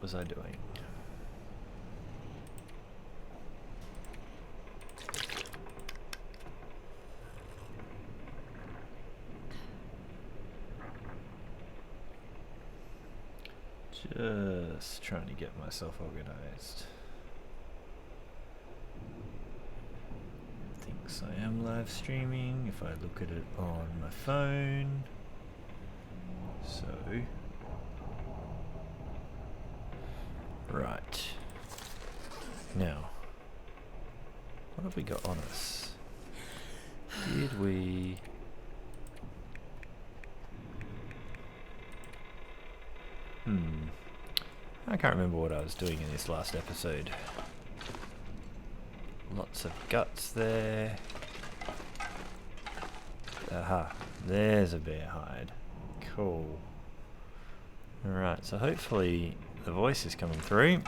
was I doing? Just trying to get myself organized. Thinks I am live streaming if I look at it on my phone. So, right. Now, what have we got on us? Did we... I can't remember what I was doing in this last episode. Lots of guts there. Aha, there's a bear hide. Cool. Alright, so hopefully the voice is coming through.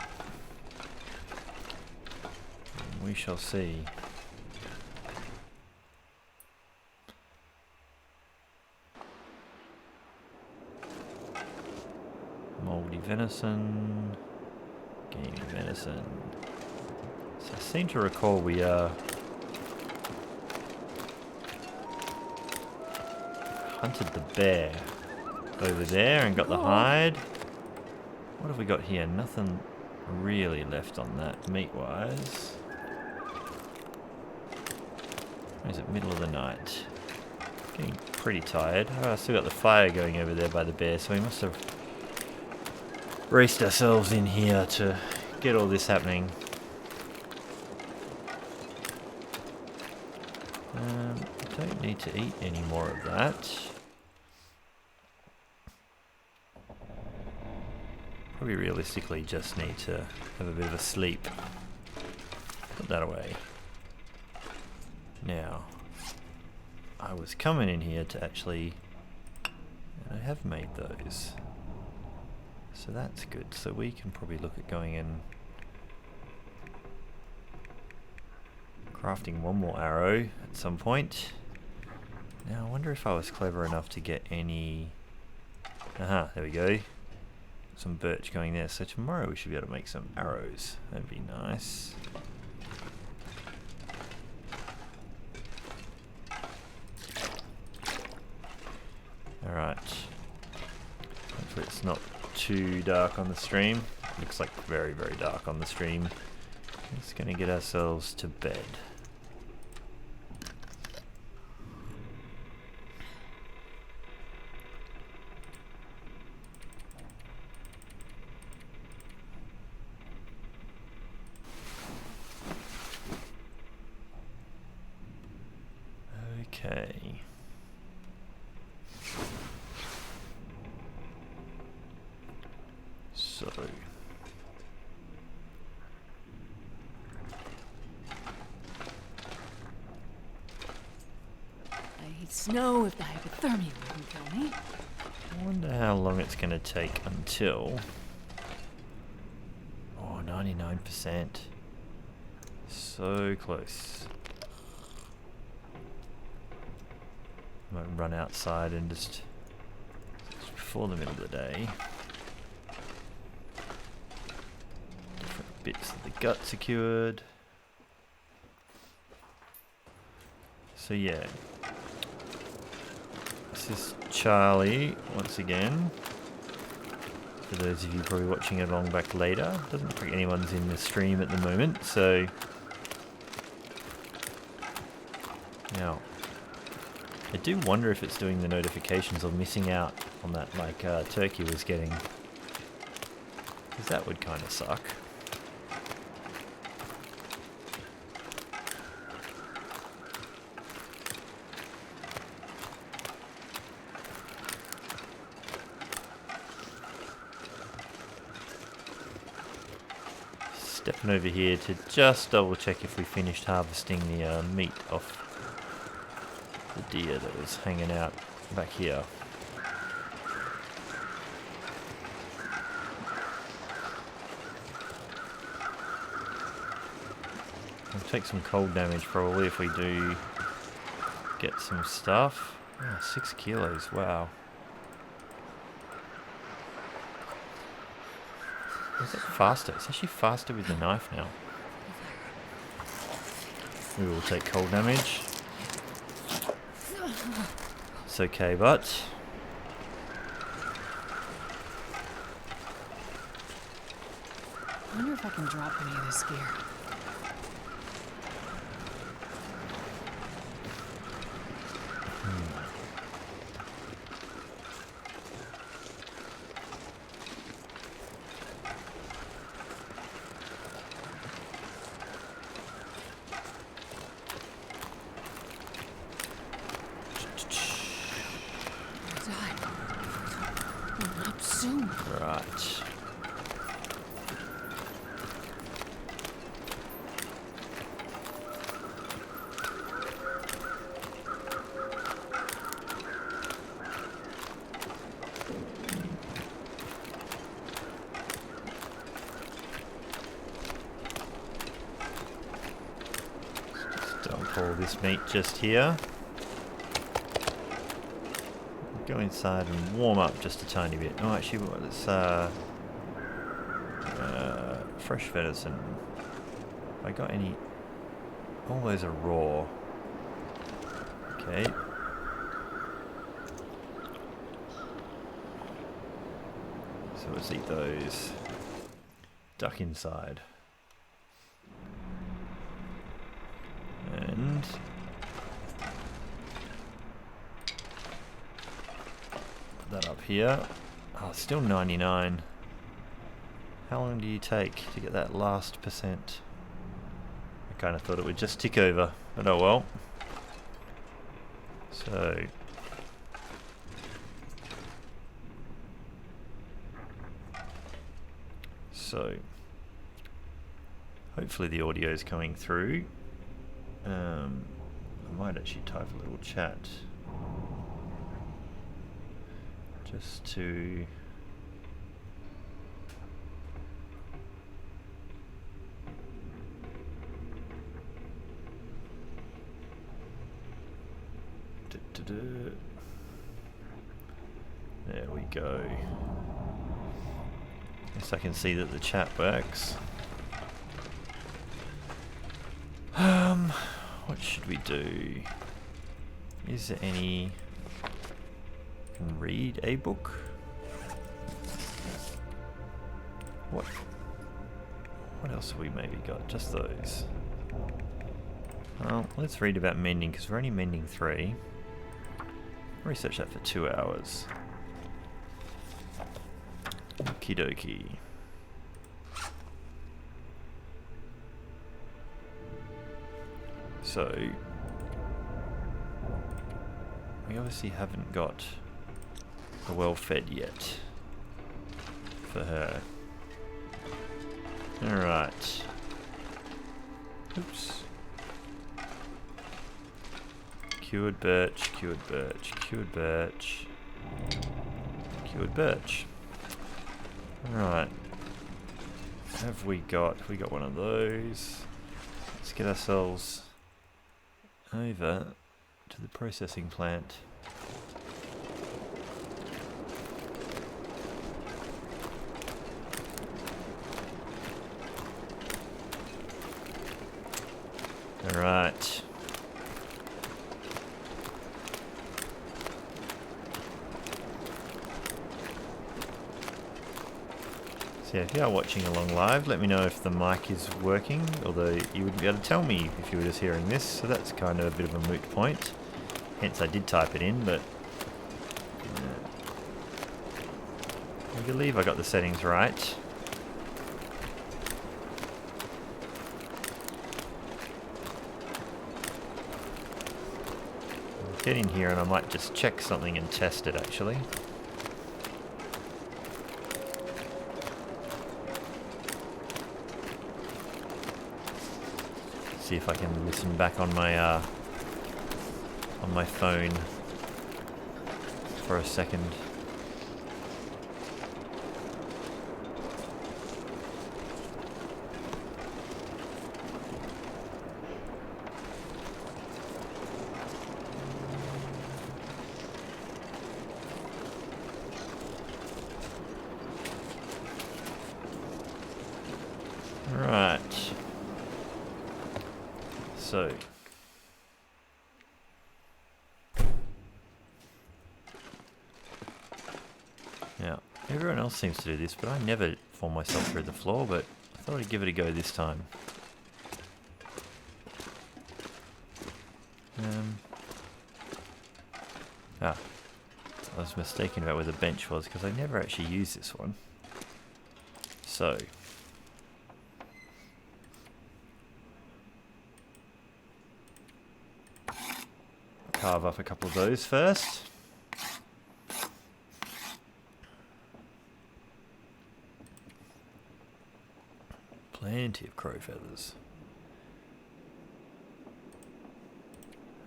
We shall see. Moldy venison. Gamey venison. So I seem to recall we hunted the bear over there and got the hide. What have we got here? Nothing really left on that meat-wise. Is it middle of the night? Getting pretty tired. Oh, I still got the fire going over there by the bear, so we must have raced ourselves in here to get all this happening. I don't need to eat any more of that. Probably realistically just need to have a bit of a sleep. Put that away. Now, I was coming in here to actually... and I have made those. So that's good. So we can probably look at going in... crafting one more arrow at some point. Now I wonder if I was clever enough to get any... aha, there we go. Some birch going there. So tomorrow we should be able to make some arrows. That'd be nice. Alright. Hopefully it's not too dark on the stream. Looks like very, very dark on the stream. Just gonna get ourselves to bed. Okay. So... I hate snow if the hypothermia wouldn't kill me. I wonder how long it's going to take until... oh, 99%. So close. Might run outside and just before the middle of the day. Different bits of the gut secured. So yeah. This is Charlie once again. For those of you probably watching along back later. Doesn't look like anyone's in the stream at the moment, so now I do wonder if it's doing the notifications or missing out on that like Turkey was getting. Because that would kind of suck. Stepping over here to just double check if we finished harvesting the meat off the deer that was hanging out back here. We'll take some cold damage probably if we do get some stuff. Oh, 6 kilos, wow. Is it faster? It's actually faster with the knife now. We will take cold damage. It's okay, but... I wonder if I can drop any of this gear. Not soon. Right. Just dump all this meat just here. Go inside and warm up just a tiny bit. Oh, actually, let's fresh venison. Have I got any? All those are raw. Okay. So let's eat those. Duck inside. And put that up here. Oh, still 99. How long do you take to get that last percent? I kind of thought it would just tick over, but oh well. So hopefully the audio is coming through. I might actually type a little chat just to there we go. Guess I can see that the chat works. What should we do? Is there any... Can read a book? What else have we maybe got? Just those. Well, let's read about mending, because we're only mending 3. Research that for 2 hours. Okie dokie. So, we obviously haven't got a well-fed yet for her. Alright. Oops. Cured birch, cured birch, cured birch, cured birch. Alright. Have we got one of those. Let's get ourselves over to the processing plant. Alright. So yeah, if you are watching along live, let me know if the mic is working, although you wouldn't be able to tell me if you were just hearing this, so that's kind of a bit of a moot point. Hence I did type it in, but I believe I got the settings right. I'll get in here and I might just check something and test it actually. See if I can listen back on my phone for a second. So. Now, everyone else seems to do this, but I never fall myself through the floor, but I thought I'd give it a go this time. I was mistaken about where the bench was because I never actually used this one. So. Carve up a couple of those first. Plenty of crow feathers.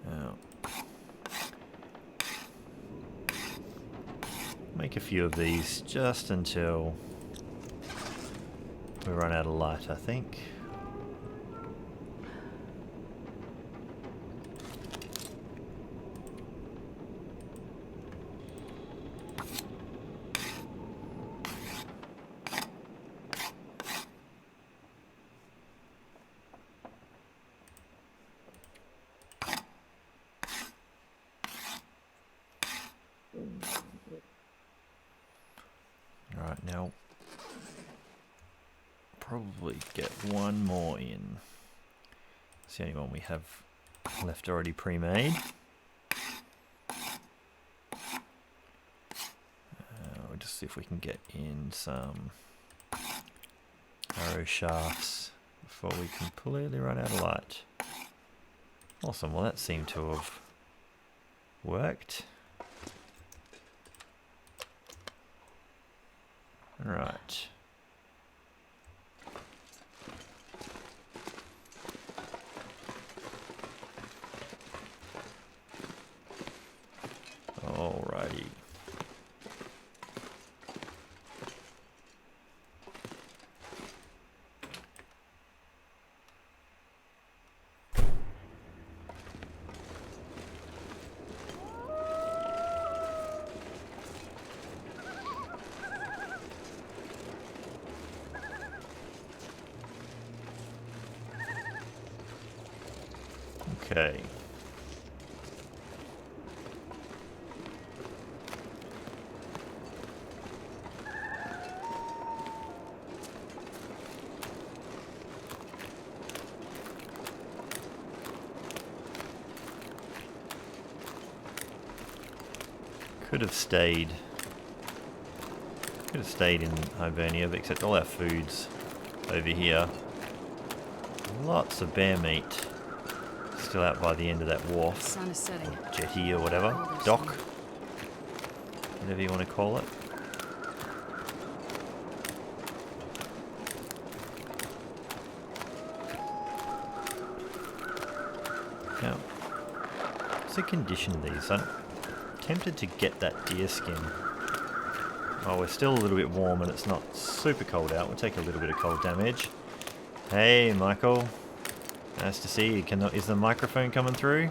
Now, make a few of these just until we run out of light, I think. Alright, now probably get one more in. It's the only one we have left already pre-made. We'll just see if we can get in some arrow shafts before we completely run out of light. Awesome, well that seemed to have worked. Right. Alrighty. Okay. Could have stayed in Hibernia, but except all our food's over here. Lots of bear meat still out by the end of that wharf, Sun is setting. or jetty or whatever, dock, whatever you want to call it. Now, what's the condition of these? I'm tempted to get that deer skin. Oh, we're still a little bit warm and it's not super cold out. We'll take a little bit of cold damage. Hey, Michael. Nice to see you. Is the microphone coming through?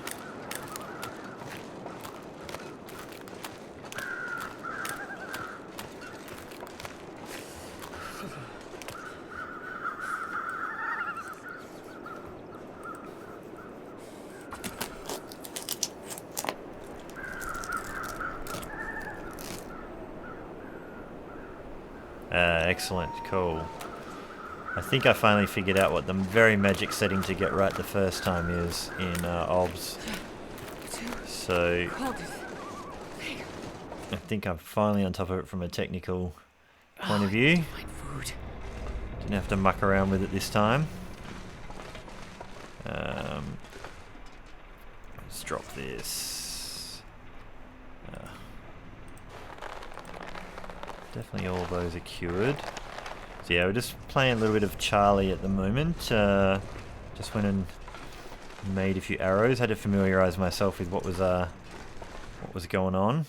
Excellent, cool. I think I finally figured out what the very magic setting to get right the first time is in OBS. So I think I'm finally on top of it from a technical point of view. Didn't have to muck around with it this time. Let's drop this. Definitely all those are cured. So yeah, we're just playing a little bit of Charlie at the moment. Just went and made a few arrows. Had to familiarise myself with what was going on.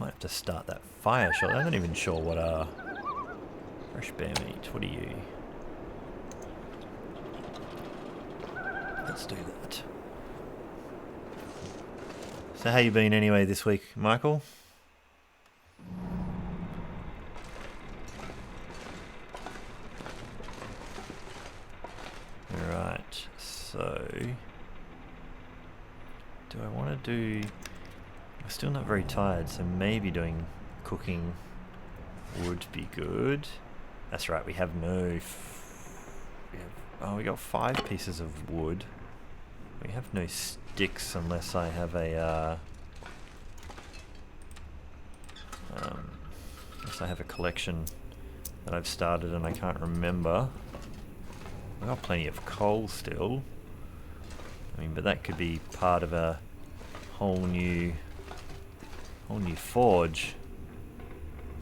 Might have to start that fire shot. I'm not even sure what fresh bear meat. What are you? Let's do that. So how you been anyway this week, Michael? Alright. So, do I want to do... I'm still not very tired, so maybe doing cooking would be good. That's right, we have no... we got 5 pieces of wood. We have no sticks unless I have a... unless I have a collection that I've started and I can't remember. We've got plenty of coal still. I mean, but that could be part of a whole new forge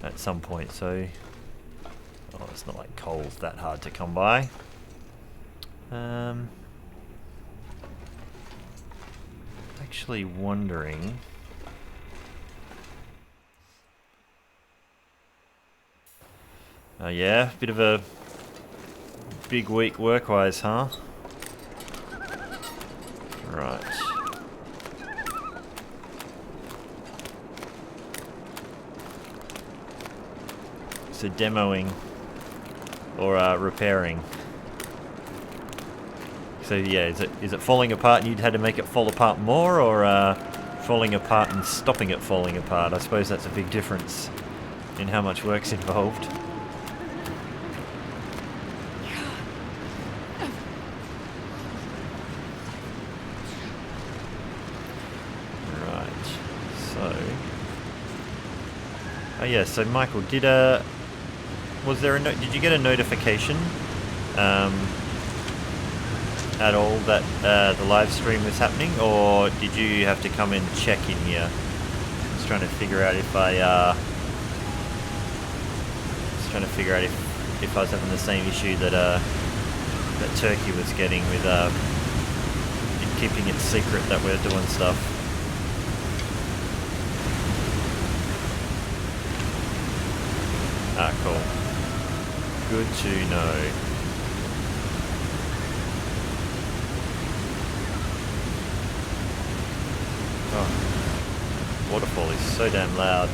at some point, so... Oh, it's not like coal's that hard to come by. Actually wondering... Oh yeah, bit of a big week work-wise, huh? Right. So demoing or repairing. So yeah, is it falling apart and you'd had to make it fall apart more, or falling apart and stopping it falling apart? I suppose that's a big difference in how much work's involved. Oh yeah, so Michael, did was there did you get a notification at all that the live stream was happening, or did you have to come and check in here? Just trying to figure out if if I was having the same issue that that Turkey was getting with in keeping it secret that we're doing stuff. Ah, cool. Good to know. Oh, waterfall is so damn loud.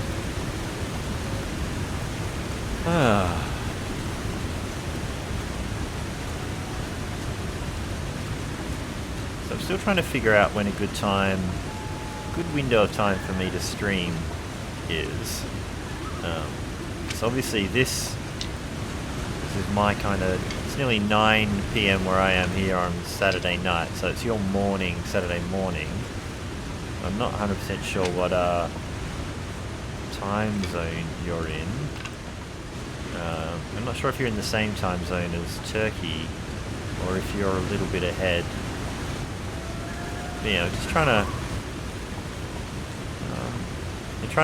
Ah. So I'm still trying to figure out when a good window of time for me to stream is. So obviously this is my kind of, it's nearly 9 PM where I am here on Saturday night, so it's your morning, Saturday morning. I'm not 100% sure what time zone you're in. I'm not sure if you're in the same time zone as Turkey, or if you're a little bit ahead. But, you know, just trying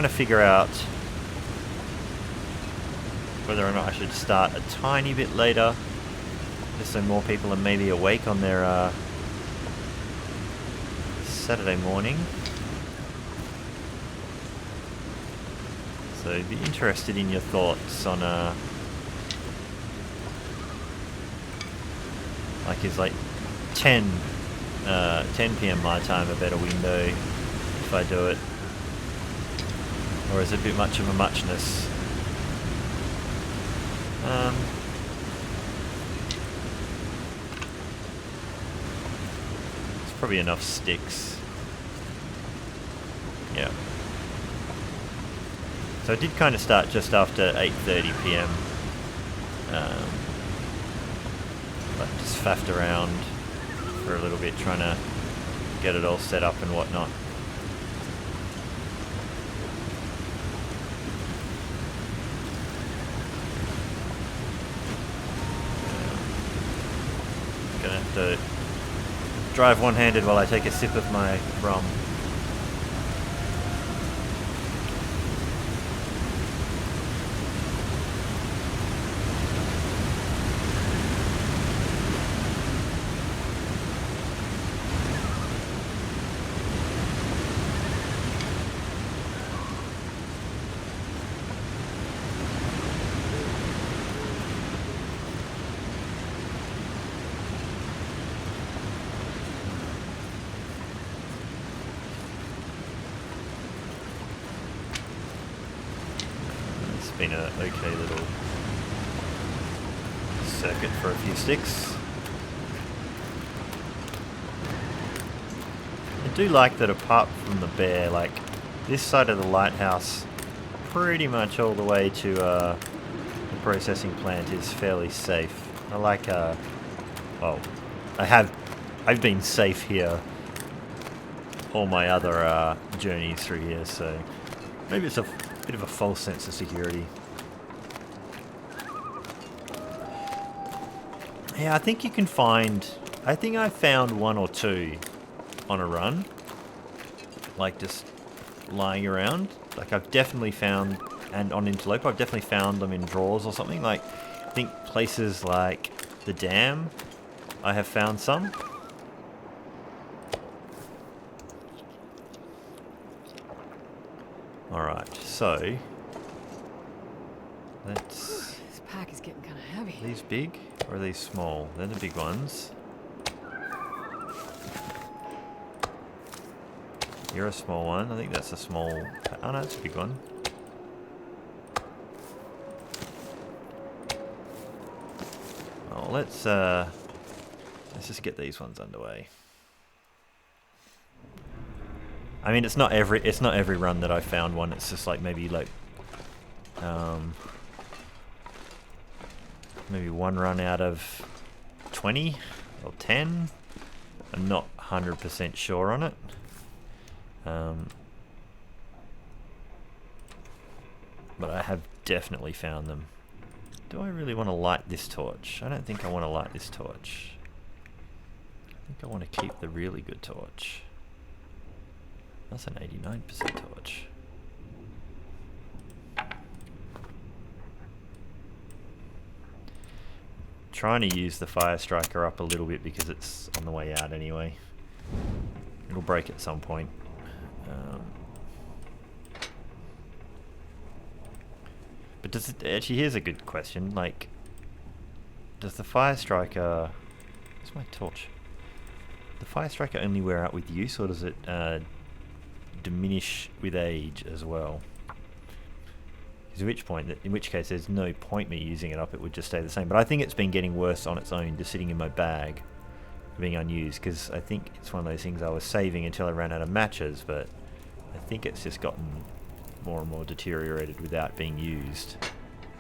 to figure out whether or not I should start a tiny bit later, just so more people are maybe awake on their Saturday morning. So be interested in your thoughts on like, is like 10 PM my time a better window if I do it, or is it a bit much of a muchness? It's probably enough sticks. Yeah. So I did kind of start just after 8:30 PM. But just faffed around for a little bit trying to get it all set up and whatnot. Gonna have to drive one-handed while I take a sip of my rum. Been a okay little circuit for a few sticks. do like that apart from the bear, like, this side of the lighthouse, pretty much all the way to the processing plant is fairly safe. I like, well, I've been safe here all my other journeys through here, so maybe it's a bit of a false sense of security. Yeah, I think you can find, I think I found one or two on a run, like just lying around. Like I've definitely found, and on Interloper, I've definitely found them in drawers or something. Like, I think places like the dam, I have found some. Alright, so let's... This pack is getting kind of heavy. Are these big or are these small? They're the big ones. You're a small one. I think that's a small... Oh no, that's a big one. Oh, let's just get these ones underway. I mean, it's not every run that I found one. It's just like maybe maybe one run out of 20 or 10. I'm not 100% sure on it. But I have definitely found them. Do I really want to light this torch? I don't think I want to light this torch. I think I want to keep the really good torch. That's an 89% torch. Trying to use the fire striker up a little bit because it's on the way out anyway. It'll break at some point. But does it actually? Here's a good question. Like, does the fire striker? Where's my torch? The fire striker only wear out with use, or does it diminish with age as well? In which case there's no point me using it up, it would just stay the same. But I think it's been getting worse on its own, just sitting in my bag, being unused, because I think it's one of those things I was saving until I ran out of matches, but I think it's just gotten more and more deteriorated without being used.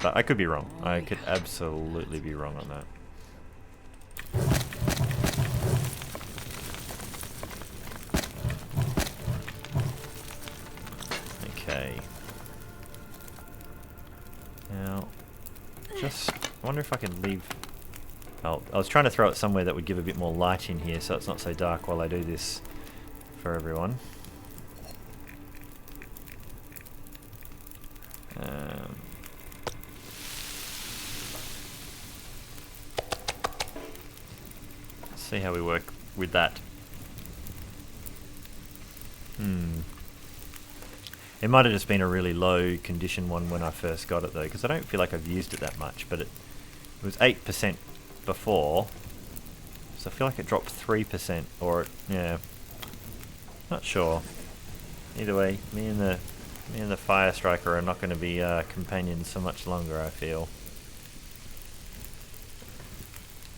But I could be wrong. I could absolutely be wrong on that. Okay. Now, just I wonder if I can leave... Oh, I was trying to throw it somewhere that would give a bit more light in here so it's not so dark while I do this for everyone. Let's see how we work with that. It might have just been a really low condition one when I first got it though, because I don't feel like I've used it that much, but it was 8% before, so I feel like it dropped 3%, or yeah, not sure. Either way, me and the fire striker are not going to be companions so much longer, I feel.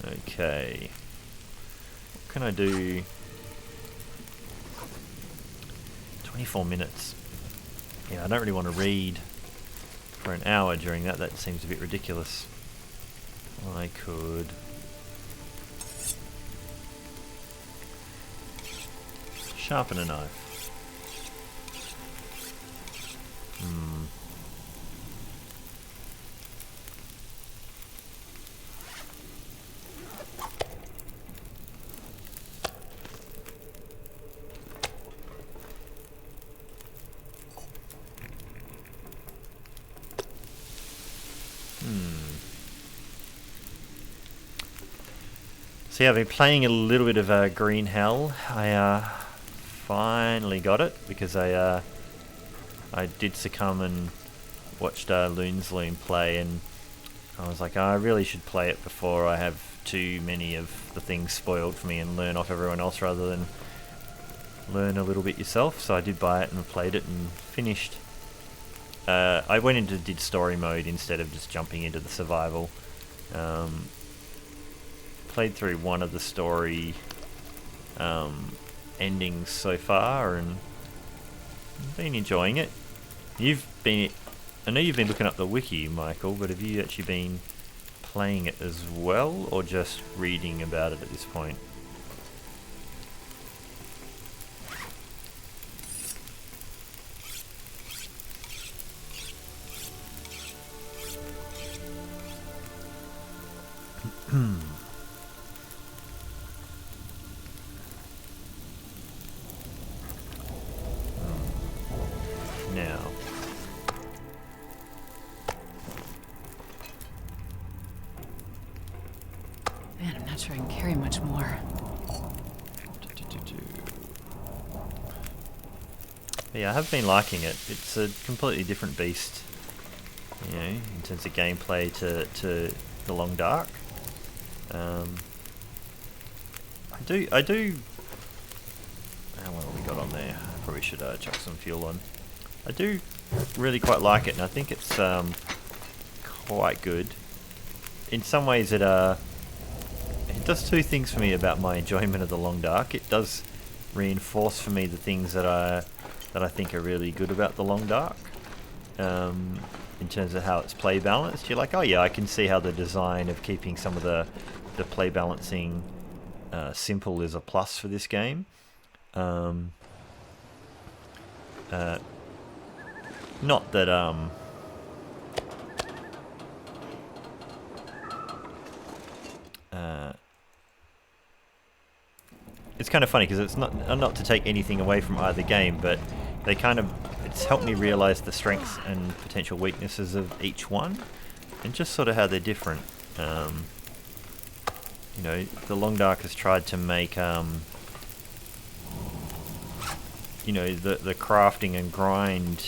Okay, what can I do? 24 minutes. Yeah, I don't really want to read for an hour during that. That seems a bit ridiculous. I could... sharpen a knife. So yeah, I've been playing a little bit of Green Hell. I finally got it because I did succumb and watched Loon's Loon play, and I was like, I really should play it before I have too many of the things spoiled for me and learn off everyone else rather than learn a little bit yourself. So I did buy it and played it and finished. I went into did story mode instead of just jumping into the survival. Played through one of the story endings so far, and I've been enjoying it. I know you've been looking up the wiki, Michael, but have you actually been playing it as well, or just reading about it at this point? Now, Man, I'm not sure I can carry much more. yeah, I have been liking it. It's a completely different beast, you know, in terms of gameplay to the Long Dark. I do. What have we got on there? Probably should chuck some fuel on. I do really quite like it, and I think it's quite good. In some ways, it does two things for me about my enjoyment of the Long Dark. It does reinforce for me the things that I think are really good about the Long Dark. In terms of how it's play balanced, you're like, oh yeah, I can see how the design of keeping some of the play balancing simple is a plus for this game. Not that it's kind of funny because it's not to take anything away from either game, but it's helped me realize the strengths and potential weaknesses of each one, and just sort of how they're different. You know, the Long Dark has tried to make you know, the crafting and grind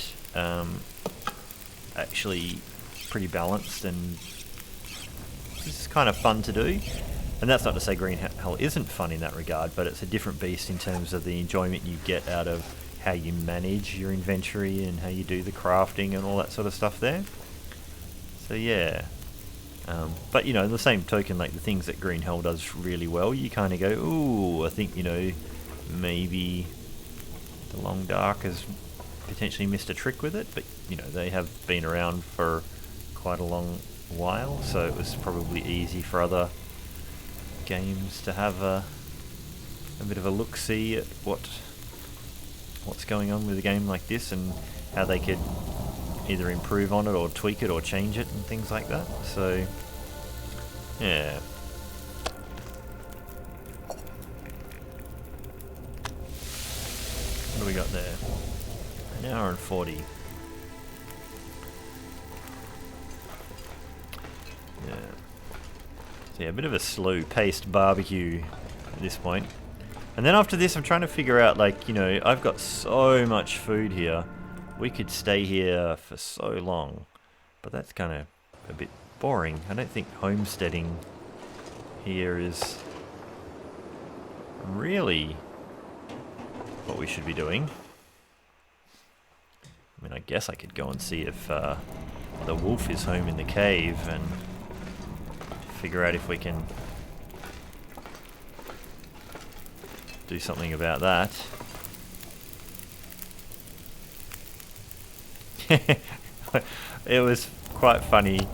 actually pretty balanced, and this is kind of fun to do. And that's not to say Green Hell isn't fun in that regard, but it's a different beast in terms of the enjoyment you get out of how you manage your inventory and how you do the crafting and all that sort of stuff there. So yeah. But you know, the same token, like the things that Green Hell does really well, you kind of go, ooh, I think, you know, maybe the Long Dark has potentially missed a trick with it, but you know, they have been around for quite a long while, so it was probably easy for other games to have a bit of a look-see at what's going on with a game like this and how they could either improve on it or tweak it or change it and things like that. So yeah. What do we got there? An hour and 40. Yeah. So yeah, a bit of a slow-paced barbecue at this point. And then after this, I'm trying to figure out, like, you know, I've got so much food here. We could stay here for so long, but that's kind of a bit boring. I don't think homesteading here is really what we should be doing. I mean, I guess I could go and see if the wolf is home in the cave and figure out if we can do something about that. It was quite funny.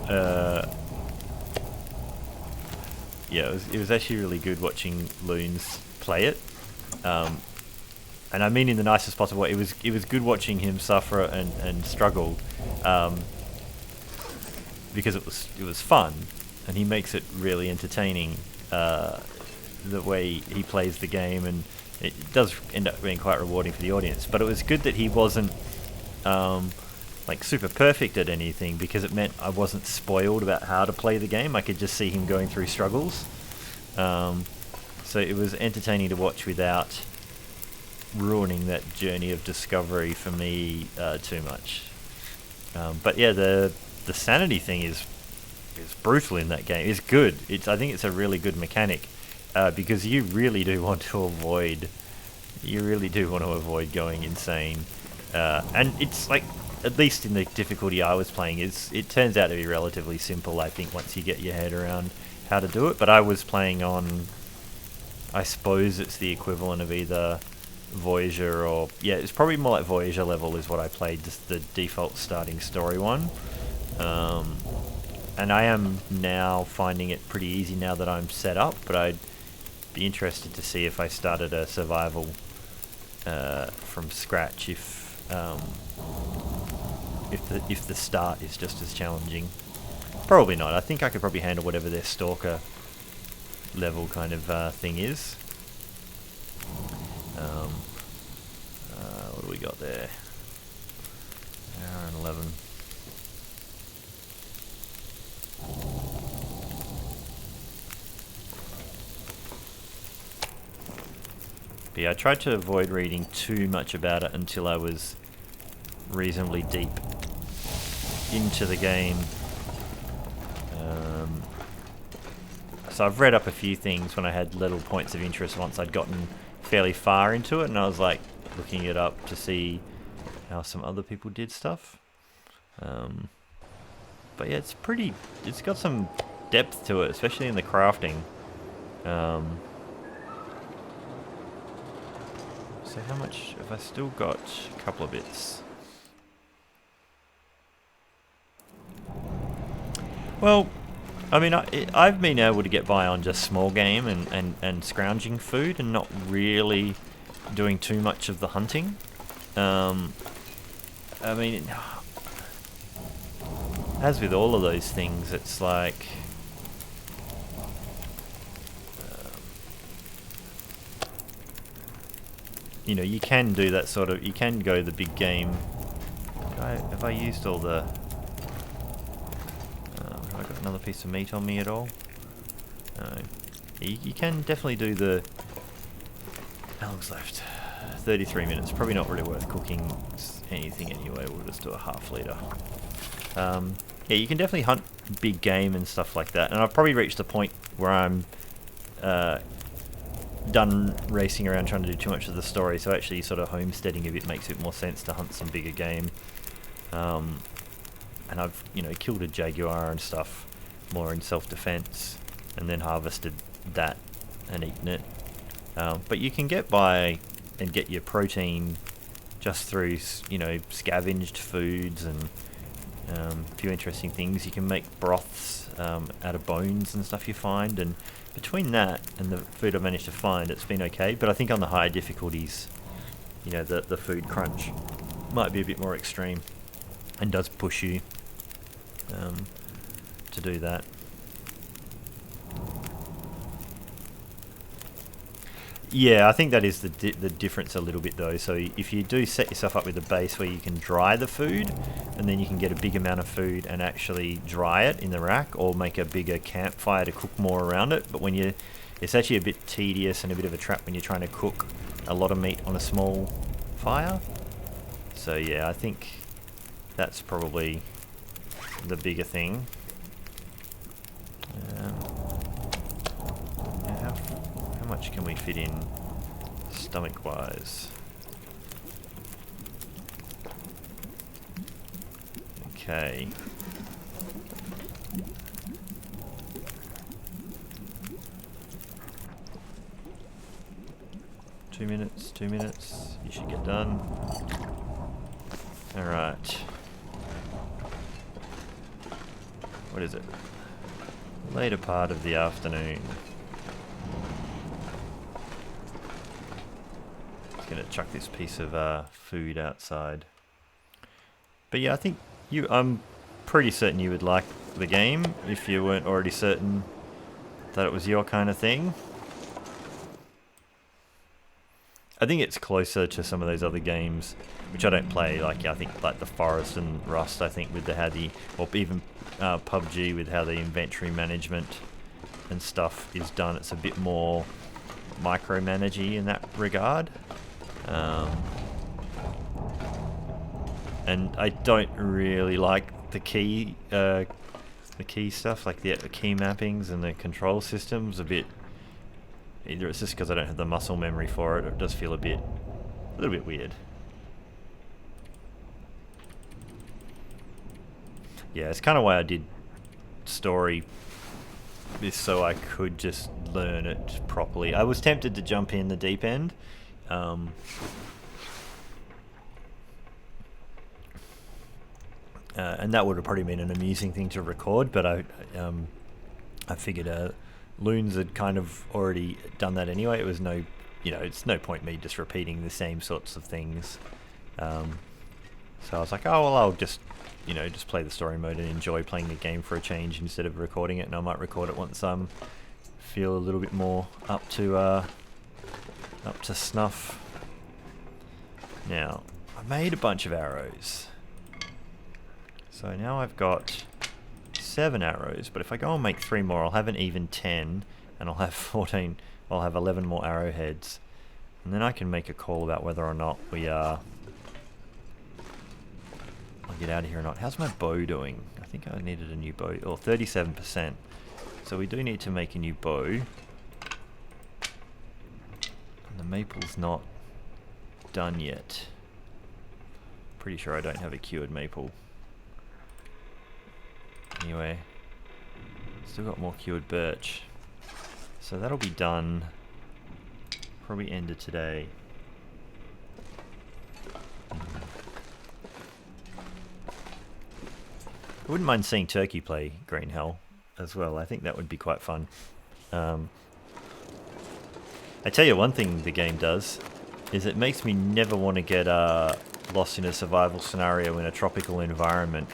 Yeah, it was actually really good watching Loons play it. And I mean in the nicest possible way. It was good watching him suffer and struggle, because it was fun, and he makes it really entertaining, the way he plays the game, and it does end up being quite rewarding for the audience. But it was good that he wasn't like super perfect at anything, because it meant I wasn't spoiled about how to play the game. I could just see him going through struggles. So it was entertaining to watch without ruining that journey of discovery for me too much. But yeah, the sanity thing is brutal in that game. It's good. I think it's a really good mechanic, because you really do want to avoid going insane. And it's like, at least in the difficulty I was playing, it turns out to be relatively simple, I think, once you get your head around how to do it. But I was playing on I suppose it's the equivalent of either Voyager or... Yeah, it's probably more like Voyager level is what I played, just the default starting story one. And I am now finding it pretty easy now that I'm set up, but I'd be interested to see if I started a survival from scratch, if the start is just as challenging. Probably not. I think I could probably handle whatever their stalker level kind of thing is. What do we got there? Hour and 11. But yeah, I tried to avoid reading too much about it until I was reasonably deep into the game. So I've read up a few things when I had little points of interest once I'd gotten fairly far into it, and I was like looking it up to see how some other people did stuff. But yeah, it's got some depth to it, especially in the crafting. So how much have I still got? A couple of bits. Well, I mean, I've been able to get by on just small game and scrounging food and not really doing too much of the hunting. I mean, as with all of those things, it's like... you know, you can do that sort of... You can go the big game. Have I used all the... have I got another piece of meat on me at all? No. You can definitely do the... How long's left? 33 minutes. Probably not really worth cooking anything anyway. We'll just do a half litre. Yeah, you can definitely hunt big game and stuff like that. And I've probably reached the point where I'm done racing around trying to do too much of the story. So actually sort of homesteading a bit makes it more sense to hunt some bigger game. And I've, you know, killed a jaguar and stuff more in self-defense, and then harvested that and eaten it. But you can get by and get your protein just through, you know, scavenged foods and a few interesting things. You can make broths out of bones and stuff you find, and between that and the food I've managed to find, it's been okay. But I think on the higher difficulties, you know, the food crunch might be a bit more extreme and does push you to do that. Yeah, I think that is the difference a little bit though. So if you do set yourself up with a base where you can dry the food, and then you can get a big amount of food and actually dry it in the rack, or make a bigger campfire to cook more around it. But when it's actually a bit tedious and a bit of a trap when you're trying to cook a lot of meat on a small fire. So yeah, I think that's probably the bigger thing. How much can we fit in stomach wise? Okay. Two minutes, you should get done. Alright. What is it? Later part of the afternoon. Just gonna chuck this piece of food outside. But yeah, I think I'm pretty certain you would like the game if you weren't already certain that it was your kind of thing. I think it's closer to some of those other games, which I don't play, like I think like the Forest and Rust, I think with or even PUBG with how the inventory management and stuff is done. It's a bit more micromanagey in that regard. And I don't really like the key stuff, like the key mappings and the control systems. Either it's just because I don't have the muscle memory for it, or it does feel a little bit weird. Yeah, it's kind of why I did story, is so I could just learn it properly. I was tempted to jump in the deep end. And that would have probably been an amusing thing to record, but I figured Loons had kind of already done that anyway. It was no, it's no point me just repeating the same sorts of things. So I was like, oh well, I'll just, just play the story mode and enjoy playing the game for a change instead of recording it. And I might record it once feel a little bit more up to snuff. Now I made a bunch of arrows. So now I've got 7 arrows, but if I go and make 3 more, I'll have an even 10, and I'll have 14, I'll have 11 more arrowheads. And then I can make a call about whether or not I'll get out of here or not. How's my bow doing? I think I needed a new bow, or 37%. So we do need to make a new bow. And the maple's not done yet. Pretty sure I don't have a cured maple. Anyway, still got more cured birch. So that'll be done probably end of today. I wouldn't mind seeing Turkey play Green Hell as well. I think that would be quite fun. I tell you one thing the game does is it makes me never want to get lost in a survival scenario in a tropical environment.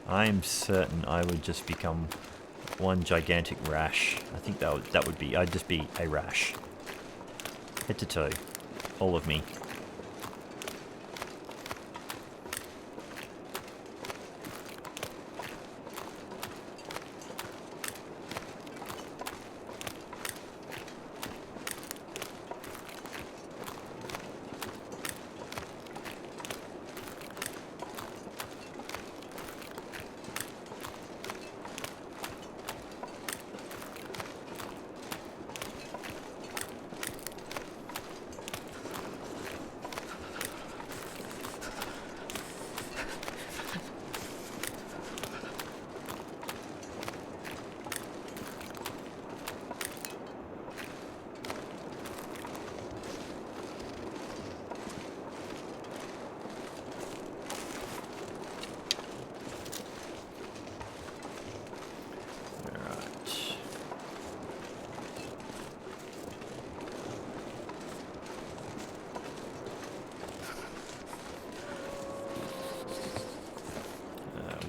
I'm certain I would just become one gigantic rash. I think that would be, I'd just be a rash. Head to toe. All of me.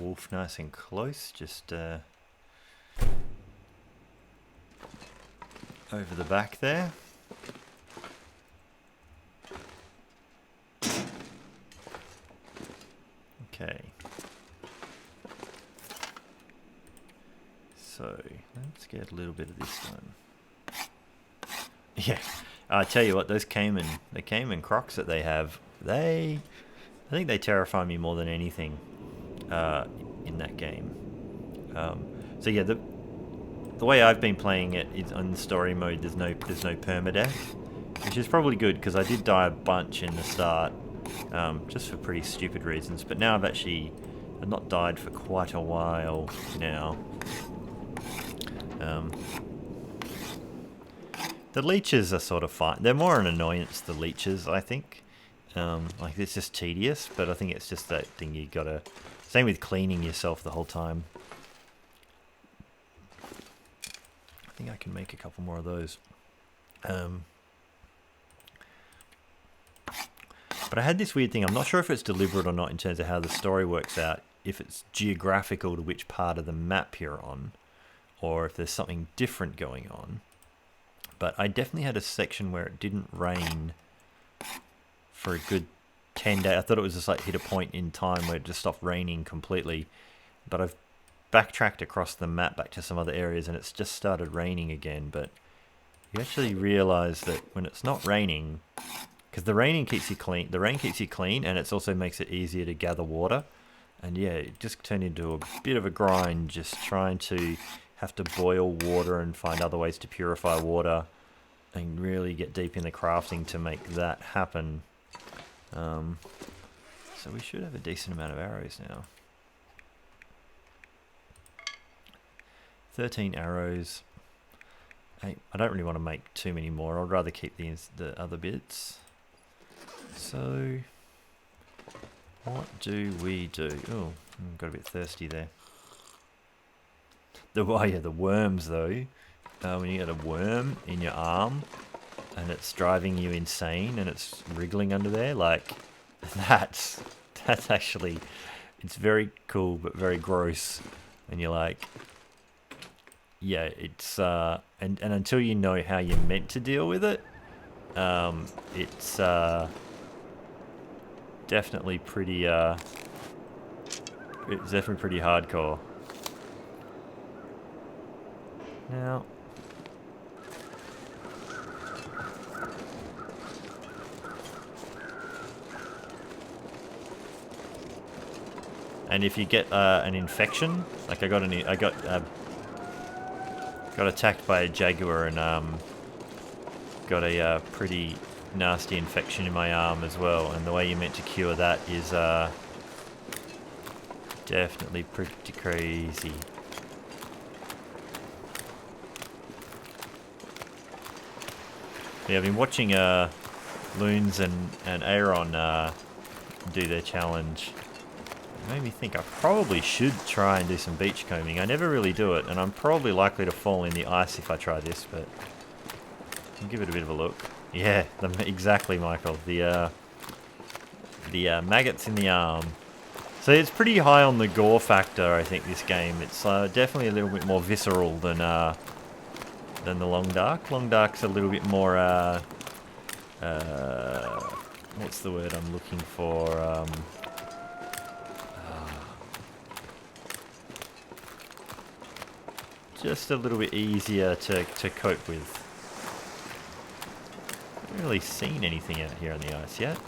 Wolf nice and close, just over the back there. Okay. So, let's get a little bit of this done. Yeah, I tell you what, the Cayman crocs that they have, I think they terrify me more than anything. In that game. So yeah, the way I've been playing it is on story mode. There's no permadeath, which is probably good because I did die a bunch in the start, just for pretty stupid reasons. But now I've not died for quite a while now. The leeches are sort of fine. They're more an annoyance, the leeches, I think. Like it's just tedious, but I think it's just that thing you gotta. Same with cleaning yourself the whole time. I think I can make a couple more of those. But I had this weird thing. I'm not sure if it's deliberate or not in terms of how the story works out. If it's geographical to which part of the map you're on, or if there's something different going on. But I definitely had a section where it didn't rain for a good 10 days. I thought it was just like hit a point in time where it just stopped raining completely, but I've backtracked across the map back to some other areas and it's just started raining again. But you actually realize that when it's not raining, because the rain keeps you clean, and it also makes it easier to gather water. And yeah, it just turned into a bit of a grind just trying to have to boil water and find other ways to purify water and really get deep in the crafting to make that happen. So we should have a decent amount of arrows now. 13 arrows. I don't really want to make too many more. I'd rather keep the other bits. So, what do we do? Oh, got a bit thirsty there. The worms though. When you get a worm in your arm and it's driving you insane and it's wriggling under there, like that's actually, it's very cool but very gross. And you're like, yeah, it's and until you know how you're meant to deal with it, it's definitely pretty hardcore. Now, and if you get an infection, like I got attacked by a jaguar and got a pretty nasty infection in my arm as well. And the way you're meant to cure that is definitely pretty crazy. Yeah, I've been watching Loons and Aaron do their challenge. It made me think I probably should try and do some beach combing. I never really do it, and I'm probably likely to fall in the ice if I try this, but I'll give it a bit of a look. Yeah, exactly, Michael. The maggots in the arm. So it's pretty high on the gore factor, I think, this game. It's definitely a little bit more visceral than the Long Dark. Long Dark's a little bit more, what's the word I'm looking for? Just a little bit easier to cope with. Haven't really seen anything out here on the ice yet.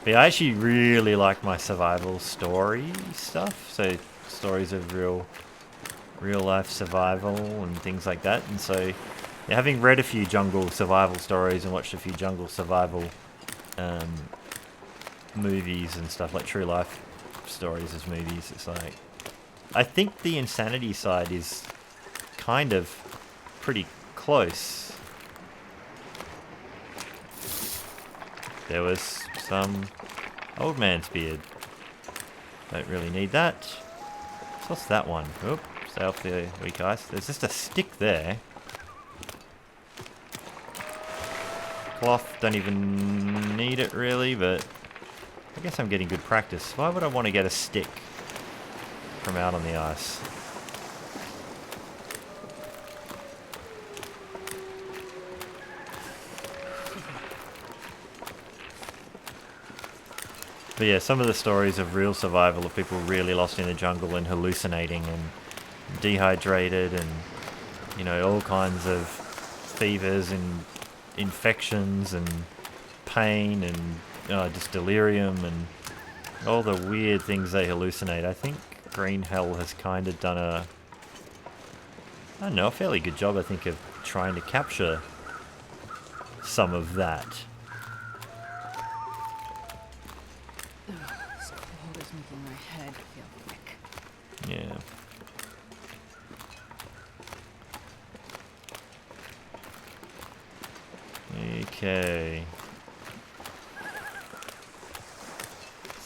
But yeah, I actually really like my survival story stuff. So stories of real life survival and things like that. And so, yeah, having read a few jungle survival stories and watched a few jungle survival movies and stuff, like true life stories as movies, it's like, I think the insanity side is kind of pretty close. There was some old man's beard. Don't really need that. So what's that one? Oop, stay off the weak ice. There's just a stick there. Cloth, don't even need it really, but I guess I'm getting good practice. Why would I want to get a stick from out on the ice? But yeah, some of the stories of real survival of people really lost in the jungle and hallucinating and dehydrated and, you know, all kinds of fevers and infections and pain and just delirium and all the weird things they hallucinate. I think Green Hell has kind of done a fairly good job, I think, of trying to capture some of that. This cold is making my head feel thick. Yeah. Okay.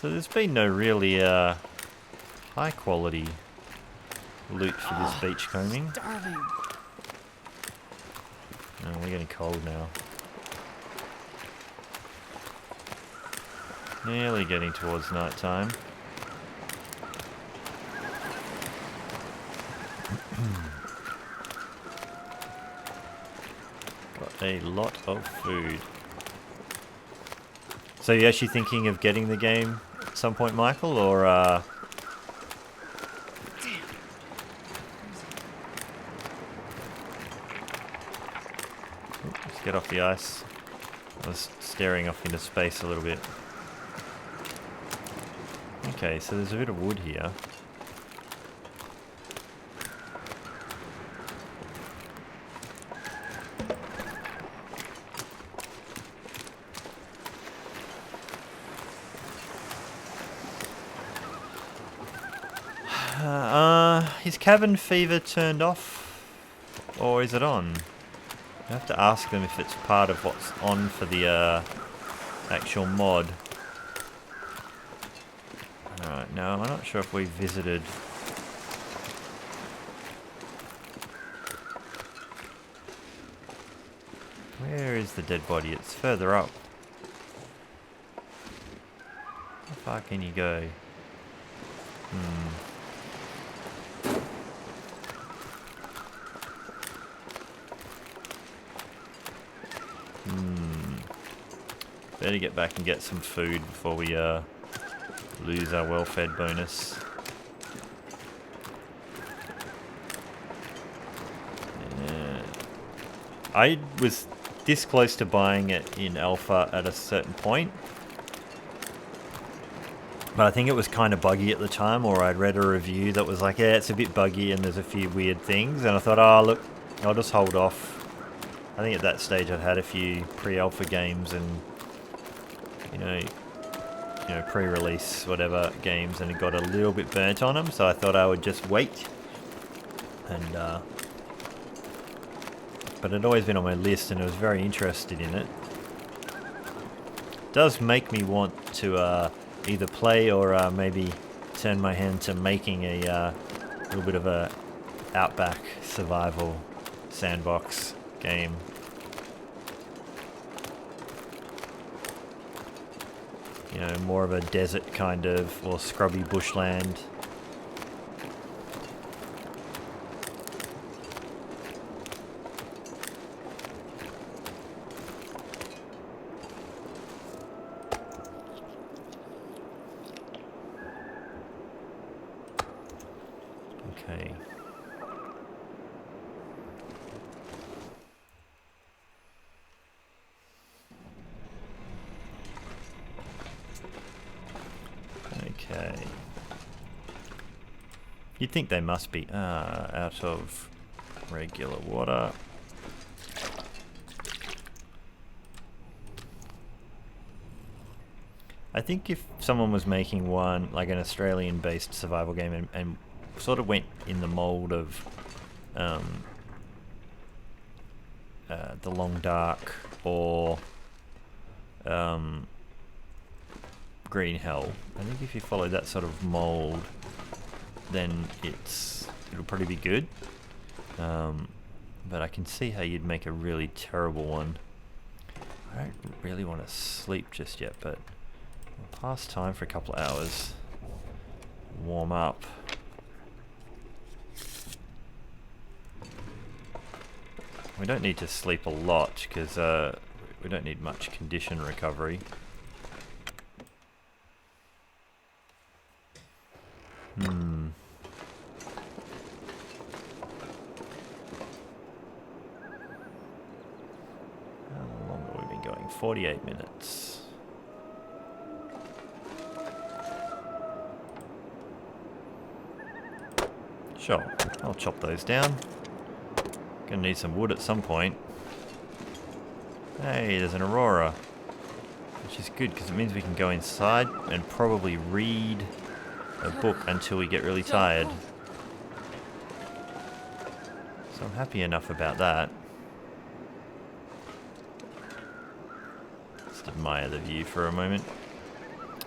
So there's been no really high quality loot for this beach combing. Starving. Oh, we're getting cold now. Nearly getting towards night time. Got a lot of food. So you're actually thinking of getting the game at some point, Michael, or let's get off the ice. I was staring off into space a little bit. Okay, so there's a bit of wood here. Is cabin fever turned off? Or is it on? I have to ask them if it's part of what's on for the actual mod. Alright, no, I'm not sure if we visited. Where is the dead body? It's further up. How far can you go? Better get back and get some food before we lose our well-fed bonus. Yeah. I was this close to buying it in alpha at a certain point, but I think it was kind of buggy at the time, or I'd read a review that was like, yeah, it's a bit buggy and there's a few weird things, and I thought, oh look, I'll just hold off. I think at that stage I'd had a few pre-alpha games and you know, pre-release whatever games, and it got a little bit burnt on them, so I thought I would just wait. And but it'd always been on my list, and I was very interested in it. It does make me want to either play or maybe turn my hand to making a little bit of a outback survival sandbox game. You know, more of a desert kind of, or scrubby bushland. Okay. Okay. You'd think they must be out of regular water. I think if someone was making one, like an Australian-based survival game, and sort of went in the mold of The Long Dark or Green Hell, I think if you follow that sort of mold, then it'll probably be good. But I can see how you'd make a really terrible one. I don't really want to sleep just yet, but I'll pass time for a couple of hours. Warm up. We don't need to sleep a lot because we don't need much condition recovery. How long have we been going? 48 minutes. Sure, I'll chop those down. Gonna need some wood at some point. Hey, there's an aurora. Which is good because it means we can go inside and probably read a book until we get really tired. So I'm happy enough about that. Just admire the view for a moment.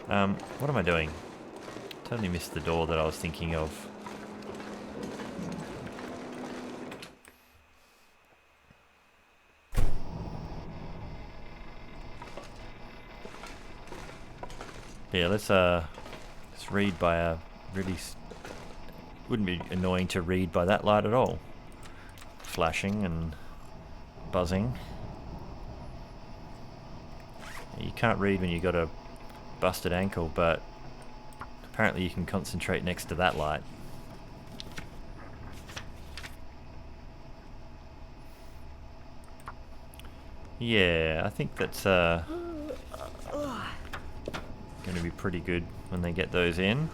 What am I doing? Totally missed the door that I was thinking of. Yeah, let's read by a really... wouldn't be annoying to read by that light at all. Flashing and buzzing. You can't read when you've got a busted ankle, but apparently you can concentrate next to that light. Yeah, I think that's going to be pretty good when they get those in.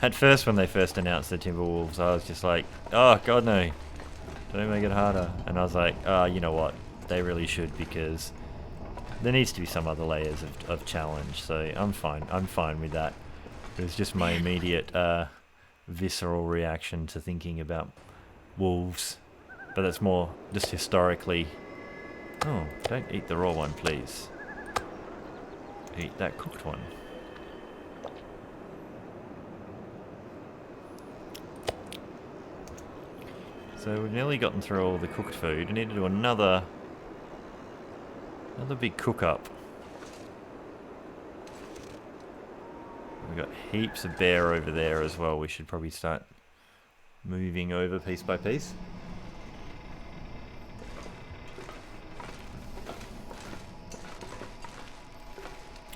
At first, when they first announced the Timberwolves, I was just like, oh god no, don't make it harder. And I was like, oh, you know what, they really should, because there needs to be some other layers of challenge. So I'm fine with that. It was just my immediate visceral reaction to thinking about wolves, but that's more just historically. Oh, don't eat the raw one, please. Eat that cooked one. So we've nearly gotten through all the cooked food. We need to do another big cook up. We've got heaps of bear over there as well. We should probably start moving over piece by piece.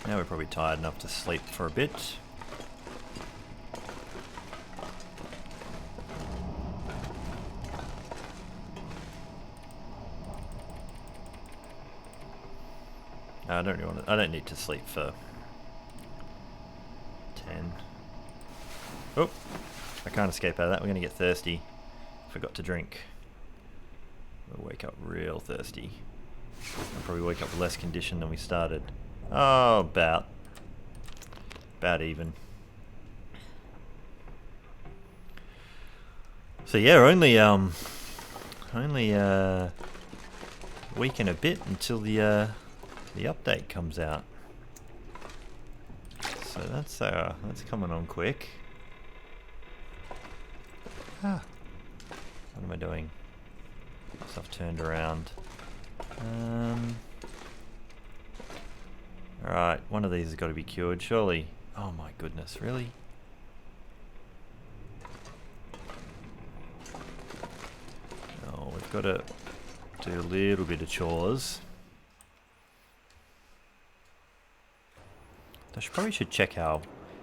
Now we're probably tired enough to sleep for a bit. I don't really want to, I don't need to sleep for 10. Oh, I can't escape out of that. We're going to get thirsty. Forgot to drink. We'll wake up real thirsty. I'll probably wake up with less condition than we started. Oh, about even. So yeah, only a week and a bit until the update comes out. So that's coming on quick. What am I doing? Stuff turned around. Alright, one of these has got to be cured, surely. Oh my goodness, really? Oh, we've got to do a little bit of chores. I probably should check how...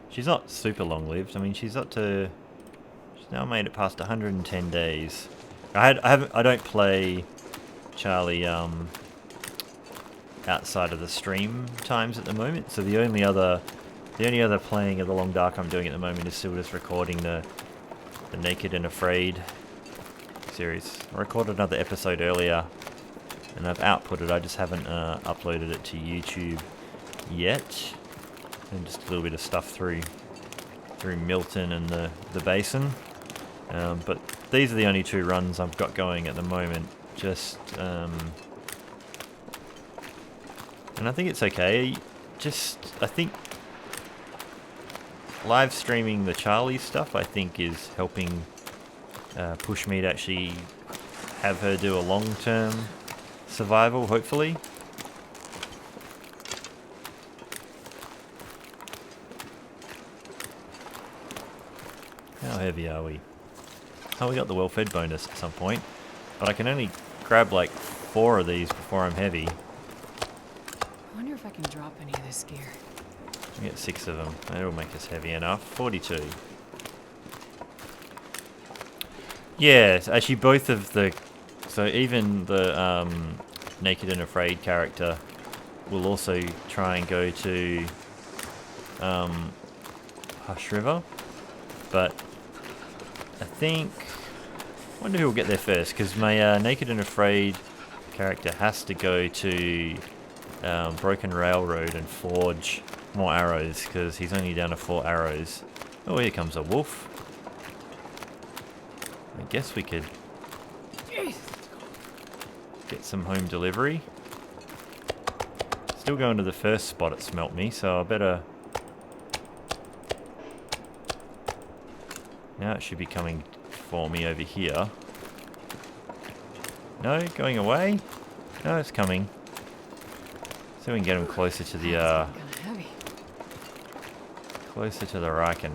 She's not super long-lived. I mean, she's now made it past 110 days. I don't play Charlie outside of the stream times at the moment. So the only other playing of the Long Dark I'm doing at the moment is still just recording the Naked and Afraid series. I recorded another episode earlier, and I've outputted. I just haven't uploaded it to YouTube yet. And just a little bit of stuff through Milton and the basin. But these are the only two runs I've got going at the moment. And I think it's okay. I think live streaming the Charlie stuff, I think, is helping push me to actually have her do a long-term survival, hopefully. How heavy are we? Oh, we got the well-fed bonus at some point. But I can only grab like 4 of these before I'm heavy. I wonder if I can drop any of this gear. We get 6 of them. That'll make us heavy enough. 42. Yeah, actually both of the... So even the Naked and Afraid character will also try and go to Hush River. But I think... I wonder who will get there first, because my Naked and Afraid character has to go to Broken Railroad and forge more arrows, because he's only down to 4 arrows. Oh, here comes a wolf. I guess we could get some home delivery. Still going to the first spot it smelt me, so I better... Now it should be coming for me over here. No, going away? No, it's coming. So we can get him closer to the closer to the Riken.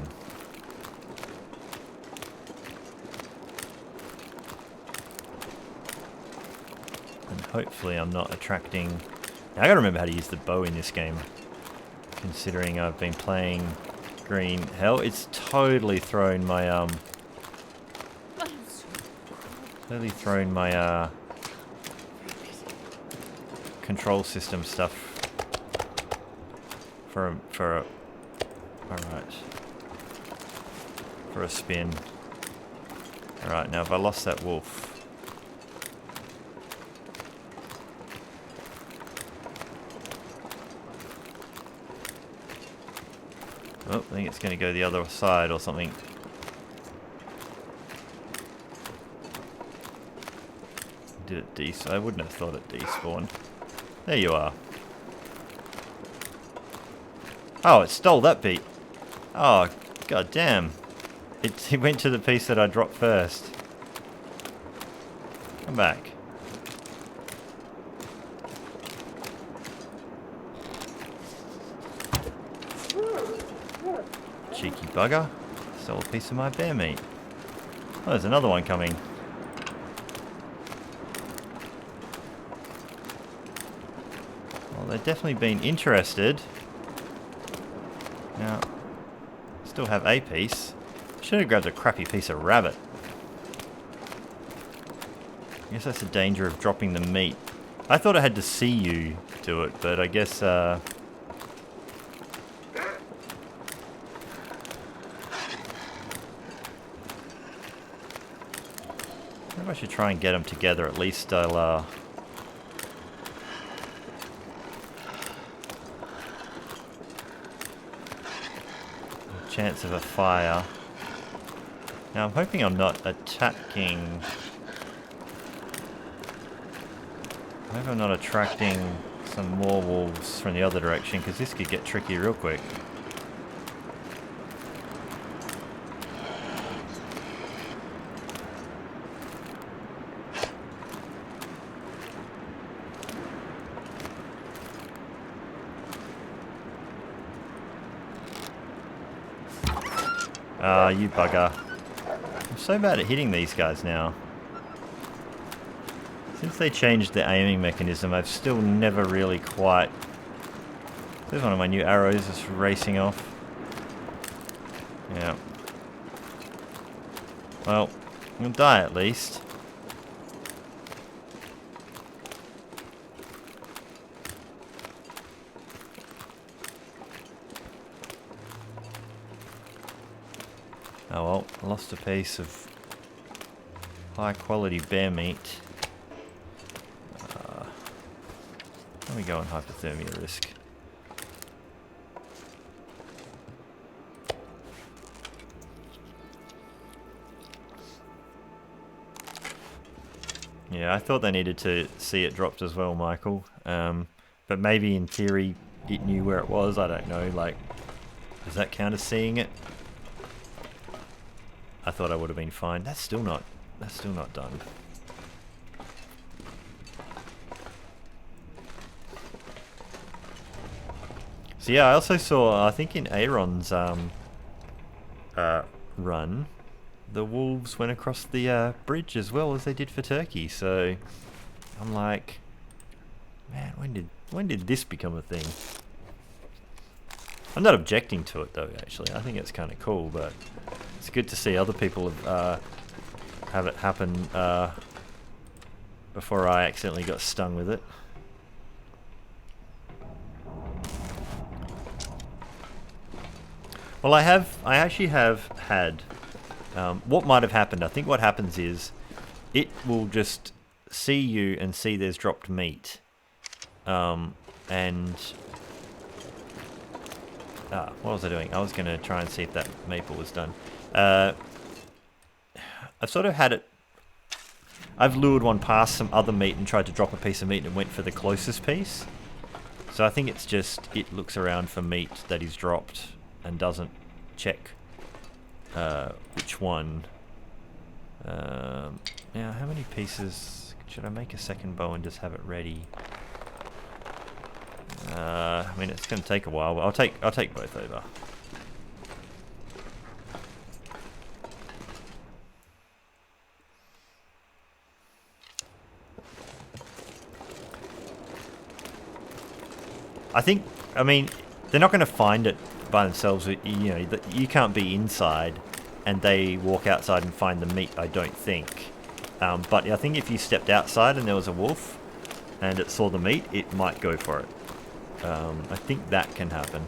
And hopefully I'm not attracting... Now I gotta remember how to use the bow in this game. Considering I've been playing green. Hell, it's totally thrown my control system stuff for a spin. Alright, now if I lost that wolf... Oh, I think it's going to go the other side or something. Did it I wouldn't have thought it despawned. There you are. Oh, it stole that beat. Oh, god damn. It went to the piece that I dropped first. Come back. Cheeky bugger. Stole a piece of my bear meat. Oh, there's another one coming. Well, they've definitely been interested. Now, still have a piece. Should have grabbed a crappy piece of rabbit. I guess that's the danger of dropping the meat. I thought I had to see you do it, but I guess, maybe I should try and get them together. At least I'll, chance of a fire. Now I'm hoping I'm not attacking. I hope I'm not attracting some more wolves from the other direction, because this could get tricky real quick. Ah, you bugger. I'm so bad at hitting these guys now. Since they changed the aiming mechanism, I've still never really quite... There's one of my new arrows just racing off. Yeah. Well, we'll die at least. Oh well, I lost a piece of high quality bear meat. Let me go on hypothermia risk. Yeah, I thought they needed to see it dropped as well, Michael. But maybe in theory it knew where it was, I don't know, like, does that count as seeing it? I thought I would have been fine. That's still not done. So yeah, I also saw, I think in Aaron's run, the wolves went across the bridge as well as they did for Turkey. So I'm like, man, when did this become a thing? I'm not objecting to it though. Actually, I think it's kind of cool, but it's good to see other people have it happen before I accidentally got stung with it. Well, I actually have had, what might have happened, I think what happens is, it will just see you and see there's dropped meat, what was I doing? I was going to try and see if that maple was done. I've sort of had it, I've lured one past some other meat and tried to drop a piece of meat and went for the closest piece. So I think it's just, it looks around for meat that is dropped and doesn't check which one. Now, how many pieces? Should I make a second bow and just have it ready? I mean, it's going to take a while, but I'll take both over. I mean, they're not going to find it by themselves. You know, you can't be inside and they walk outside and find the meat, I don't think. But I think if you stepped outside and there was a wolf and it saw the meat, it might go for it. I think that can happen.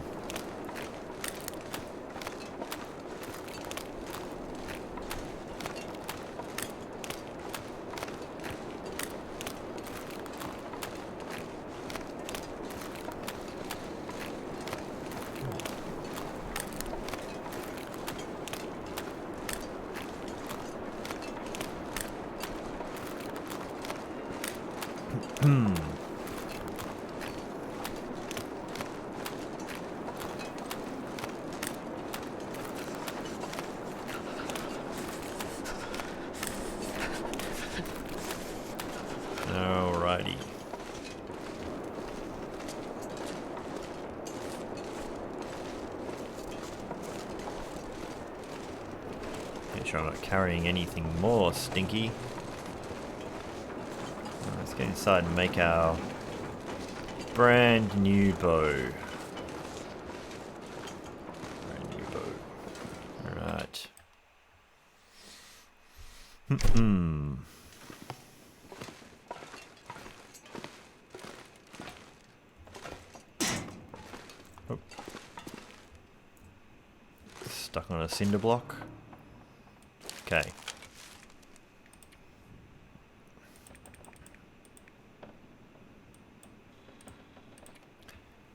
Make sure I'm not carrying anything more stinky. Let's get inside and make our brand new bow. Brand new bow. Alright. Oh. Stuck on a cinder block. Okay.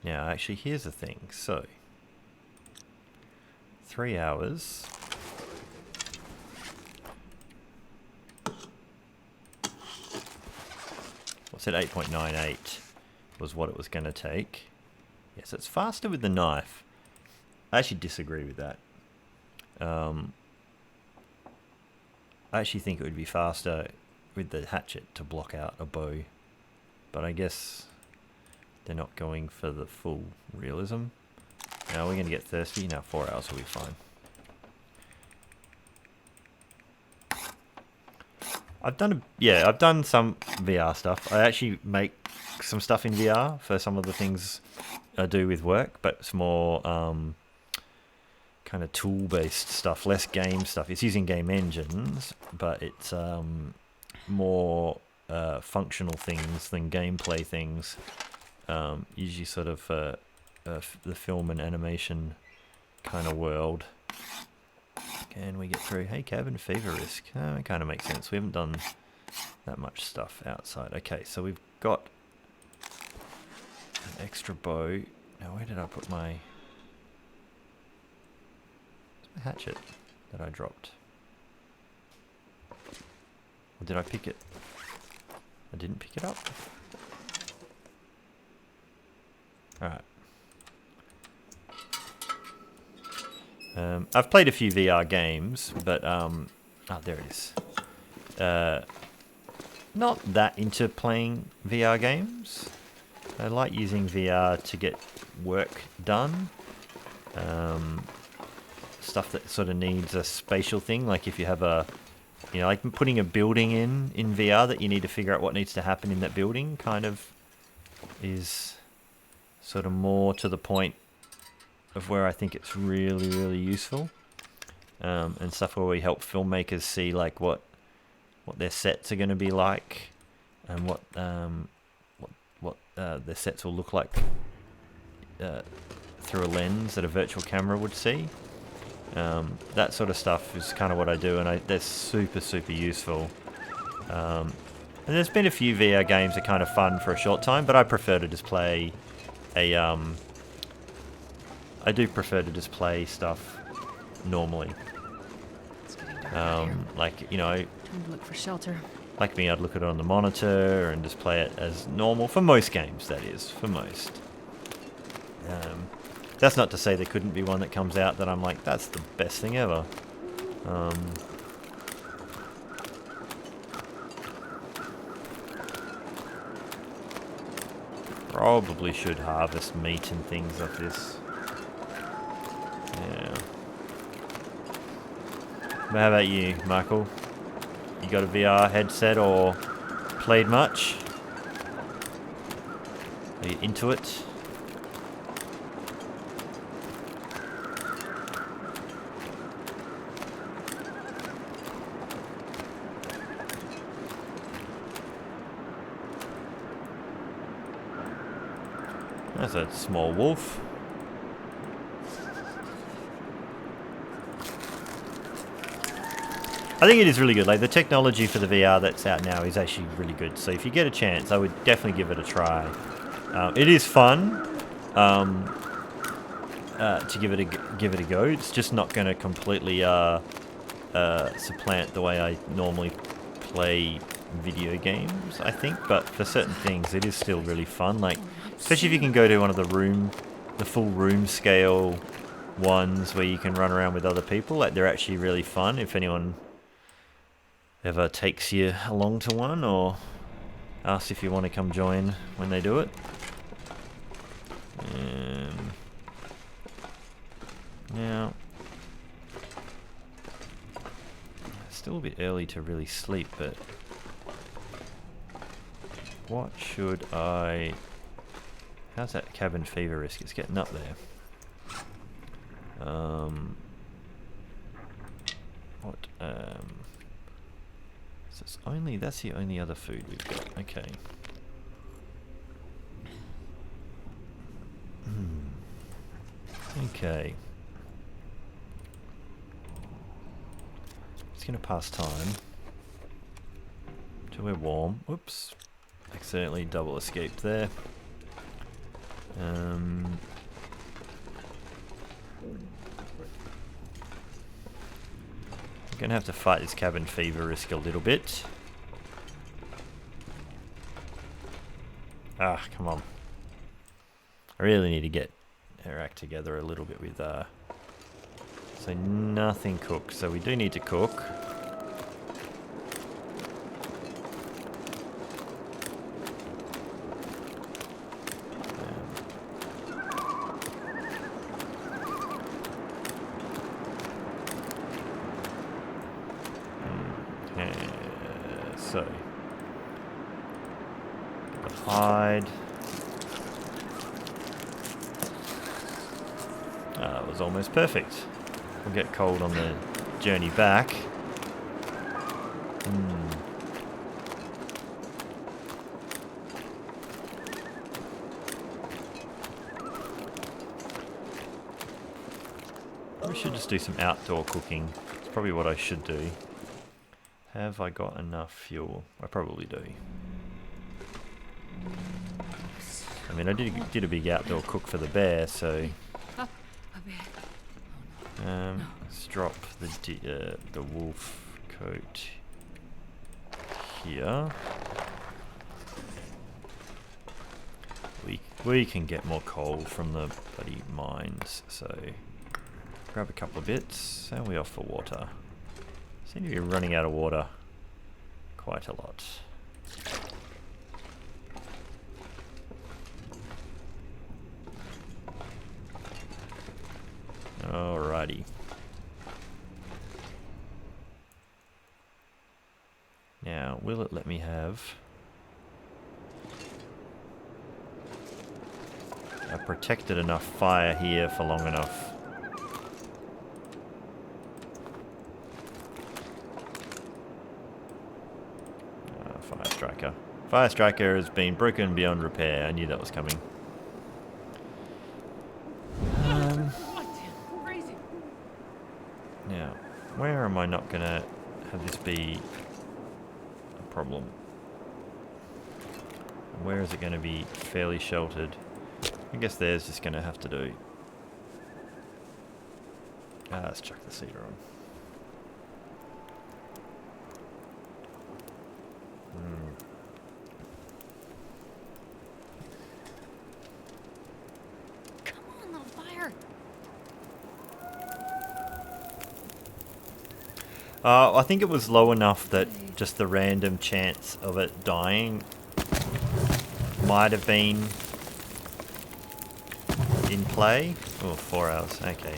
Now, actually, here's the thing. So, 3 hours. What's it? 8.98 was what it was going to take. Yes, it's faster with the knife. I actually disagree with that. I actually think it would be faster with the hatchet to block out a bow. But I guess they're not going for the full realism. Now we're going to get thirsty. Now 4 hours will be fine. I've done some VR stuff. I actually make some stuff in VR for some of the things I do with work, but it's more kind of tool-based stuff, less game stuff. It's using game engines, but it's more functional things than gameplay things. Usually sort of the film and animation kind of world. Can we get through? Hey, cabin fever risk. It kind of makes sense. We haven't done that much stuff outside. Okay, so we've got an extra bow. Now, where did I put my... Where's my hatchet that I dropped? Or did I pick it? I didn't pick it up? Alright. I've played a few VR games, but oh, there it is. Not that into playing VR games. I like using VR to get work done. Stuff that sort of needs a spatial thing, like if you have a, you know, like putting a building in VR that you need to figure out what needs to happen in that building, kind of is sort of more to the point of where I think it's really, really useful. And stuff where we help filmmakers see like what their sets are going to be like, and what their sets will look like through a lens that a virtual camera would see. That sort of stuff is kind of what I do, and they're super, super useful. And there's been a few VR games that are kind of fun for a short time, but I prefer to just play I do prefer to just play stuff normally. Like, you know, Time to look for shelter. like me, I'd look at it on the monitor and just play it as normal for most games. That is, for most. That's not to say there couldn't be one that comes out that I'm like, that's the best thing ever. Probably should harvest meat and things like this. Yeah. But how about you, Michael? You got a VR headset or played much? Are you into it? That's a small wolf. I think it is really good. Like, the technology for the VR that's out now is actually really good. So if you get a chance, I would definitely give it a try. It is fun to give it a go. It's just not going to completely supplant the way I normally play video games, I think. But for certain things, it is still really fun. Like, especially if you can go to one of the full room scale ones where you can run around with other people. Like, they're actually really fun. If anyone ever takes you along to one or asks if you want to come join when they do it. Now, still a bit early to really sleep, but what should I... How's that cabin fever risk? It's getting up there. So it's only, that's the only other food we've got. Okay. Okay. Just gonna pass time till we're warm. Whoops. Accidentally double escaped there. Gonna have to fight this cabin fever risk a little bit. Ah, come on. I really need to get our act together a little bit with so nothing cooked, so we do need to cook. So, the hide. That was almost perfect. We'll get cold on the journey back. We should just do some outdoor cooking. It's probably what I should do. Have I got enough fuel? I probably do. I mean, I did a big outdoor cook for the bear, so... let's drop the wolf coat here. We can get more coal from the bloody mines, so... Grab a couple of bits. How are we off for water? Seem to be running out of water quite a lot. Alrighty. Now, will it let me have a protected enough fire here for long enough? Fire Striker has been broken beyond repair. I knew that was coming. Now, where am I not going to have this be a problem? Where is it going to be fairly sheltered? I guess there's just going to have to do. Let's chuck the cedar on. I think it was low enough that just the random chance of it dying might have been in play. Oh, 4 hours. Okay,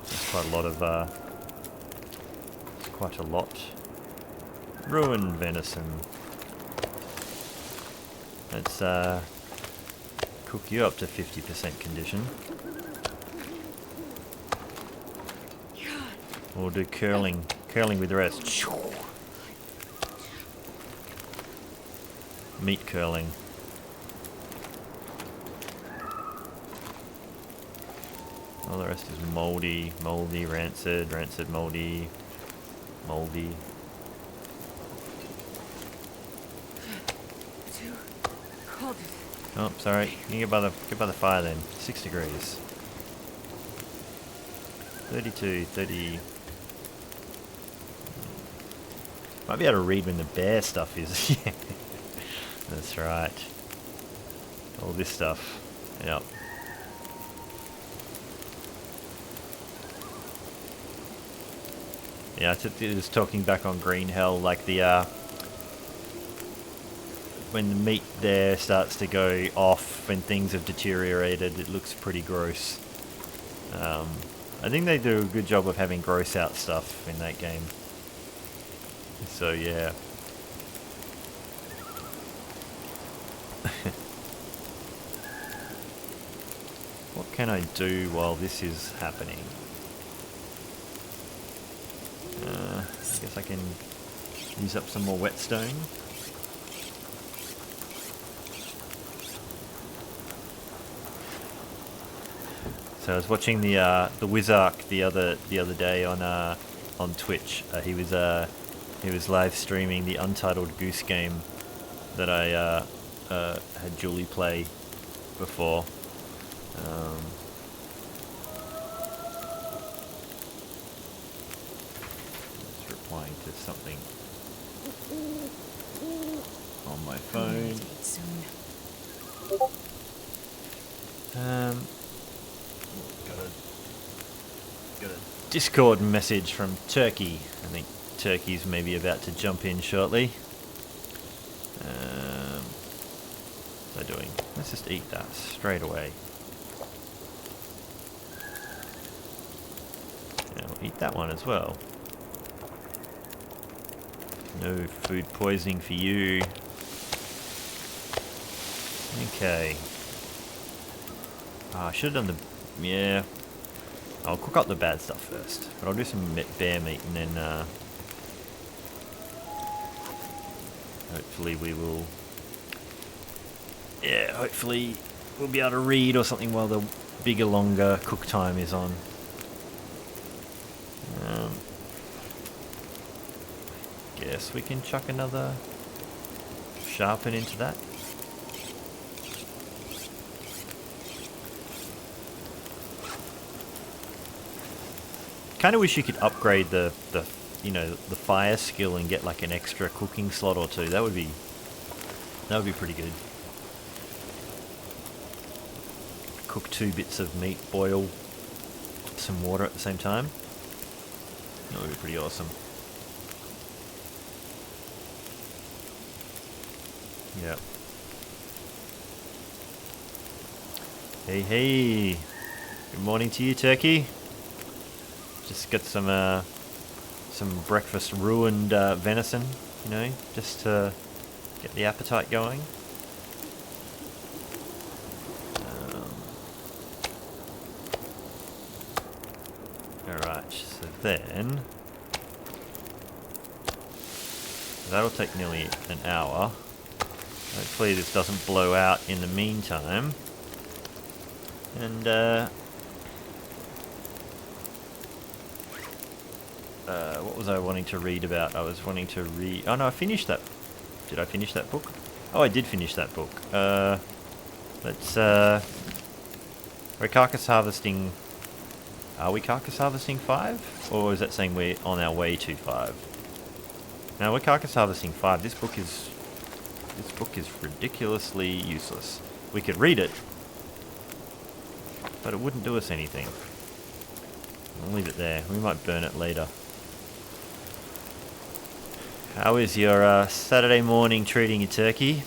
that's quite a lot of quite a lot. Ruined venison. Let's cook you up to 50% condition. We'll do curling with the rest. Meat curling. All the rest is moldy, rancid, moldy. Oh, sorry. You get by the fire then. 6 degrees. 32, 30. Might be able to read when the bear stuff is. Yeah, that's right. All this stuff. Yep. Yeah, I was talking back on Green Hell, like the when the meat there starts to go off, when things have deteriorated, it looks pretty gross. I think they do a good job of having gross out stuff in that game. So yeah. What can I do while this is happening? I guess I can use up some more whetstone. So I was watching the Wizark the other day on Twitch. He was live streaming the Untitled Goose Game that I had Julie play before. Just replying to something on my phone. Got a Discord message from Turkey. I think Turkey's maybe about to jump in shortly. What's I doing? Let's just eat that straight away. Yeah, we'll eat that one as well. No food poisoning for you. Okay. I should have done the... Yeah. I'll cook up the bad stuff first. But I'll do some bear meat and then... hopefully we will... Yeah, hopefully we'll be able to read or something while the bigger, longer cook time is on. Guess we can chuck another sharpen into that. Kind of wish you could upgrade the fire skill and get like an extra cooking slot or two. That would be pretty good. Cook 2 bits of meat, boil some water at the same time. That would be pretty awesome. Yeah. Hey. Good morning to you, Turkey. Just got some breakfast ruined venison, just to get the appetite going. Alright, so then that'll take nearly an hour. Hopefully this doesn't blow out in the meantime. And what was I wanting to read about? I was wanting to read... Oh no, I finished that. Did I finish that book? Oh, I did finish that book. We're carcass harvesting... Are we carcass harvesting 5? Or is that saying we're on our way to 5? Now we're carcass harvesting 5. This book is ridiculously useless. We could read it, but it wouldn't do us anything. I'll leave it there. We might burn it later. How is your Saturday morning treating you, Turkey?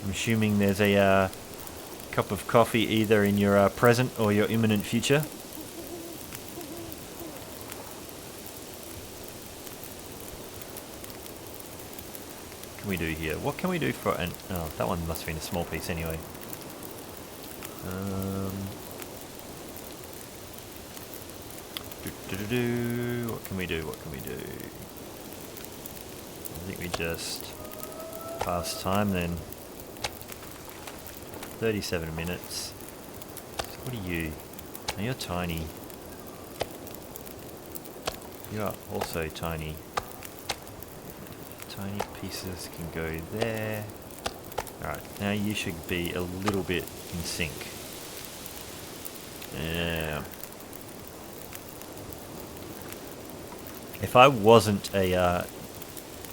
I'm assuming there's a cup of coffee either in your present or your imminent future. What can we do here? What can we do for an... Oh, that one must have been a small piece anyway. What can we do? What can we do? I think we just pass time then. 37 minutes. So what are you? Now you're tiny. You are also tiny. Tiny pieces can go there. Alright, now you should be a little bit in sync. Yeah. If I wasn't a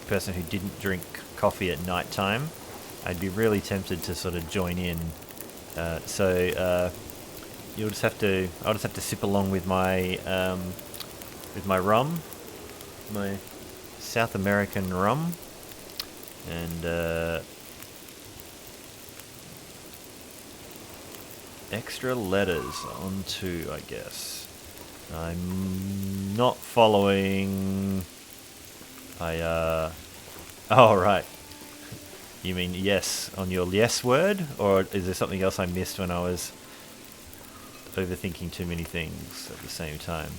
person who didn't drink coffee at night time, I'd be really tempted to sort of join in. You'll just have to. I'll just have to sip along with my rum, my South American rum, and extra letters onto, I guess. I'm not following. Oh, right. You mean yes on your yes word? Or is there something else I missed when I was overthinking too many things at the same time?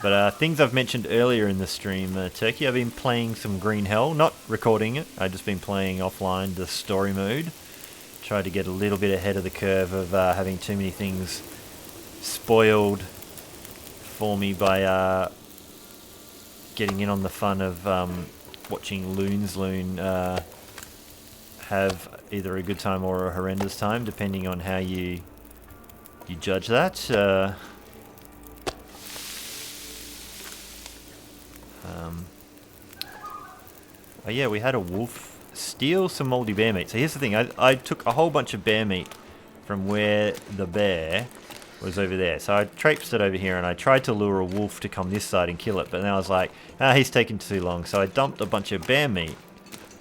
But things I've mentioned earlier in the stream, Turkey, I've been playing some Green Hell, not recording it. I've just been playing offline the story mode. Tried to get a little bit ahead of the curve of having too many things spoiled for me by getting in on the fun of watching Loon's Loon have either a good time or a horrendous time, depending on how you judge that. Oh yeah, we had a wolf steal some moldy bear meat. So here's the thing, I took a whole bunch of bear meat from where the bear was over there. So I traipsed it over here and I tried to lure a wolf to come this side and kill it, but then I was like, he's taking too long. So I dumped a bunch of bear meat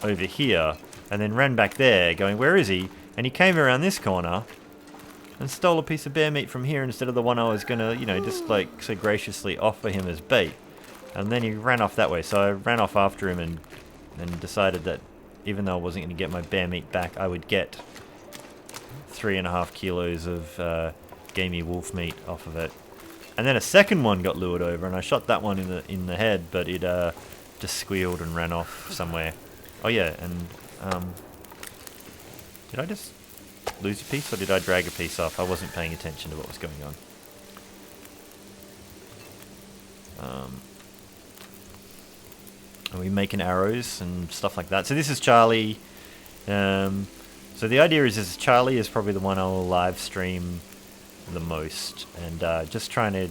over here and then ran back there going, where is he? And he came around this corner and stole a piece of bear meat from here instead of the one I was gonna, just like so graciously offer him as bait. And then he ran off that way. So I ran off after him and decided that even though I wasn't going to get my bear meat back, I would get 3.5 kilos of gamey wolf meat off of it. And then a second one got lured over, and I shot that one in the head, but it just squealed and ran off somewhere. Oh yeah, and did I just lose a piece, or did I drag a piece off? I wasn't paying attention to what was going on. And we making arrows and stuff like that. So this is Charlie. So the idea is Charlie is probably the one I'll live stream the most, and just trying to.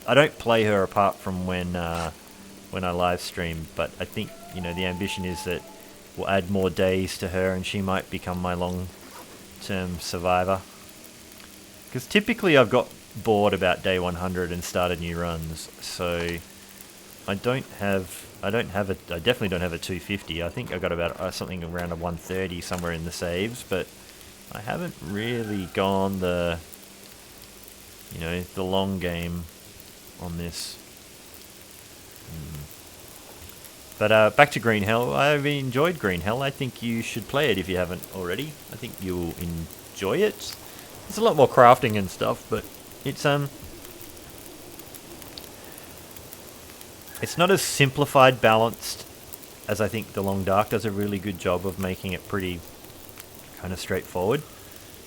I don't play her apart from when I live stream, but I think the ambition is that we'll add more days to her, and she might become my long-term survivor. Because typically I've got bored about day 100 and started new runs, so I definitely don't have a 250. I think I got about something around a 130 somewhere in the saves, but I haven't really gone the long game on this. But back to Green Hell. I've enjoyed Green Hell. I think you should play it if you haven't already. I think you'll enjoy it. There's a lot more crafting and stuff, but it's not as simplified, balanced as I think The Long Dark does a really good job of making it pretty kind of straightforward.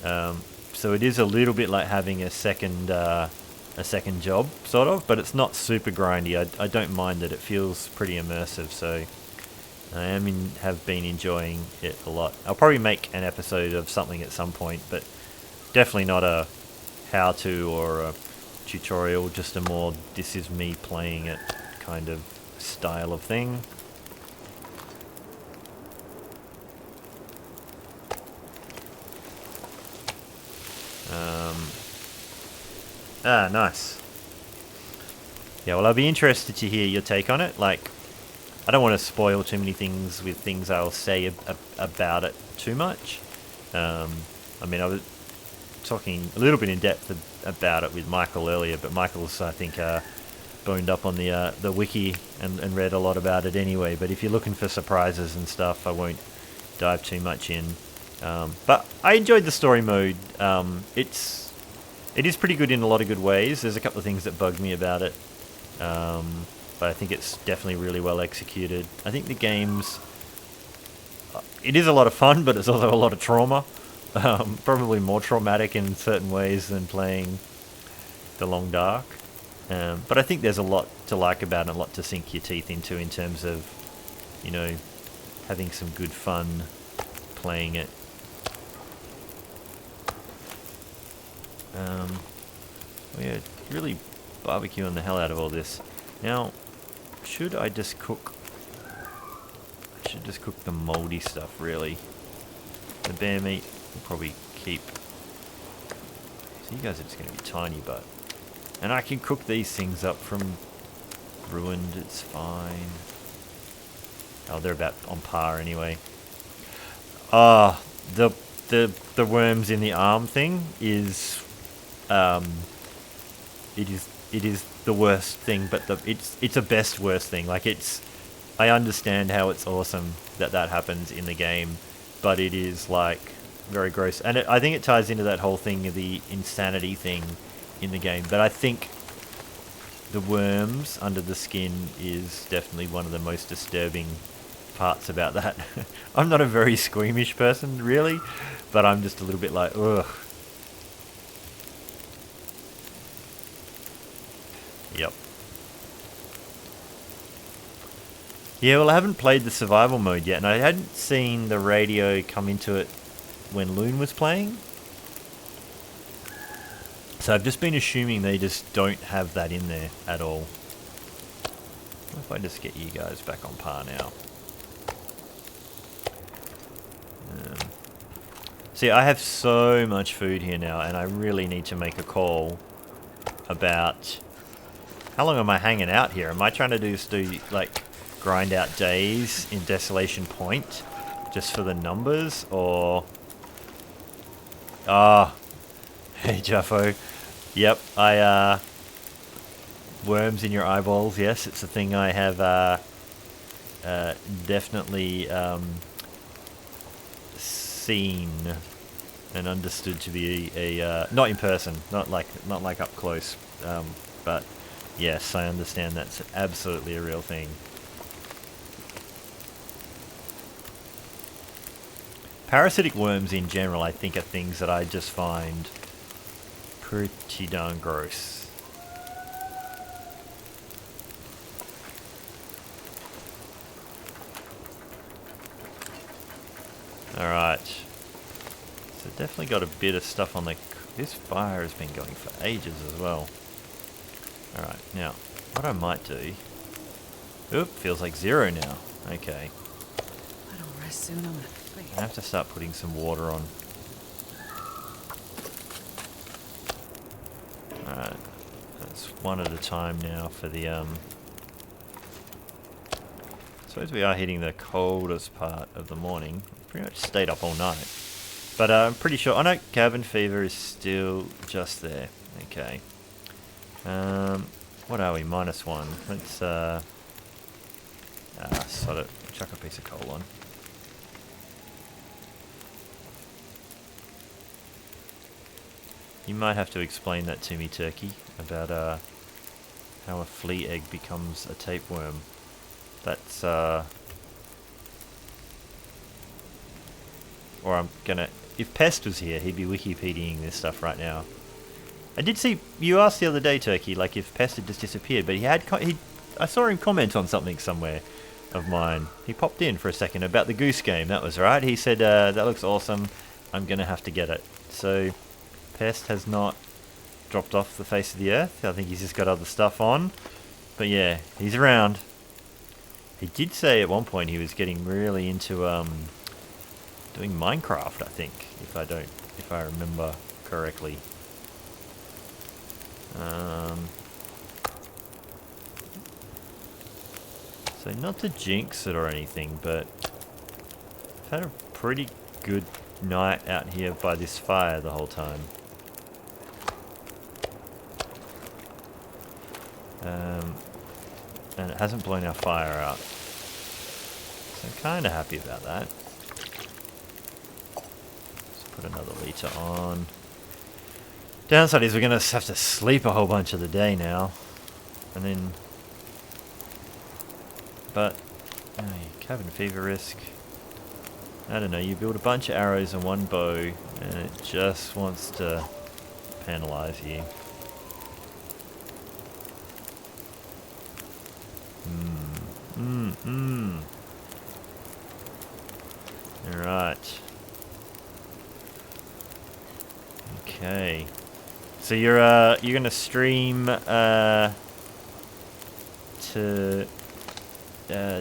So it is a little bit like having a second job, sort of, but it's not super grindy. I don't mind it. It feels pretty immersive, so I have been enjoying it a lot. I'll probably make an episode of something at some point, but definitely not a how-to or a tutorial, just a more this is me playing it kind of style of thing. Nice. Yeah, well, I'll be interested to hear your take on it. Like, I don't want to spoil too many things with things I'll say about it too much. I was talking a little bit in depth about it with Michael earlier, but Michael's, I think, boned up on the wiki and read a lot about it anyway. But if you're looking for surprises and stuff, I won't dive too much in. But I enjoyed the story mode. It is pretty good in a lot of good ways. There's a couple of things that bugged me about it, but I think it's definitely really well executed. I think the game's it is a lot of fun, but it's also a lot of trauma. Probably more traumatic in certain ways than playing The Long Dark. But I think there's a lot to like about it, and a lot to sink your teeth into in terms of, having some good fun playing it. Yeah, really barbecuing the hell out of all this. Now, should I just cook? I should just cook the moldy stuff, really. The bear meat will probably keep. So you guys are just going to be tiny, but. And I can cook these things up from ruined, it's fine. Oh, they're about on par anyway. The worms in the arm thing is it is the worst thing, but it's a best worst thing. Like I understand how it's awesome that happens in the game, but it is like very gross, and I think it ties into that whole thing of the insanity thing in the game. But I think the worms under the skin is definitely one of the most disturbing parts about that. I'm not a very squeamish person, really, but I'm just a little bit like, ugh. Yep. Yeah, well, I haven't played the survival mode yet, and I hadn't seen the radio come into it when Loon was playing. So I've just been assuming they just don't have that in there at all. What if I just get you guys back on par now? See, I have so much food here now, and I really need to make a call about how long am I hanging out here? Am I trying to do like grind out days in Desolation Point just for the numbers, or hey Jaffo. Yep, worms in your eyeballs, yes, it's a thing I have definitely seen and understood to be a not in person, not like up close, but yes, I understand that's absolutely a real thing. Parasitic worms in general, I think, are things that I just find pretty darn gross. Alright. So definitely got a bit of stuff on the... This fire has been going for ages as well. Alright, now, what I might do... Oop, feels like 0 now. Okay. I don't rest soon, I'm gonna freeze. I have to start putting some water on. Alright. That's one at a time now for the, I suppose we are hitting the coldest part of the morning. Pretty much stayed up all night. But I'm pretty sure... Oh no, cabin fever is still just there. Okay. What are we? -1. Let's, sod it. Chuck a piece of coal on. You might have to explain that to me, Turkey, about how a flea egg becomes a tapeworm. That's or I'm gonna... If Pest was here, he'd be Wikipediaing this stuff right now. I did see you asked the other day, Turkey, like if Pest had just disappeared, but I saw him comment on something somewhere of mine. He popped in for a second about the Goose Game. That was right. He said that looks awesome. I'm gonna have to get it. So Pest has not dropped off the face of the earth. I think he's just got other stuff on. But yeah, he's around. He did say at one point he was getting really into doing Minecraft, I think, if I remember correctly. So not to jinx it or anything, but I've had a pretty good night out here by this fire the whole time. And it hasn't blown our fire out. So I'm kind of happy about that. Let's put another litre on. Downside is we're going to have to sleep a whole bunch of the day now. And then... But, cabin fever risk. I don't know, you build a bunch of arrows and one bow, and it just wants to penalise you. Alright. Okay. So you're gonna stream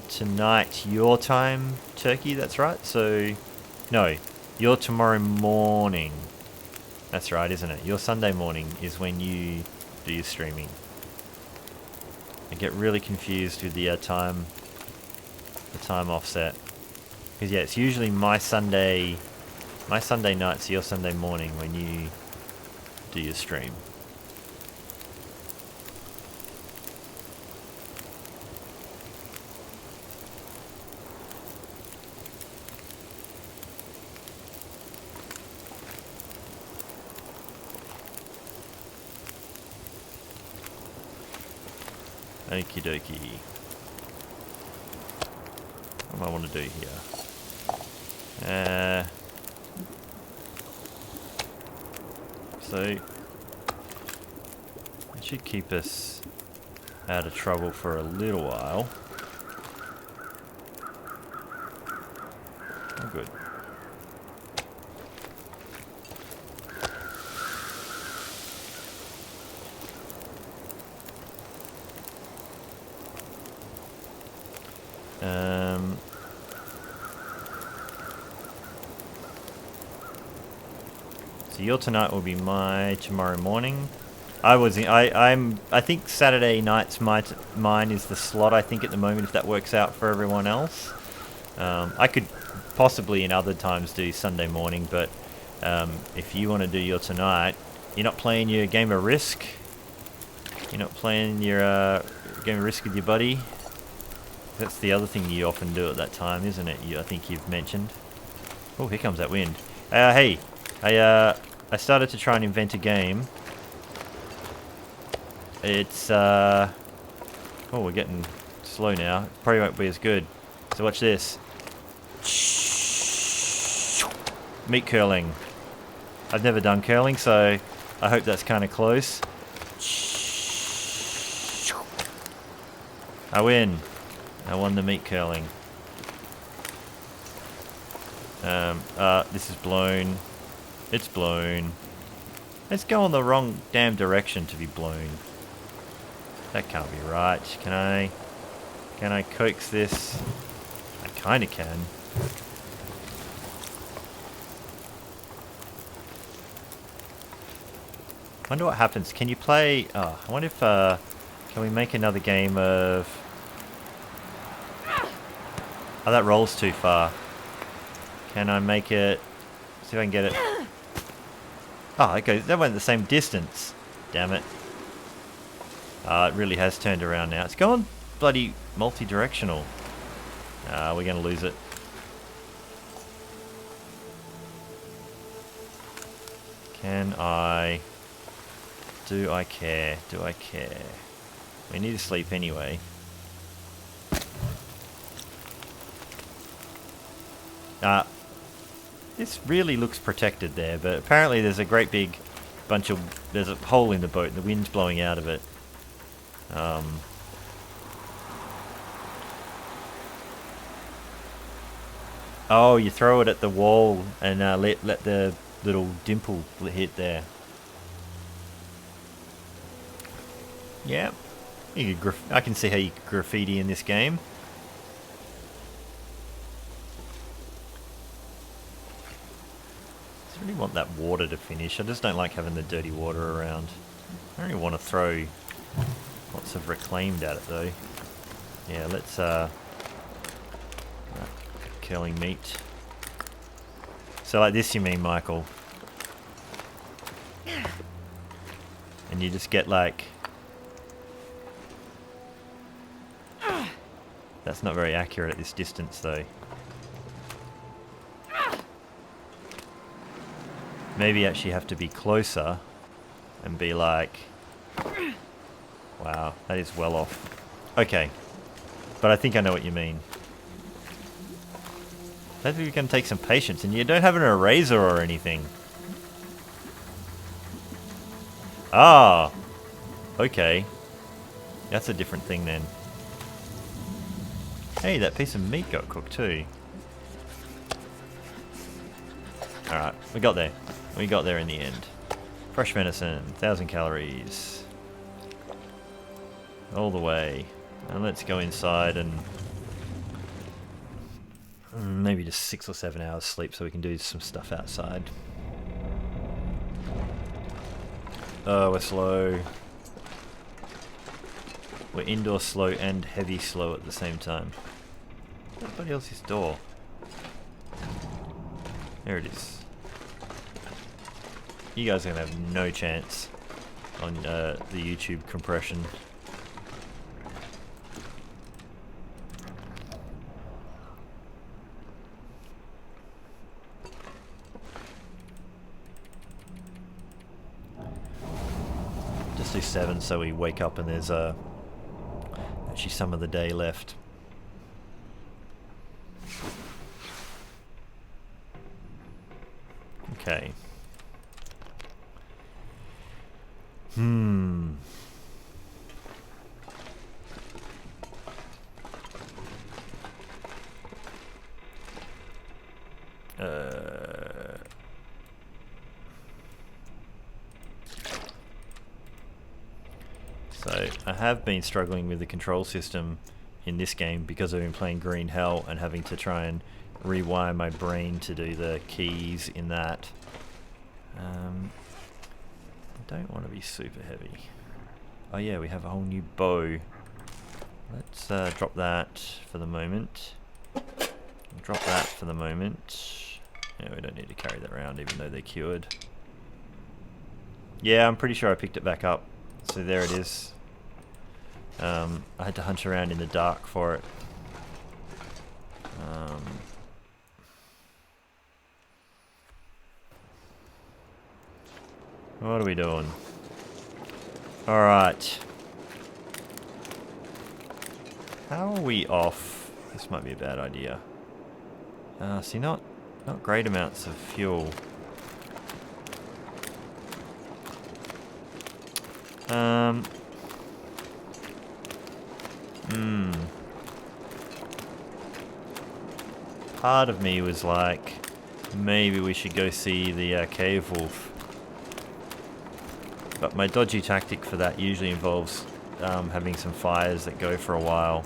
tonight your time, Turkey, that's right? So no, your tomorrow morning. That's right, isn't it? Your Sunday morning is when you do your streaming. I get really confused with the time offset. Because yeah, it's usually my Sunday night's your Sunday morning when you do your stream. Okie dokie. What do I want to do here? So it should keep us out of trouble for a little while. Oh, good. So your tonight will be my tomorrow morning. I think Saturday night's mine is the slot, I think, at the moment, if that works out for everyone else. I could possibly in other times do Sunday morning, but if you want to do your tonight, you're not playing your game of Risk. You're not playing your game of Risk with your buddy. That's the other thing you often do at that time, isn't it? I think you've mentioned. Oh, here comes that wind. Hey, I started to try and invent a game. It's oh, we're getting slow now. It probably won't be as good. So watch this. Meat curling. I've never done curling, so I hope that's kind of close. I win. I won the meat curling. This is blown. It's blown. Let's go in the wrong damn direction to be blown. That can't be right. Can I coax this? I kinda can. Wonder what happens. Can you play? Oh, I wonder if can we make another game of? Oh, that rolls too far. Can I make it? See if I can get it. Oh, okay. That went the same distance. Damn it. It really has turned around now. It's gone bloody multi-directional. We're going to lose it. Can I? Do I care? Do I care? We need to sleep anyway. This really looks protected there, but apparently there's a great big bunch of... There's a hole in the boat and the wind's blowing out of it. Oh, you throw it at the wall and let the little dimple hit there. Yeah, you could I can see how you could graffiti in this game. I really want that water to finish. I just don't like having the dirty water around. I don't really want to throw lots of reclaimed at it though. Yeah, let's curling meat. So like this you mean, Michael? And you just get like... That's not very accurate at this distance though. Maybe you actually have to be closer and be like... Wow, that is well off. Okay, but I think I know what you mean. I think we can take some patience, and you don't have an eraser or anything. Ah, okay. That's a different thing then. Hey, that piece of meat got cooked too. Alright, we got there. We got there in the end. Fresh venison, 1,000 calories. All the way. And let's go inside and... maybe just 6 or 7 hours sleep so we can do some stuff outside. Oh, we're slow. We're indoor slow and heavy slow at the same time. What the bloody hell's his door? There it is. You guys are going to have no chance on the YouTube compression. Just do 7 so we wake up and there's a patchy some of the day left. Okay. So I have been struggling with the control system in this game because I've been playing Green Hell and having to try and rewire my brain to do the keys in that. I don't want to be super heavy. Oh yeah, we have a whole new bow. Let's drop that for the moment. Drop that for the moment. Yeah, we don't need to carry that around even though they're cured. Yeah, I'm pretty sure I picked it back up. So there it is. I had to hunt around in the dark for it. What are we doing? Alright. How are we off? This might be a bad idea. See, not great amounts of fuel. Part of me was like, maybe we should go see the cave wolf. But my dodgy tactic for that usually involves having some fires that go for a while.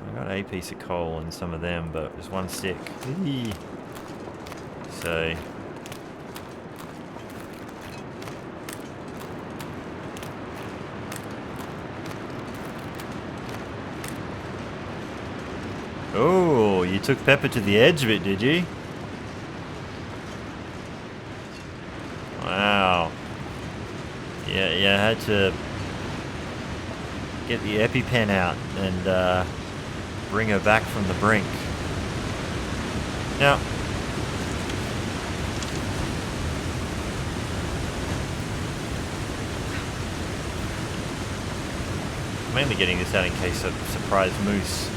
I got a piece of coal and some of them, but there's one stick. Eee. So... Oh, you took Pepper to the edge of it, did you? Wow. Yeah, I had to get the EpiPen out and bring her back from the brink. Now, I'm mainly getting this out in case of surprise moose.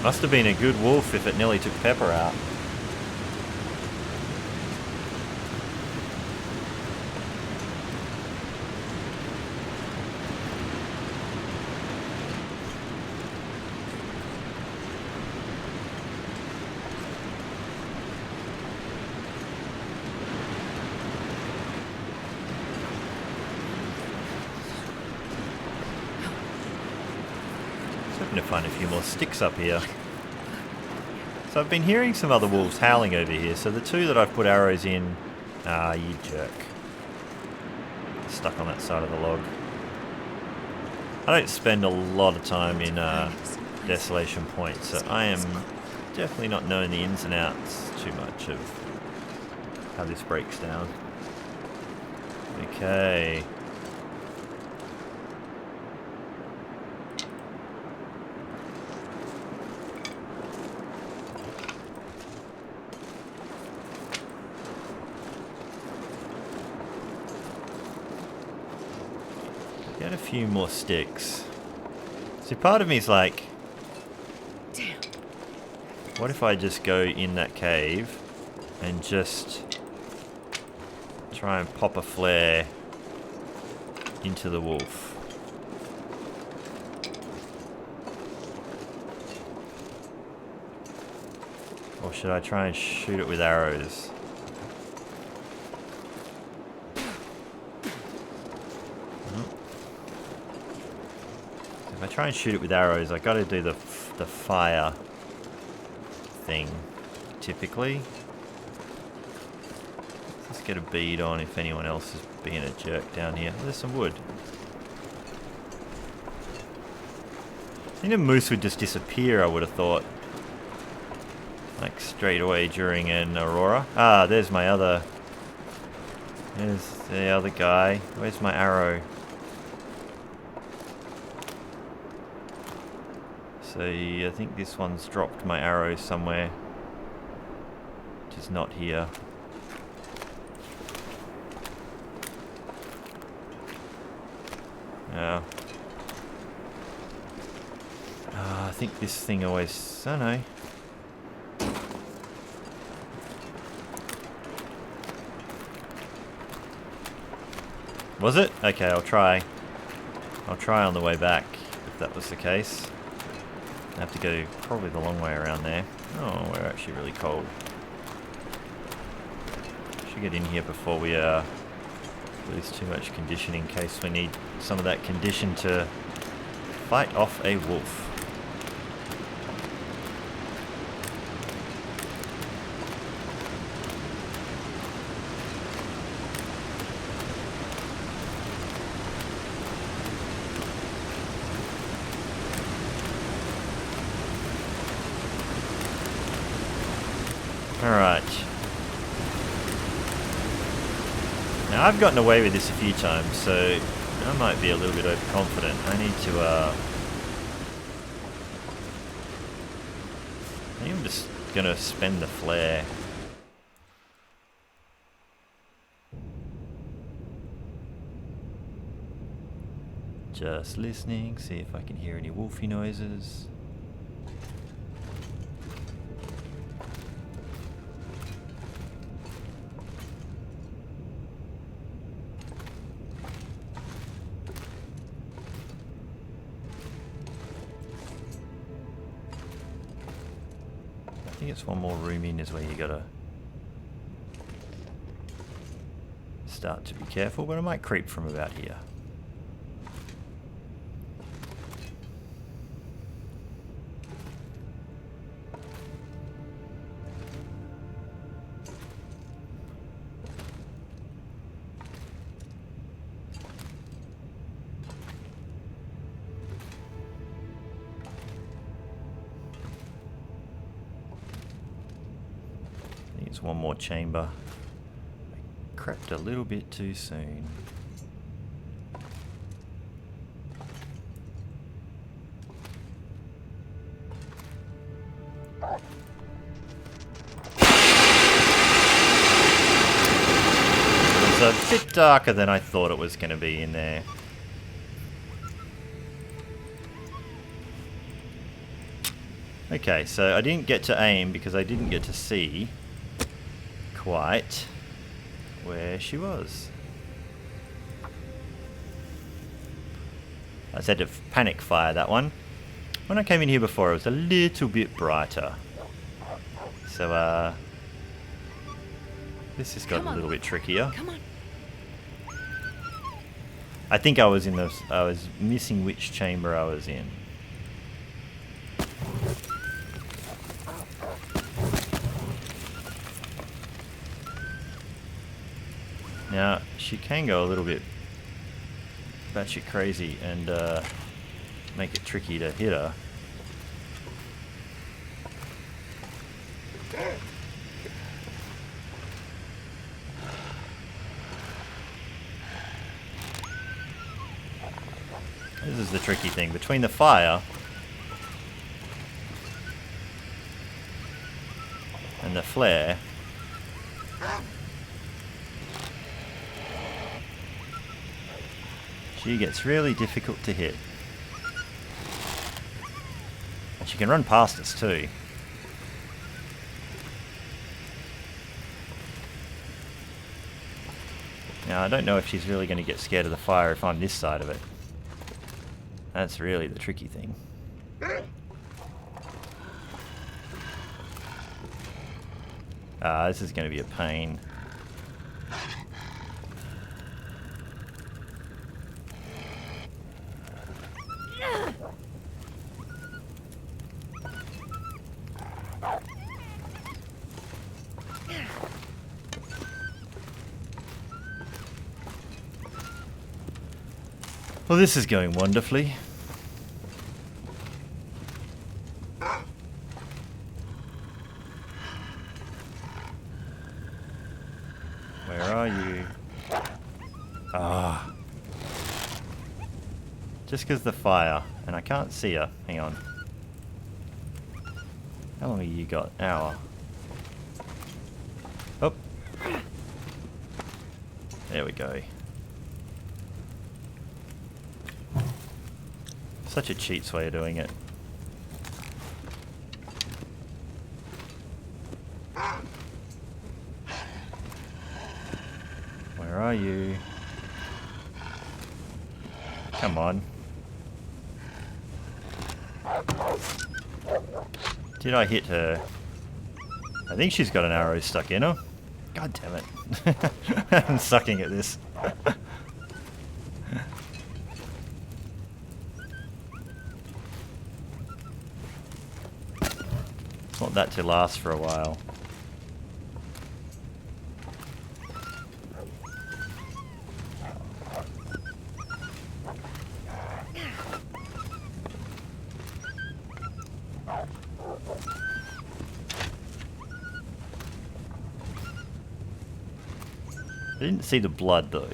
Must have been a good wolf if it nearly took Pepper out. Hoping to find a few more sticks up here. So I've been hearing some other wolves howling over here, so the two that I've put arrows in... Ah, you jerk. Stuck on that side of the log. I don't spend a lot of time in Desolation Point, so I am definitely not knowing the ins and outs too much of how this breaks down. Okay. Get a few more sticks. See, part of me is like, Damn. what if I just go in that cave and just try and pop a flare into the wolf? Or should I try and shoot it with arrows? If I try and shoot it with arrows, I gotta do the fire thing, typically. Let's get a bead on if anyone else is being a jerk down here. Oh, there's some wood. I think a moose would just disappear, I would have thought. Like straight away during an aurora. Ah, there's my other... There's the other guy. Where's my arrow? So I think this one's dropped my arrow somewhere, which is not here. Oh. I think this thing always... I don't know. Was it? Okay, I'll try. I'll try on the way back, if that was the case. I have to go probably the long way around there. Oh, we're actually really cold. Should get in here before we lose too much condition in case we need some of that condition to fight off a wolf. Alright. Now I've gotten away with this a few times, so I might be a little bit overconfident. I need to, I think I'm just gonna spend the flare. Just listening, see if I can hear any wolfy noises. I think it's one more room in is where you gotta start to be careful, but I might creep from about here. It's one more chamber. I crept a little bit too soon. It was a bit darker than I thought it was going to be in there. Okay, so I didn't get to aim because I didn't get to see quite where she was. I said to panic fire that one. When I came in here before, it was a little bit brighter. So, this has got a little bit trickier. Come on. I think I was in the... I was missing which chamber I was in. Now, she can go a little bit batshit crazy and make it tricky to hit her. This is the tricky thing. Between the fire and the flare, she gets really difficult to hit. And she can run past us too. Now, I don't know if she's really going to get scared of the fire if I'm this side of it. That's really the tricky thing. This is going to be a pain. Well, this is going wonderfully. Where are you? Ah. Just because the fire, and I can't see her. Hang on. How long have you got? Hour. Oh. There we go. Such a cheats way of doing it. Where are you? Come on. Did I hit her? I think she's got an arrow stuck in her. God damn it. I'm sucking at this. I want that to last for a while. I didn't see the blood though.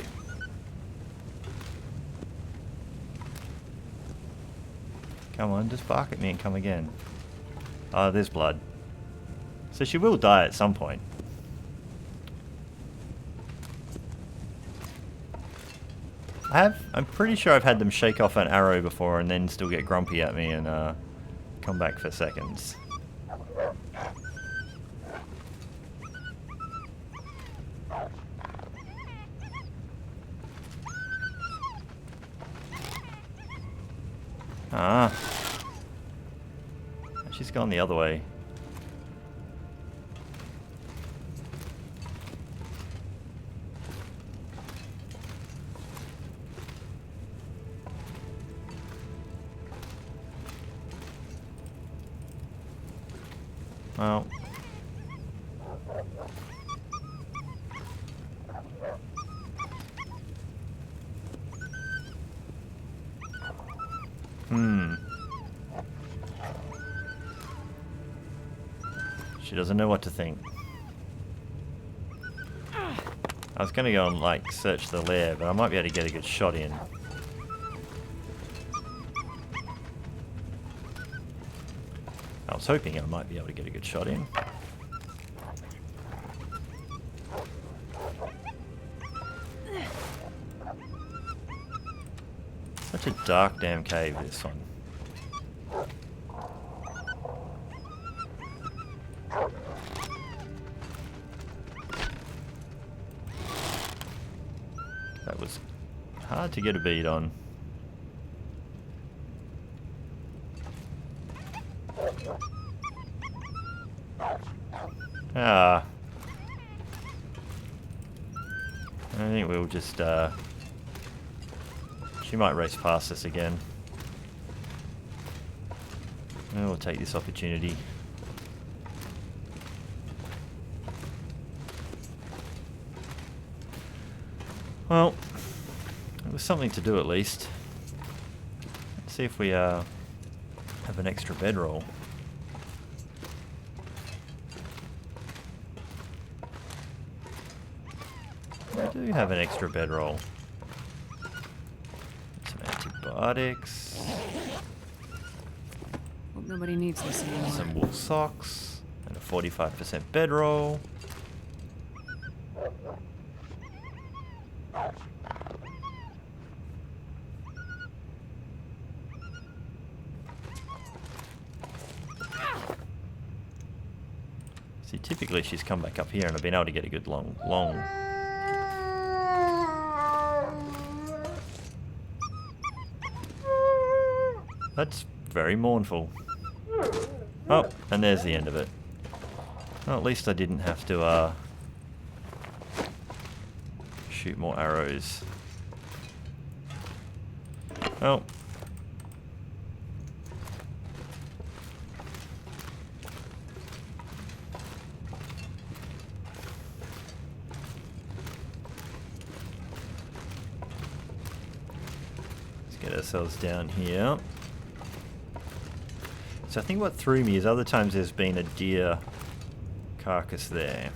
Come on, just bark at me and come again. Oh, there's blood. So she will die at some point. I'm pretty sure I've had them shake off an arrow before and then still get grumpy at me and come back for seconds. Ah. She's gone the other way. Well. She doesn't know what to think. I was going to go and like search the lair, but I might be able to get a good shot in. I was hoping I might be able to get a good shot in. Such a dark damn cave, this one. That was hard to get a bead on. Ah. I think we'll just, she might race past us again. And we'll take this opportunity. Well, it was something to do at least. Let's see if we have an extra bedroll. We do have an extra bedroll. Some antibiotics. Hope nobody needs this anymore. Some wool socks. And a 45% bedroll. See, typically she's come back up here and I've been able to get a good long... That's very mournful. Oh, and there's the end of it. Well, at least I didn't have to shoot more arrows. Well. Let's get ourselves down here. So I think what threw me is other times there's been a deer carcass there.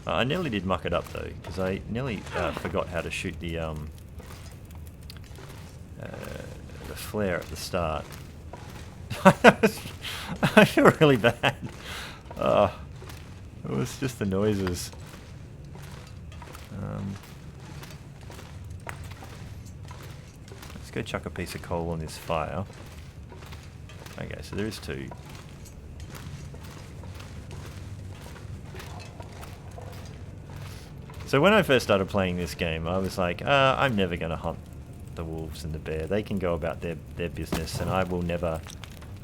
I nearly did muck it up though, because I nearly forgot how to shoot the flare at the start. I feel really bad. It was just the noises. go chuck a piece of coal on this fire. Okay, so there is 2. So when I first started playing this game, I was like, I'm never going to hunt the wolves and the bear. They can go about their business, and I will never...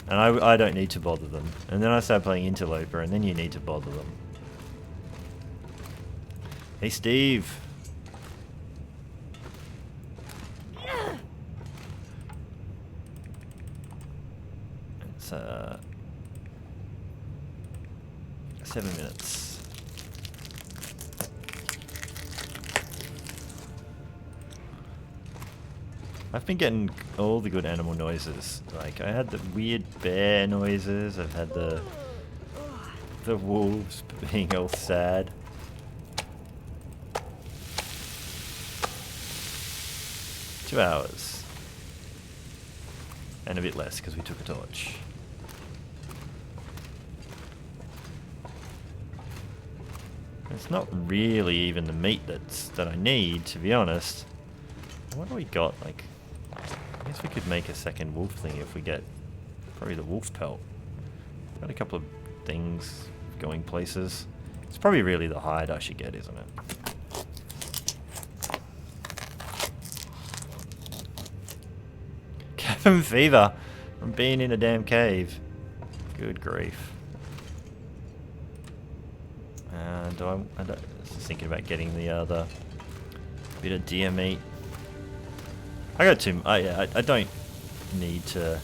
And I don't need to bother them. And then I started playing Interloper, and then you need to bother them. Hey, Steve. It's 7 minutes. I've been getting all the good animal noises. Like, I had the weird bear noises. I've had the wolves being all sad. Two hours. And a bit less because we took a torch. It's not really even the meat that I need, to be honest. What do we got? Like, I guess we could make a second wolf thing if we get probably the wolf pelt. Got a couple of things going places. It's probably really the hide I should get, isn't it? Cabin fever from being in a damn cave. Good grief. And I was just thinking about getting the other bit of deer meat. I got too. I don't need to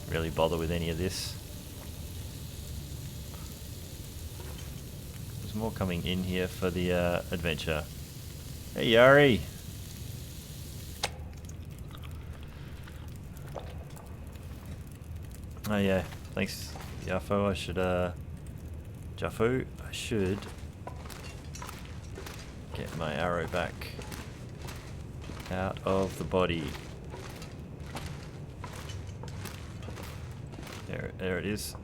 really bother with any of this. There's more coming in here for the adventure. Hey, Yari. Oh yeah, thanks, Jaffo. I should get my arrow back out of the body. There it is.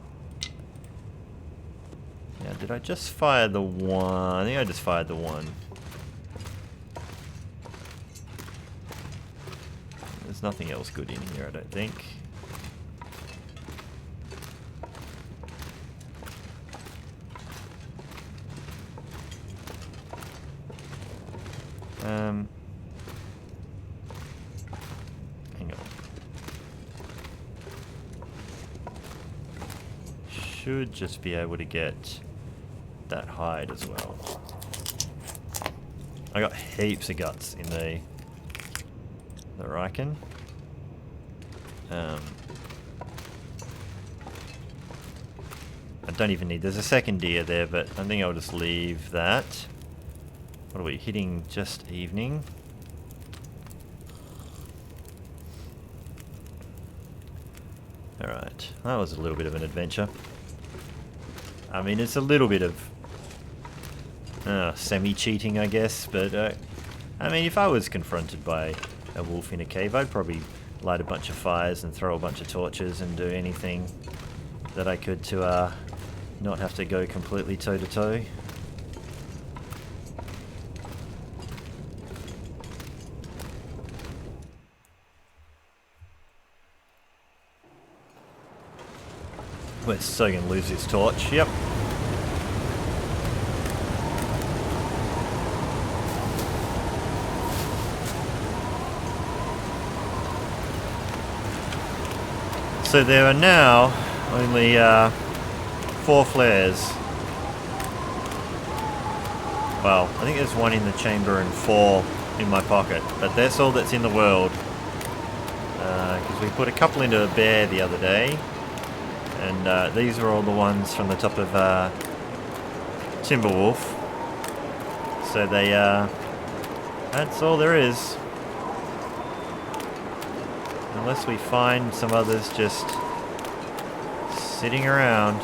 Yeah, did I just fire the one? I think I just fired the one. There's nothing else good in here, I don't think. Hang on. Should just be able to get that hide as well. I got heaps of guts in the Riken. I don't even need... There's a second deer there, but I think I'll just leave that. What are we hitting? Just evening. Alright, that was a little bit of an adventure. I mean, it's a little bit of semi-cheating, I guess, but I mean, if I was confronted by a wolf in a cave, I'd probably light a bunch of fires and throw a bunch of torches and do anything that I could to not have to go completely toe-to-toe. We're so gonna lose this torch. Yep. So there are now only 4 flares. Well, I think there's 1 in the chamber and 4 in my pocket, but that's all that's in the world. Because we put a couple into a bear the other day. And these are all the ones from the top of Timberwolf. So they, that's all there is. Unless we find some others just sitting around.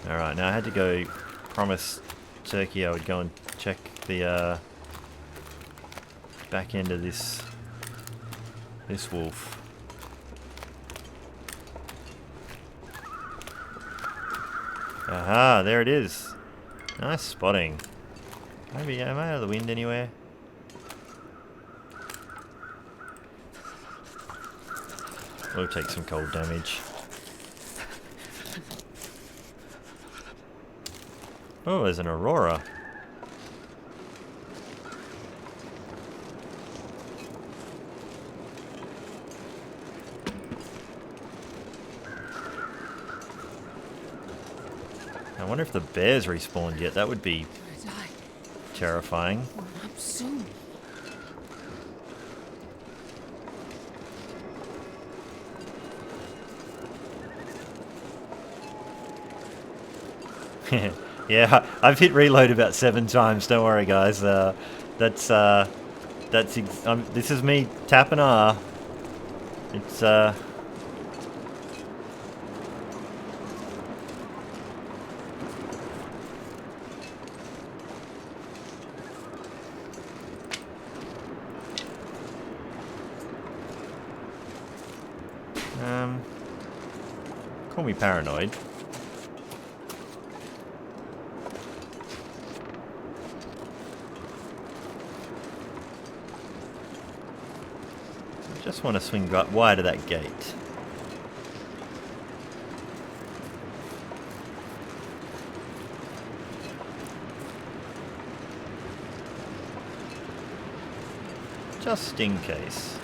Alright, now I had to go promise Turkey I would go and check the back end of this wolf. Aha, there it is. Nice spotting. Maybe, am I out of the wind anywhere? We'll take some cold damage. Oh, there's an aurora. I wonder if the bears respawned yet. That would be terrifying. Warm up soon. Yeah, I've hit reload about 7 times. Don't worry, guys. This is me tapping R. It's call me paranoid. I just want to swing wide of that gate. Just in case.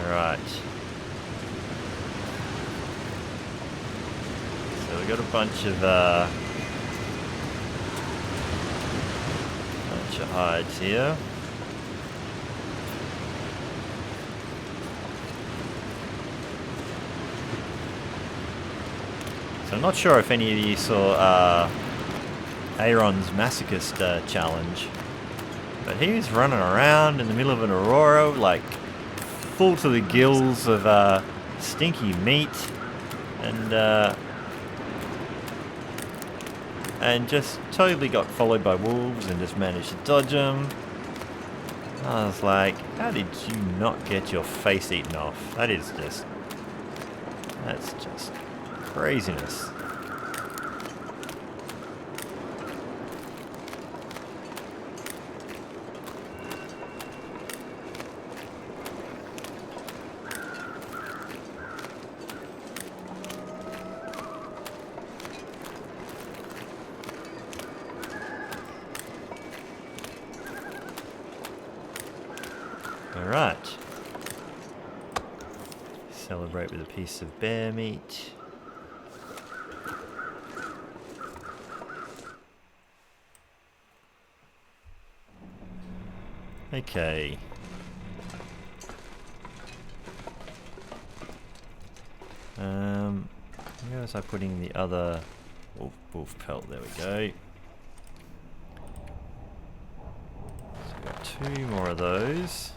Alright. So we got a bunch of hides here. So I'm not sure if any of you saw Aaron's Masochist challenge, but he was running around in the middle of an aurora, like full to the gills of stinky meat, and just totally got followed by wolves and just managed to dodge them. I was like, how did you not get your face eaten off? That's just craziness. Alright. Celebrate with a piece of bear meat. Okay. Where was I putting the other wolf pelt? There we go. So we've got 2 more of those.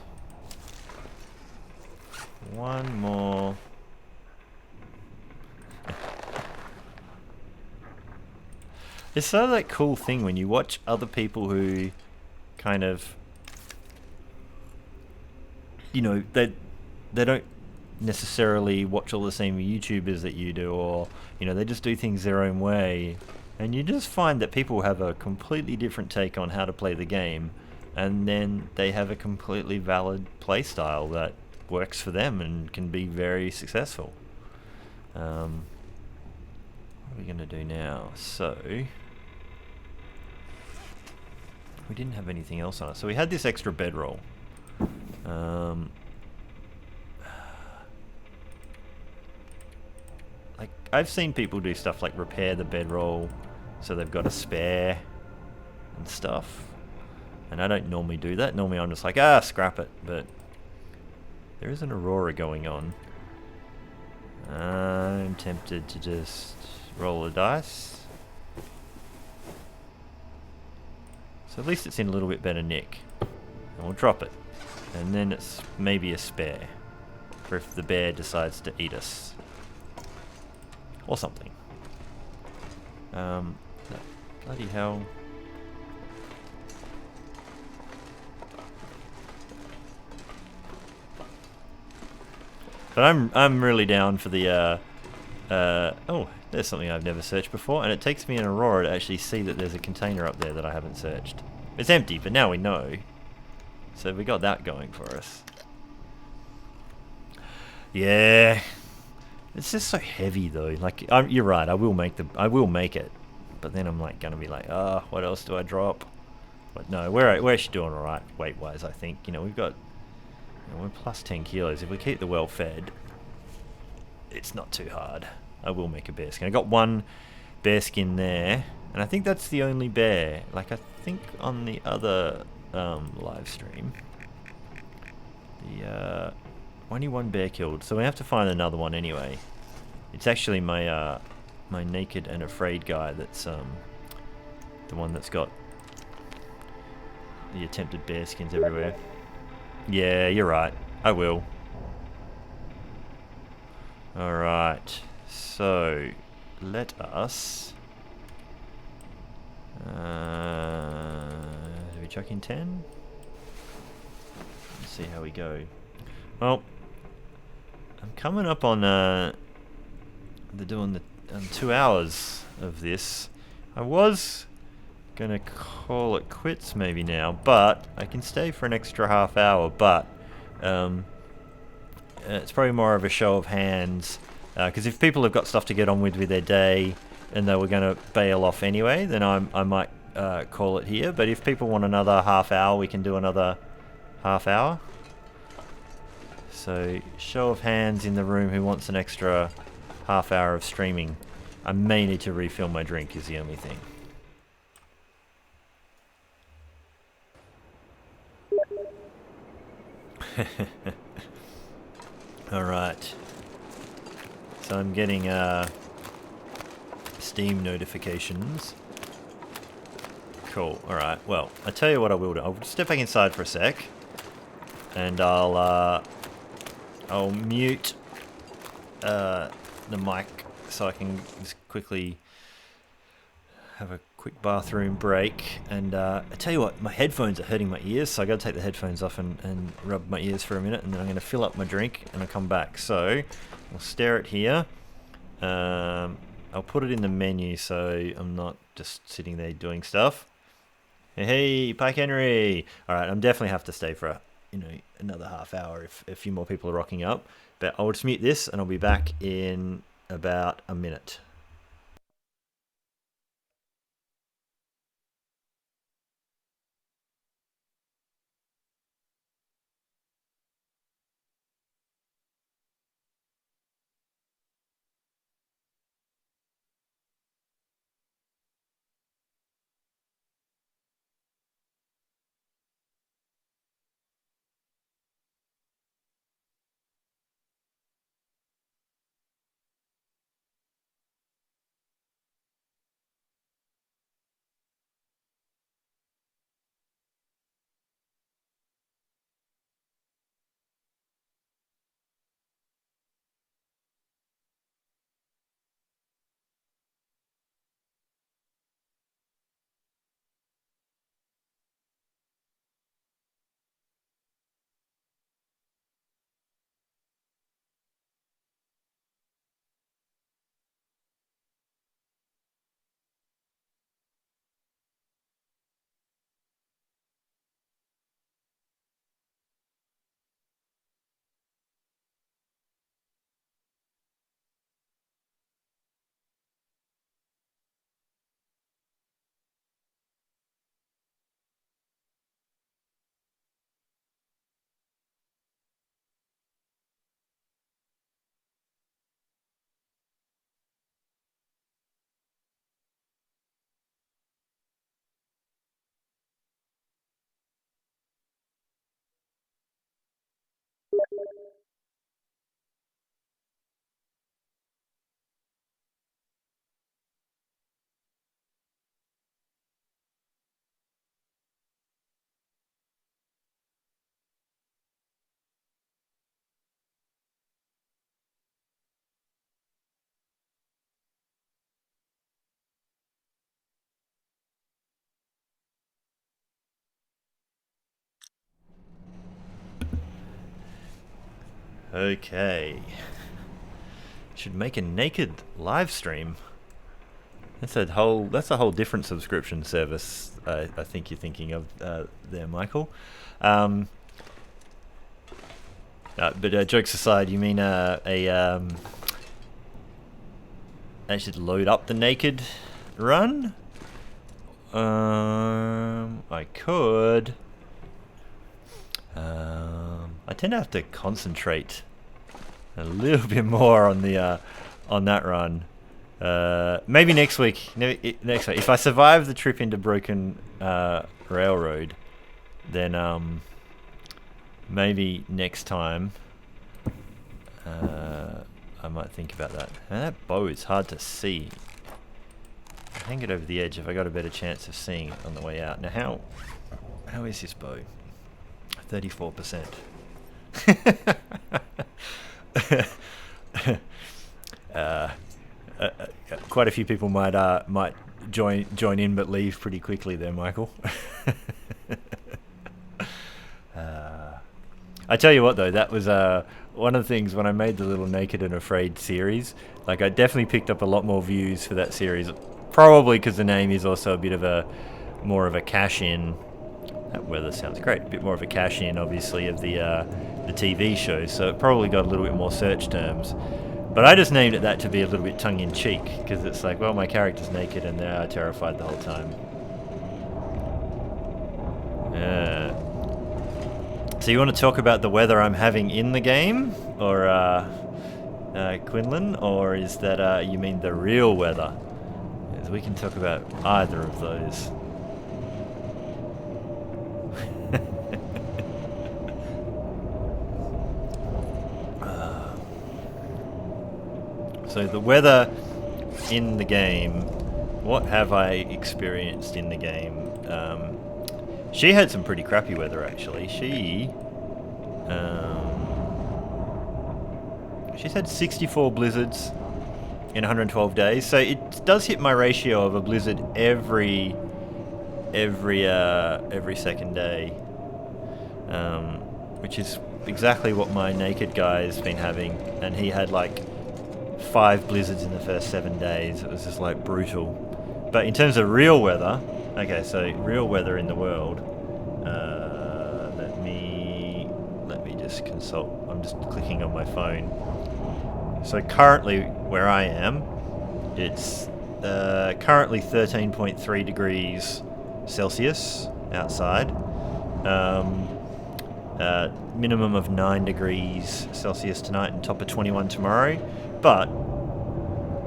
1 more. It's sort of that cool thing when you watch other people who kind of, you know, they don't necessarily watch all the same YouTubers that you do, or, you know, they just do things their own way, and you just find that people have a completely different take on how to play the game, and then they have a completely valid play style that works for them and can be very successful. What are we going to do now? So we didn't have anything else on us, so we had this extra bedroll. Like, I've seen people do stuff like repair the bedroll so they've got a spare and stuff, and I don't normally do that. Normally I'm just like, scrap it, but there is an aurora going on. I'm tempted to just roll a dice. So at least it's in a little bit better nick. And we'll drop it. And then it's maybe a spare for if the bear decides to eat us. Or something. Bloody hell. But I'm really down for the oh, there's something I've never searched before, and it takes me in Aurora to actually see that there's a container up there that I haven't searched. It's empty, but now we know. So we got that going for us. Yeah. It's just so heavy though. Like you're right, I will make it. But then I'm like gonna be like, what else do I drop? But no, we're actually doing alright weight wise, I think. You know, we've got we're plus 10 kilos. If we keep the well fed, it's not too hard. I will make a bear skin. I got one bear skin there, and I think that's the only bear. Like I think on the other live stream, the only one bear killed, so we have to find another one anyway. It's actually my my naked and afraid guy that's the one that's got the attempted bear skins everywhere. Yeah, you're right. I will. Alright, so let us do we chuck in 10? Let's see how we go. Well, I'm coming up on they're doing the 2 hours of this. I was gonna call it quits maybe now, but I can stay for an extra half hour. But it's probably more of a show of hands, because if people have got stuff to get on with their day and they were going to bail off anyway, then I might call it here. But if people want another half hour, we can do another half hour. So show of hands in the room who wants an extra half hour of streaming. I may need to refill my drink is the only thing. Alright. So I'm getting Steam notifications. Cool. Alright, well, I tell you what I will do. I'll step back inside for a sec. And I'll mute the mic so I can just quickly have a quick bathroom break. And I tell you what, my headphones are hurting my ears, so I gotta take the headphones off and rub my ears for a minute, and then I'm gonna fill up my drink and I'll come back. So I'll stare it here. I'll put it in the menu so I'm not just sitting there doing stuff. Hey, Pike Henry! Alright, I'm definitely have to stay for another half hour if a few more people are rocking up. But I'll just mute this and I'll be back in about a minute. Okay. Should make a naked live stream. That's a whole different subscription service. I think you're thinking of there, Michael. But jokes aside, you mean I should load up the naked run? I could. I tend to have to concentrate a little bit more on the on that run. Maybe next week. Next week, if I survive the trip into Broken Railroad, then maybe next time I might think about that. And that bow is hard to see. I'll hang it over the edge if I got a better chance of seeing it on the way out. Now, how is this bow? 34%. Quite a few people might join in but leave pretty quickly there, Michael. I tell you what though, that was one of the things when I made the little Naked and Afraid series. Like, I definitely picked up a lot more views for that series, probably because the name is also a bit of more of a cash-in. That weather sounds great. A bit more of a cash-in, obviously, of the TV show, so it probably got a little bit more search terms. But I just named it that to be a little bit tongue-in-cheek, because it's like, well, my character's naked and they're terrified the whole time. So you want to talk about the weather I'm having in the game, or Quinlan, or is that you mean the real weather? Because we can talk about either of those. So the weather in the game, what have I experienced in the game? She had some pretty crappy weather actually. She's had 64 blizzards in 112 days, so it does hit my ratio of a blizzard every second day, which is exactly what my naked guy's been having, and he had like 5 blizzards in the first 7 days. It was just like brutal. But in terms of real weather, okay, so real weather in the world, let me just consult. I'm just clicking on my phone. So currently where I am, it's currently 13.3 degrees Celsius outside, minimum of 9 degrees Celsius tonight and top of 21 tomorrow. But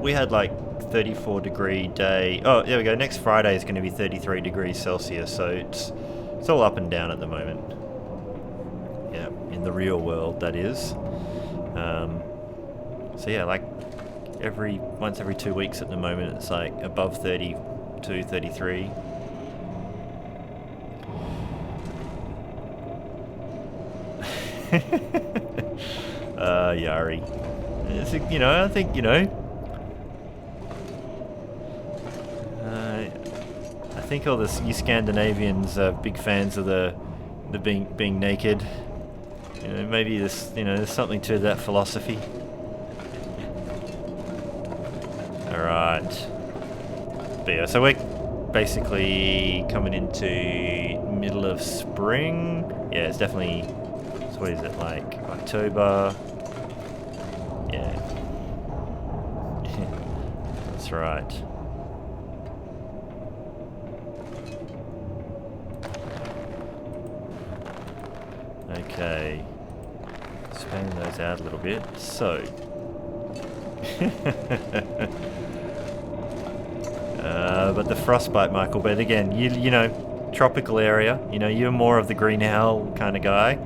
we had like 34 degree day. Oh, there we go. Next Friday is going to be 33 degrees Celsius. So it's all up and down at the moment. Yeah, in the real world, that is. So yeah, like once every 2 weeks at the moment, it's like above 32, 33. Yari. It's, I think, I think all you Scandinavians are big fans of the being naked. Maybe there's something to that philosophy. All right. But yeah, so we're basically coming into middle of spring. Yeah, it's definitely. So what is it, like October? Yeah. That's right. Okay. Expand those out a little bit. So. But the frostbite, Michael. But again, you know, tropical area. You're more of the green hell kind of guy.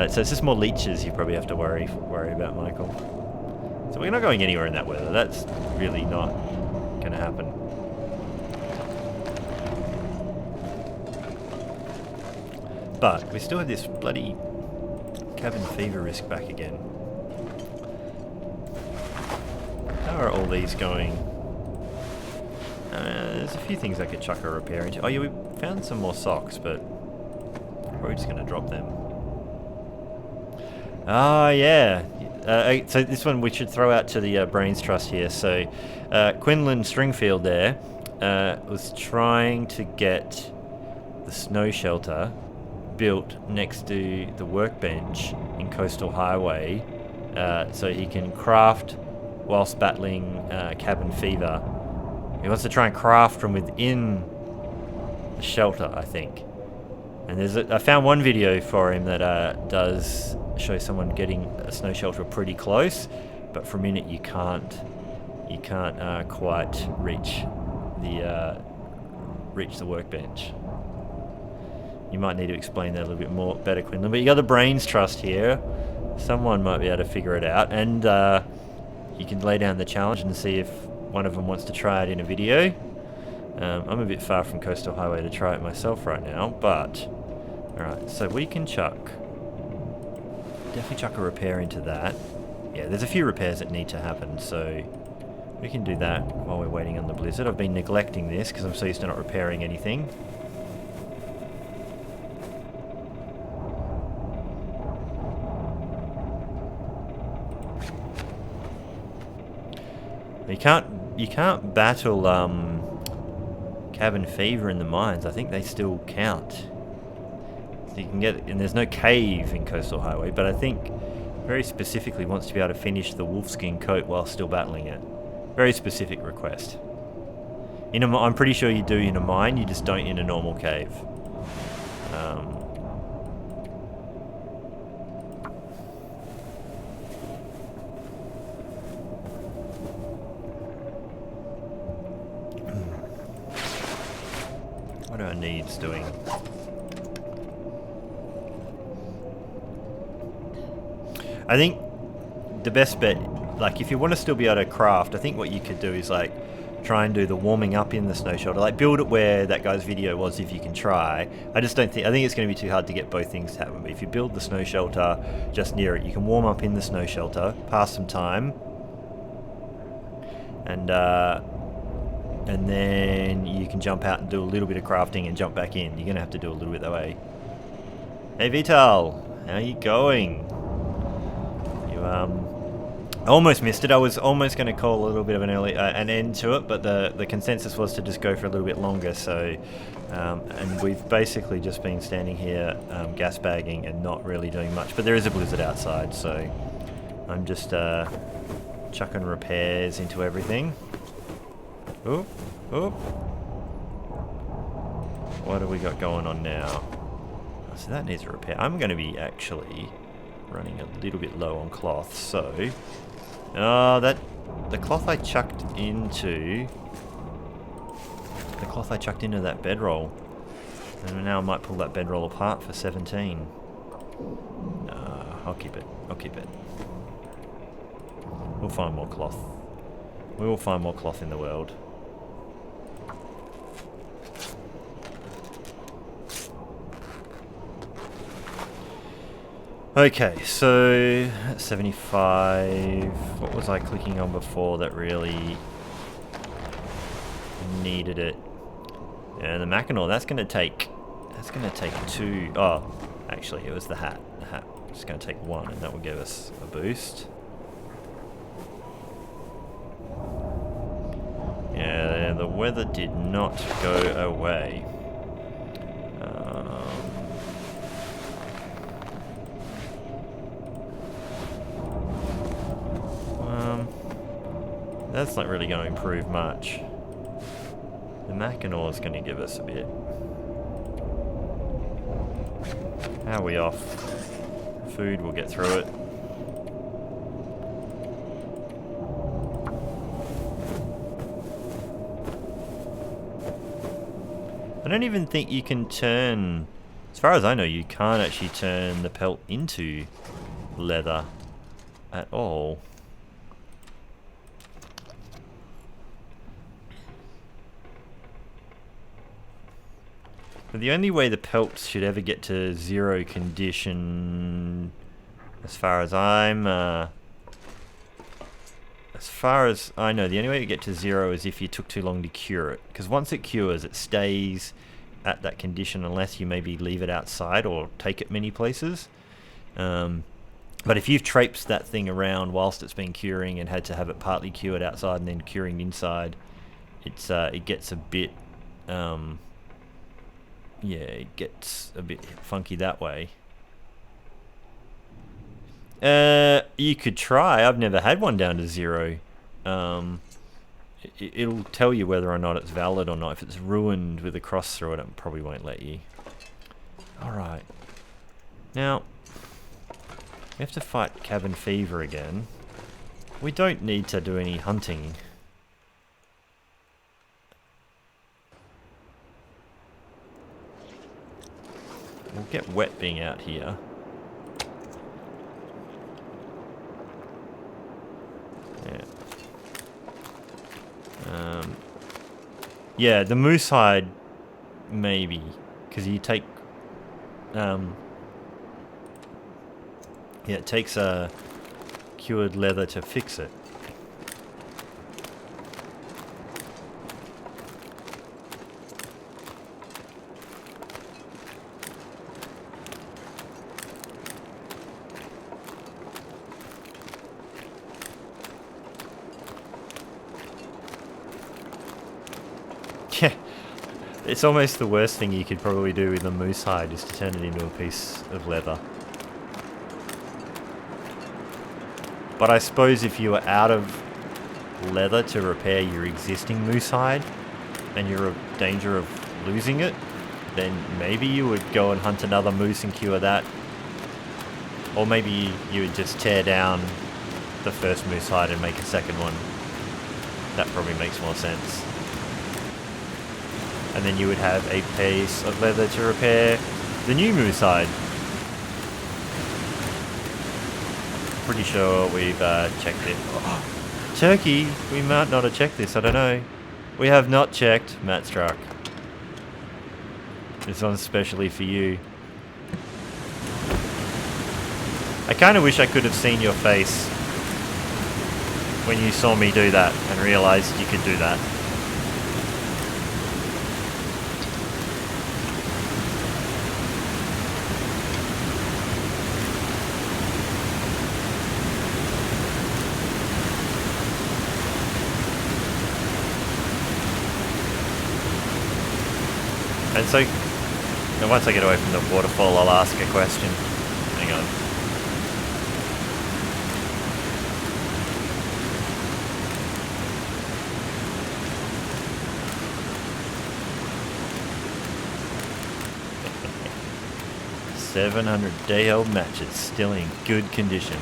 So it's just more leeches you probably have to worry about, Michael. So we're not going anywhere in that weather. That's really not going to happen. But we still have this bloody cabin fever risk back again. How are all these going? There's a few things I could chuck a repair into. Oh yeah, we found some more socks, but we're just going to drop them. Oh, yeah. So this one we should throw out to the Brains Trust here. So Quinlan Stringfield there was trying to get the snow shelter built next to the workbench in Coastal Highway so he can craft whilst battling cabin fever. He wants to try and craft from within the shelter, I think. And I found one video for him that does show someone getting a snow shelter pretty close, but from in it you can't quite reach the workbench. You might need to explain that a little bit more better, Quinlan. But you got the Brains Trust here. Someone might be able to figure it out, and you can lay down the challenge and see if one of them wants to try it in a video. I'm a bit far from Coastal Highway to try it myself right now, but alright, so we can definitely chuck a repair into that. Yeah, there's a few repairs that need to happen, so we can do that while we're waiting on the blizzard. I've been neglecting this because I'm so used to not repairing anything. You can't battle cabin fever in the mines. I think they still count. So you can get, and there's no cave in Coastal Highway, but I think very specifically wants to be able to finish the wolfskin coat while still battling it. Very specific request. I'm pretty sure you do in a mine, you just don't in a normal cave. What are our needs doing? I think the best bet, like if you want to still be able to craft, I think what you could do is like try and do the warming up in the snow shelter, like build it where that guy's video was if you can try. I think it's going to be too hard to get both things to happen, but if you build the snow shelter just near it, you can warm up in the snow shelter, pass some time, and then you can jump out and do a little bit of crafting and jump back in. You're going to have to do a little bit that way. Hey Vital, how are you going? I almost missed it. I was almost going to call a little bit of an end to it, but the consensus was to just go for a little bit longer. So, and we've basically just been standing here gas bagging and not really doing much. But there is a blizzard outside, so I'm just chucking repairs into everything. Oop, oop. What have we got going on now? Oh, so that needs a repair. I'm going to be actually running a little bit low on cloth, so the cloth I chucked into that bedroll, and now I might pull that bedroll apart for 17. I'll keep it. We'll find more cloth. We will find more cloth in the world. Okay, so 75. What was I clicking on before that really needed it? And the Mackinaw, that's gonna take 2. Oh, actually, it was the hat. The hat is gonna take 1, and that will give us a boost. Yeah, the weather did not go away. That's not really going to improve much. The Mackinaw is going to give us a bit. How are we off? Food, we'll get through it. I don't even think you can turn... As far as I know, you can't actually turn the pelt into leather at all. But the only way the pelts should ever get to 0 condition, as far as I know, the only way to get to 0 is if you took too long to cure it. Because once it cures, it stays at that condition unless you maybe leave it outside or take it many places. But if you've traipsed that thing around whilst it's been curing and had to have it partly cured outside and then curing inside, it gets a bit, yeah, it gets a bit funky that way. You could try. I've never had one down to 0. It'll tell you whether or not it's valid or not. If it's ruined with a cross through it, it probably won't let you. Alright. Now, we have to fight cabin fever again. We don't need to do any hunting. We'll get wet being out here. Yeah, the moose hide, maybe, because you take, yeah, it takes cured leather to fix it. Yeah, it's almost the worst thing you could probably do with a moose hide is to turn it into a piece of leather. But I suppose if you were out of leather to repair your existing moose hide and you're in danger of losing it, then maybe you would go and hunt another moose and cure that. Or maybe you would just tear down the first moose hide and make a second one. That probably makes more sense. And then you would have a piece of leather to repair the new moose hide. Pretty sure we've checked it. Oh, turkey! We might not have checked this, I don't know. We have not checked Matt Struck. This one's specially for you. I kind of wish I could have seen your face when you saw me do that and realised you could do that. And so, and once I get away from the waterfall, I'll ask a question. Hang on. $700-day-old matches, still in good condition.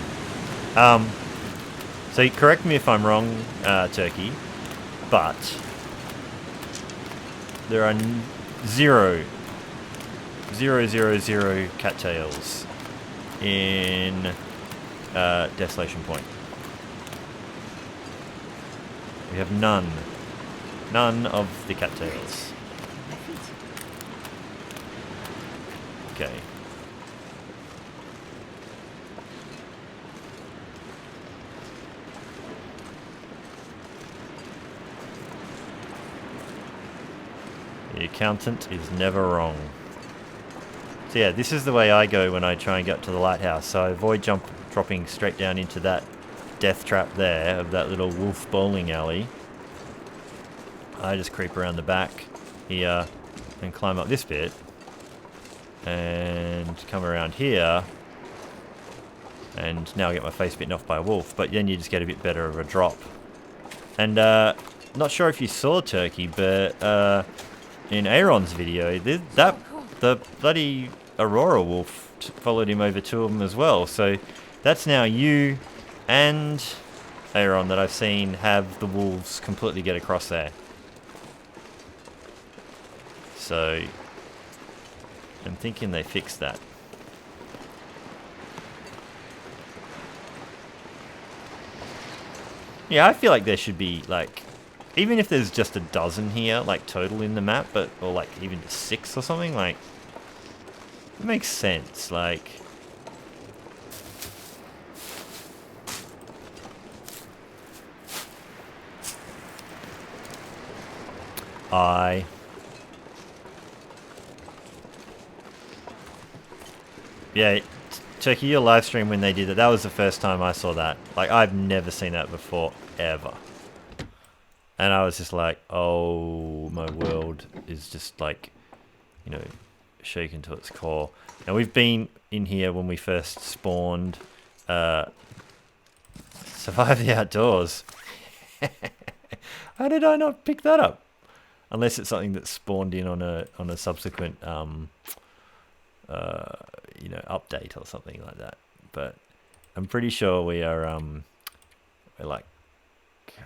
So correct me if I'm wrong, Turkey, but there are zero cattails in Desolation Point. We have none of the cattails. Okay. The accountant is never wrong. So yeah, this is the way I go when I try and get up to the lighthouse. So I avoid dropping straight down into that death trap there of that little wolf bowling alley. I just creep around the back here and climb up this bit and come around here, and now I get my face bitten off by a wolf, but then you just get a bit better of a drop. And not sure if you saw Turkey, but in Aaron's video, the bloody Aurora wolf followed him over to him as well. So that's now you and Aaron that I've seen have the wolves completely get across there. So I'm thinking they fixed that. Yeah, I feel like there should be, like, even if there's just a dozen here, like, total in the map, but, or, like, even just 6 or something, like, it makes sense, like. Yeah, Check your live stream when they did it. That was the first time I saw that. Like, I've never seen that before, ever. And I was just like, oh, my world is just like, you know, shaken to its core. Now, we've been in here when we first spawned. Survive the outdoors. How did I not pick that up? Unless it's something that spawned in on a subsequent, you know, update or something like that. But I'm pretty sure we are, we're like,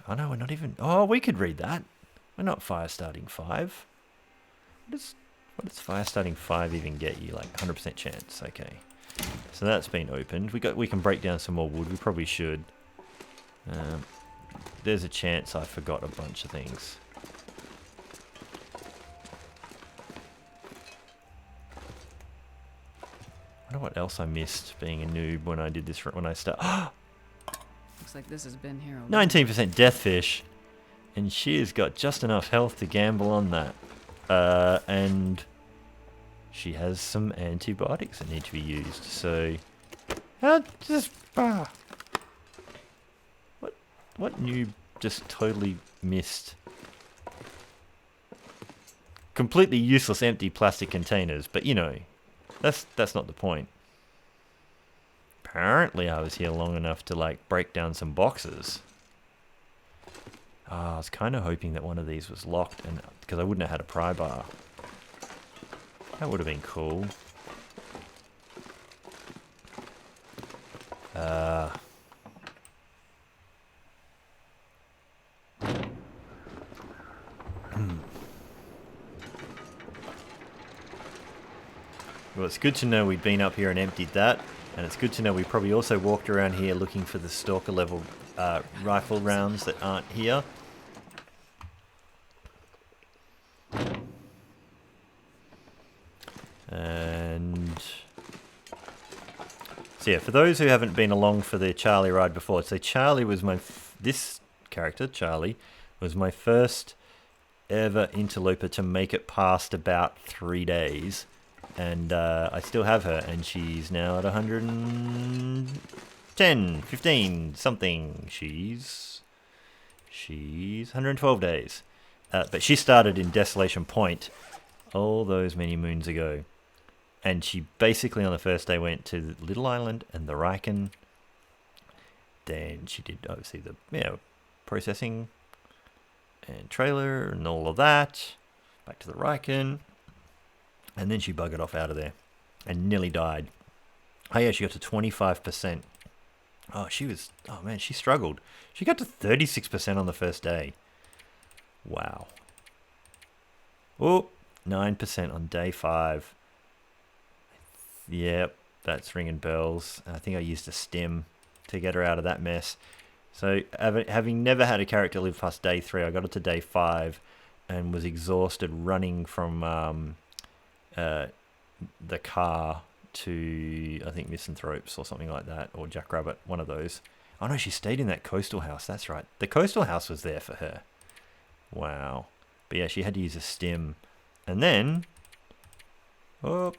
oh no, we're not even, oh, we could read that. We're not fire starting 5. What does fire starting 5 even get you? Like 100% chance. Okay. So that's been opened. We can break down some more wood. We probably should. There's a chance I forgot a bunch of things. I wonder what else I missed being a noob when I did this, when I start. Looks like this has been here a while. 19% deathfish. And she has got just enough health to gamble on that. And she has some antibiotics that need to be used. So, what noob just totally missed? Completely useless empty plastic containers, but you know, that's not the point. Apparently I was here long enough to like break down some boxes. I was kind of hoping that one of these was locked, and because I wouldn't have had a pry bar. That would have been cool. Well, it's good to know we'd been up here and emptied that, and it's good to know we probably also walked around here looking for the stalker level rifle rounds that aren't here. And so yeah, for those who haven't been along for the Charlie ride before, so Charlie was this character, Charlie, was my first ever interloper to make it past about 3 days. And I still have her, and she's now at 110, 15, something. She's 112 days. But she started in Desolation Point all those many moons ago. And she basically on the first day went to the Little Island and the Riken. Then she did obviously the processing and trailer and all of that. Back to the Riken. And then she buggered off out of there and nearly died. Oh yeah, she got to 25%. Oh, man, she struggled. She got to 36% on the first day. Wow. Oh, 9% on day 5. Yep, that's ringing bells. I think I used a stim to get her out of that mess. So, having never had a character live past day 3, I got it to day 5 and was exhausted running from the car to, I think, Misanthropes or something like that, or Jackrabbit, one of those. Oh no, she stayed in that coastal house, that's right. The coastal house was there for her. Wow. But yeah, she had to use a stim. And then, oh,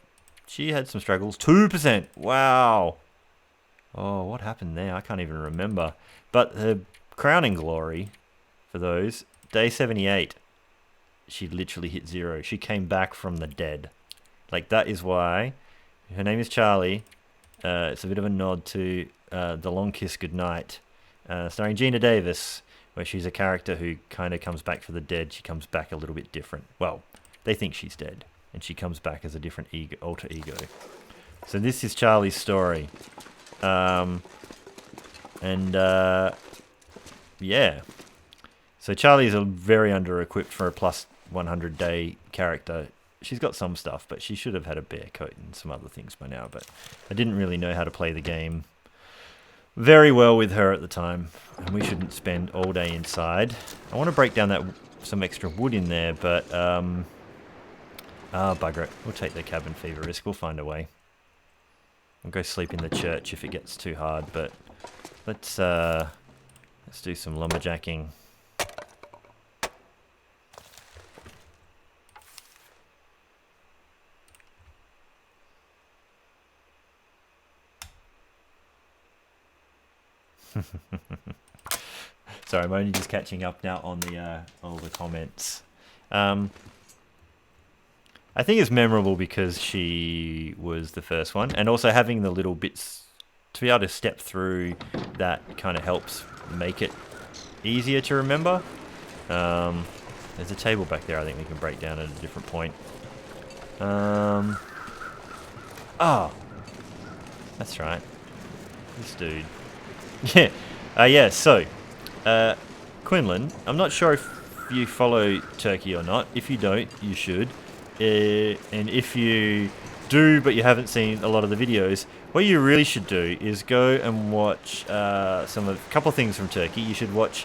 she had some struggles. 2%! Wow! Oh, what happened there? I can't even remember. But her crowning glory for those, day 78, she literally hit 0. She came back from the dead. Like, that is why her name is Charlie. It's a bit of a nod to The Long Kiss Goodnight, starring Gina Davis, where she's a character who kind of comes back for the dead. She comes back a little bit different. Well, they think she's dead, and she comes back as a different alter ego. So this is Charlie's story. Yeah. So Charlie's a very under-equipped for a plus 100 day character. She's got some stuff, but she should have had a bear coat and some other things by now. But I didn't really know how to play the game very well with her at the time, and we shouldn't spend all day inside. I want to break down some extra wood in there, but bugger it. We'll take the cabin fever risk. We'll find a way. We'll go sleep in the church if it gets too hard, but let's do some lumberjacking. Sorry, I'm only just catching up now on the all the comments. I think it's memorable because she was the first one, and also having the little bits to be able to step through that kind of helps make it easier to remember. There's a table back there I think we can break down at a different point. That's right. This dude. Yeah, so, Quinlan, I'm not sure if you follow Turkey or not. If you don't, you should. And if you do, but you haven't seen a lot of the videos, what you really should do is go and watch a couple things from Turkey. You should watch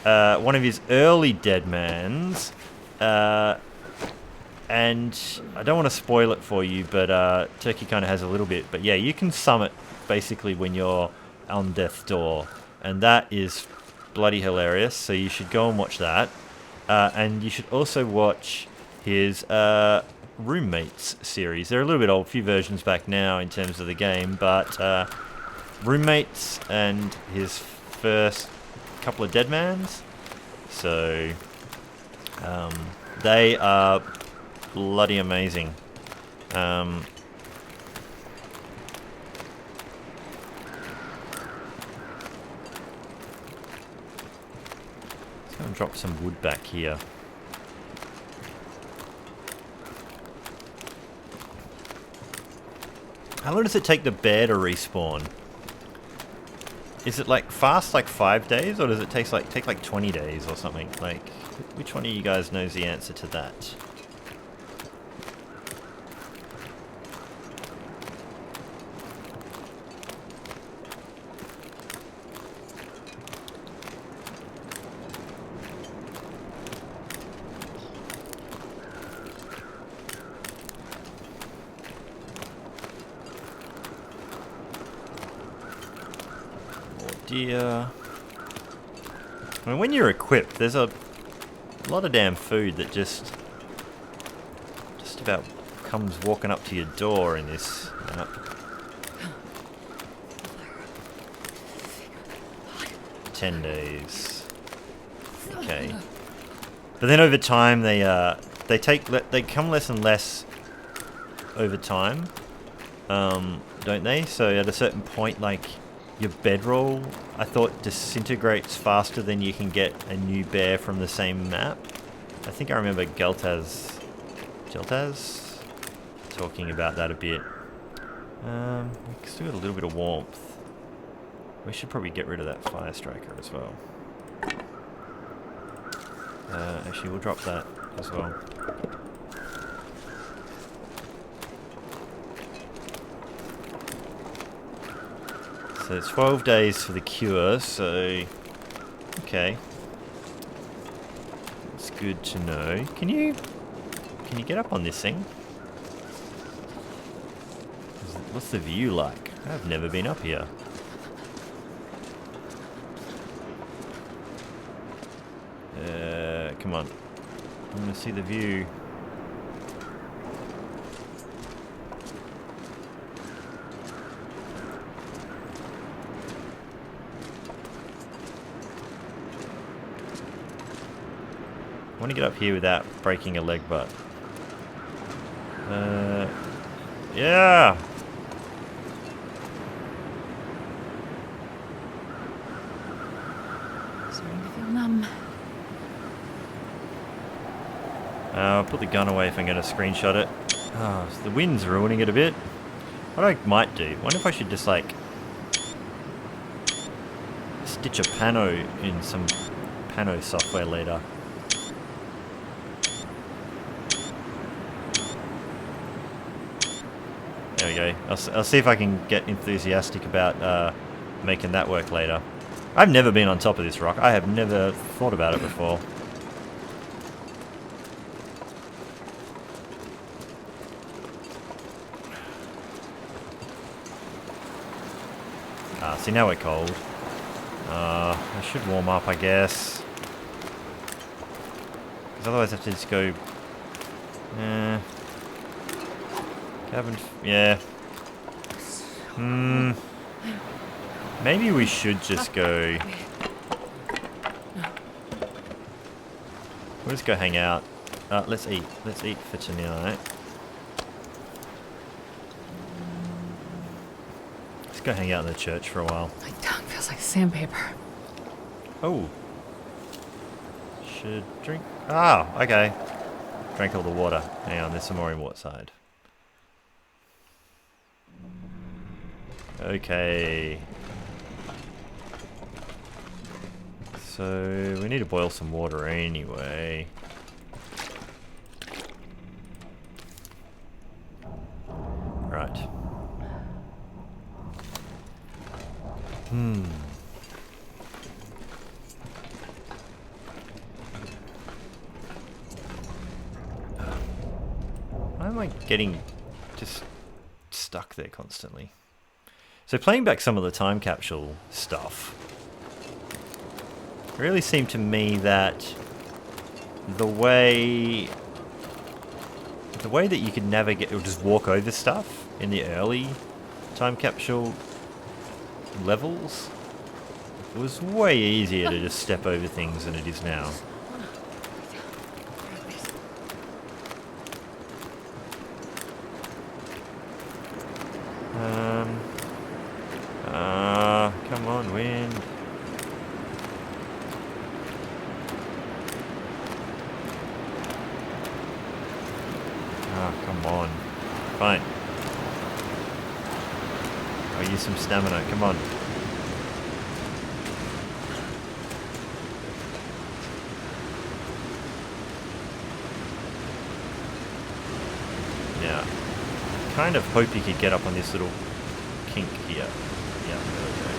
one of his early Deadmans, and I don't want to spoil it for you, but Turkey kind of has a little bit. But yeah, you can sum it basically when you're on death's door, and that is bloody hilarious. So you should go and watch that, and you should also watch his Roommates series. They're a little bit old, a few versions back now in terms of the game, but Roommates and his first couple of Deadmans. So they are bloody amazing. Let's go and drop some wood back here. How long does it take the bear to respawn? Is it like fast, like 5 days, or does it take like 20 days or something? Like, which one of you guys knows the answer to that? Deer. I mean, when you're equipped, there's a lot of damn food that just about comes walking up to your door in this map. 10 days. Okay. But then over time, they come less and less over time, don't they? So at a certain point, like, your bedroll, I thought, disintegrates faster than you can get a new bear from the same map. I think I remember Geltaz talking about that a bit. We still got a little bit of warmth. We should probably get rid of that fire striker as well. Actually, we'll drop that as well. So it's 12 days for the cure, so okay. It's good to know. Can you get up on this thing? What's the view like? I've never been up here. Come on. I want to see the view. I want to get up here without breaking a leg butt. Yeah! Starting to feel numb. I'll put the gun away if I'm going to screenshot it. Oh, so the wind's ruining it a bit. What I might do, I wonder if I should just like stitch a pano in some pano software later. There we go. I'll see if I can get enthusiastic about making that work later. I've never been on top of this rock. I have never thought about it before. See, now we're cold. I should warm up, I guess. Because otherwise I have to just go... cabin... yeah. Maybe we should just go... We'll just go hang out. Let's eat. Let's eat for tonight. Let's go hang out in the church for a while. My tongue feels like sandpaper. Oh. Should drink... Ah, okay. Drank all the water. Hang on, there's some more in Waterside. Okay. So, we need to boil some water anyway. Right. Why am I getting just stuck there constantly? So playing back some of the time capsule stuff, it really seemed to me that the way that you could navigate or just walk over stuff in the early time capsule levels, it was way easier to just step over things than it is now. Come on, wind. Come on. Fine. I'll use some stamina. Come on. Yeah. Kind of hope you could get up on this little kink here. Yeah, there we go.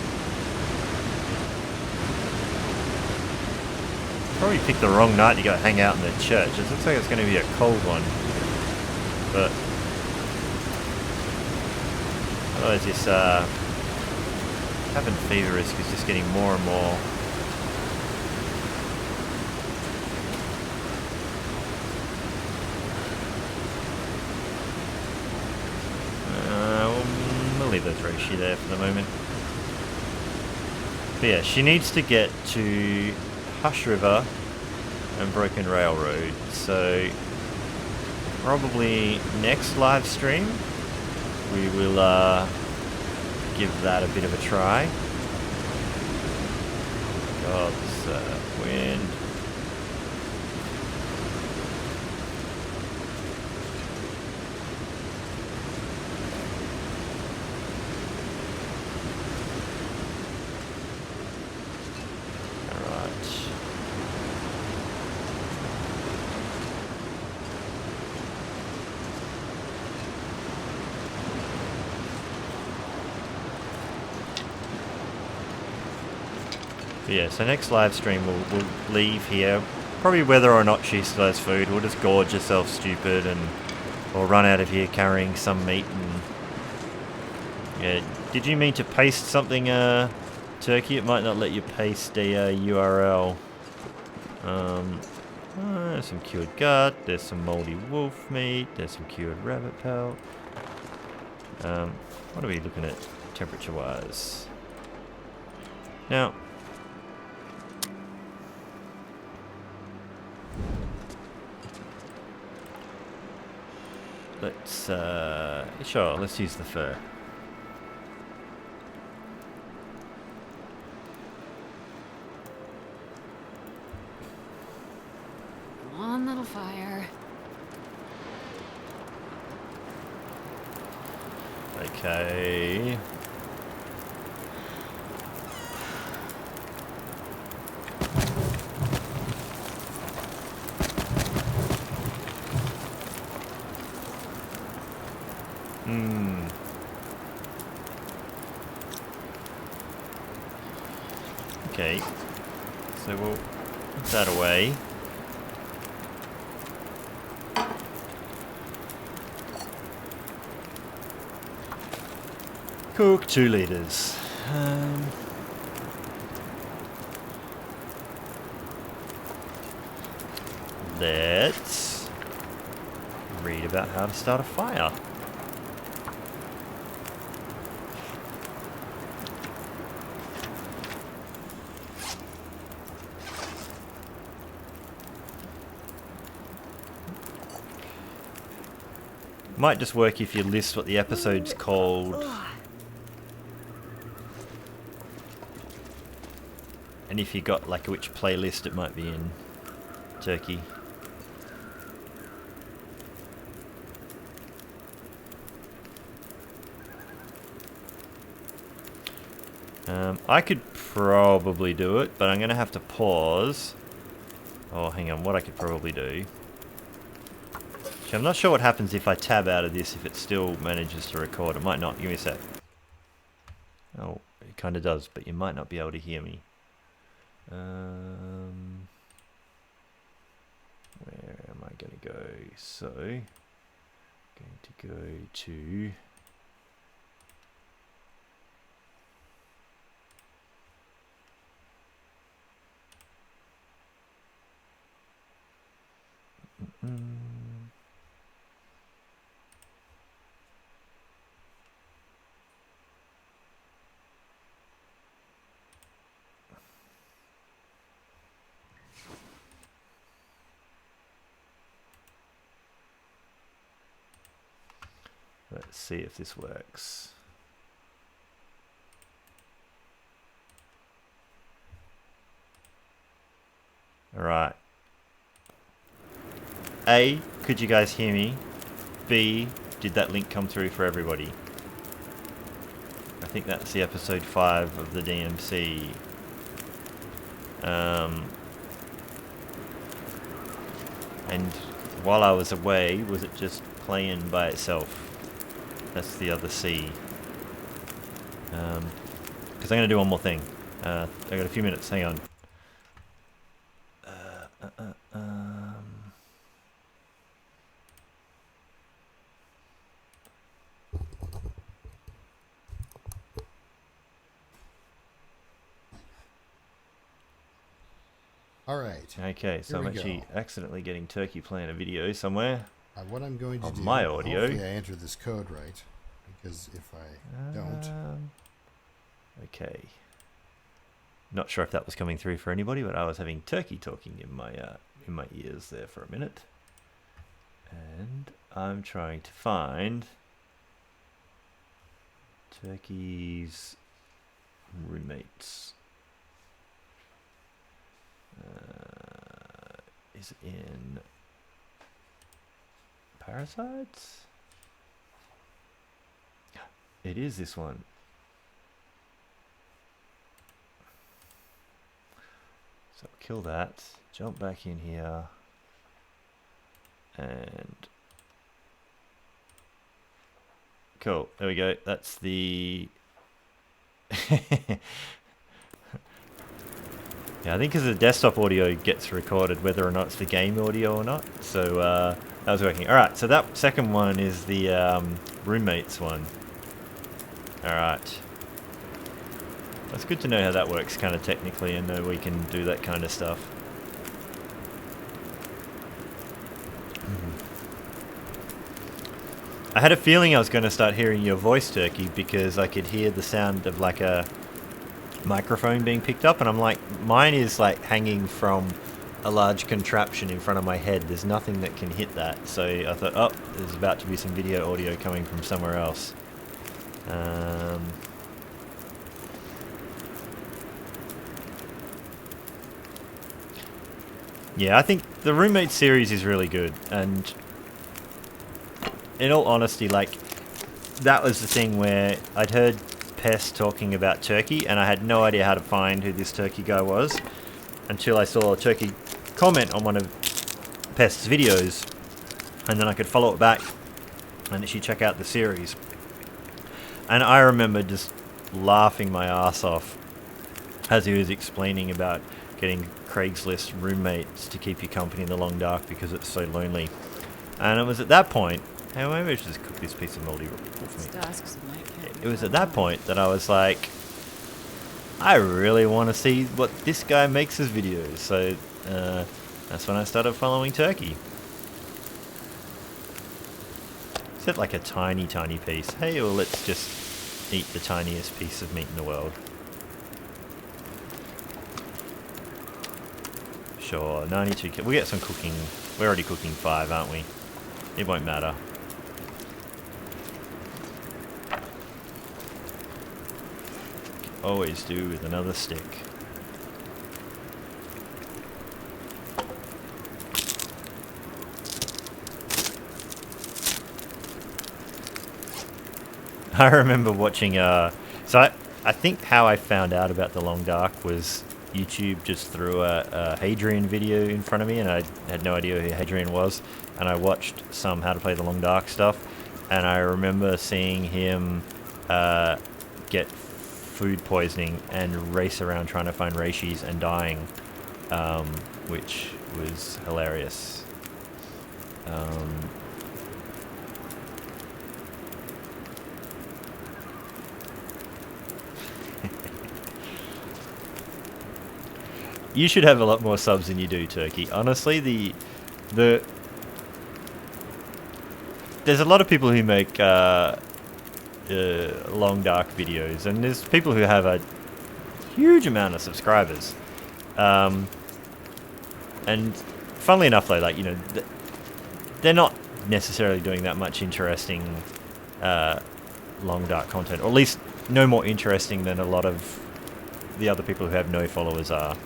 Probably picked the wrong night to go hang out in the church. It looks like it's going to be a cold one. But otherwise this cabin fever risk is just getting more and more. We'll leave those Reishi there for the moment. But yeah, she needs to get to Hush River and Broken Railroad, so probably next live stream we will give that a bit of a try. God, this wind. Yeah, so next live stream we'll leave here. Probably whether or not she still has food, we'll just gorge herself stupid and we'll run out of here carrying some meat. And yeah, did you mean to paste something, Turkey? It might not let you paste a URL. There's some cured gut, there's some moldy wolf meat, there's some cured rabbit pelt. What are we looking at temperature wise? Now, let's, sure, let's use the fur. Come on, little fire. Okay. Okay, so we'll put that away. Cook 2 liters. Let's read about how to start a fire. Might just work if you list what the episode's called. And if you got like which playlist it might be in Turkey. I could probably do it, but I'm going to have to pause. Oh, hang on, what I could probably do. Actually, I'm not sure what happens if I tab out of this, if it still manages to record. It might not. Give me a sec. Oh, it kind of does, but you might not be able to hear me. Where am I going to go? So, going to go to... Let's see if this works. All right. A, could you guys hear me? B, did that link come through for everybody? I think that's the episode 5 of the DMC. And while I was away, was it just playing by itself? That's the other C. Because I'm going to do one more thing. I got a few minutes, hang on. All right. Okay, so I'm actually accidentally getting Turkey playing a video somewhere. What I'm going to do, my audio. hopefully I enter this code right, because if I don't... Okay. Not sure if that was coming through for anybody, but I was having Turkey talking in my ears there for a minute. And I'm trying to find Turkey's roommates. Is it in Parasites? It is this one. So kill that, jump back in here, and cool, there we go. That's the yeah, I think because the desktop audio gets recorded whether or not it's the game audio or not. So that was working. Alright, so that second one is the roommates one. Alright. That's good to know how that works kind of technically and know we can do that kind of stuff. I had a feeling I was going to start hearing your voice, Turkey, because I could hear the sound of like a microphone being picked up, and I'm like, mine is like hanging from a large contraption in front of my head. There's nothing that can hit that. So I thought, oh, there's about to be some video audio coming from somewhere else. Yeah, I think the Roommate series is really good, and in all honesty, like, that was the thing where I'd heard Pest talking about Turkey, and I had no idea how to find who this Turkey guy was until I saw a Turkey comment on one of Pest's videos, and then I could follow it back and actually check out the series. And I remember just laughing my ass off as he was explaining about getting Craigslist roommates to keep you company in the long dark because it's so lonely. And it was at that point, hey, maybe I should just cook this piece of moldy for me. It was at that point that I was like, I really want to see what this guy makes his videos. So that's when I started following Turkey. Except like a tiny, tiny piece. Hey, well, let's just eat the tiniest piece of meat in the world. Sure, 92. We'll get some cooking. We're already cooking 5, aren't we? It won't matter. always do with another stick. I remember watching, I think how I found out about the Long Dark was YouTube just threw a Hadrian video in front of me, and I had no idea who Hadrian was, and I watched some How to Play the Long Dark stuff, and I remember seeing him get food poisoning and race around trying to find reishis and dying, which was hilarious. You should have a lot more subs than you do, Turkey. Honestly, there's a lot of people who make long dark videos, and there's people who have a huge amount of subscribers. And funnily enough, though, like, you know, they're not necessarily doing that much interesting long dark content, or at least no more interesting than a lot of the other people who have no followers are.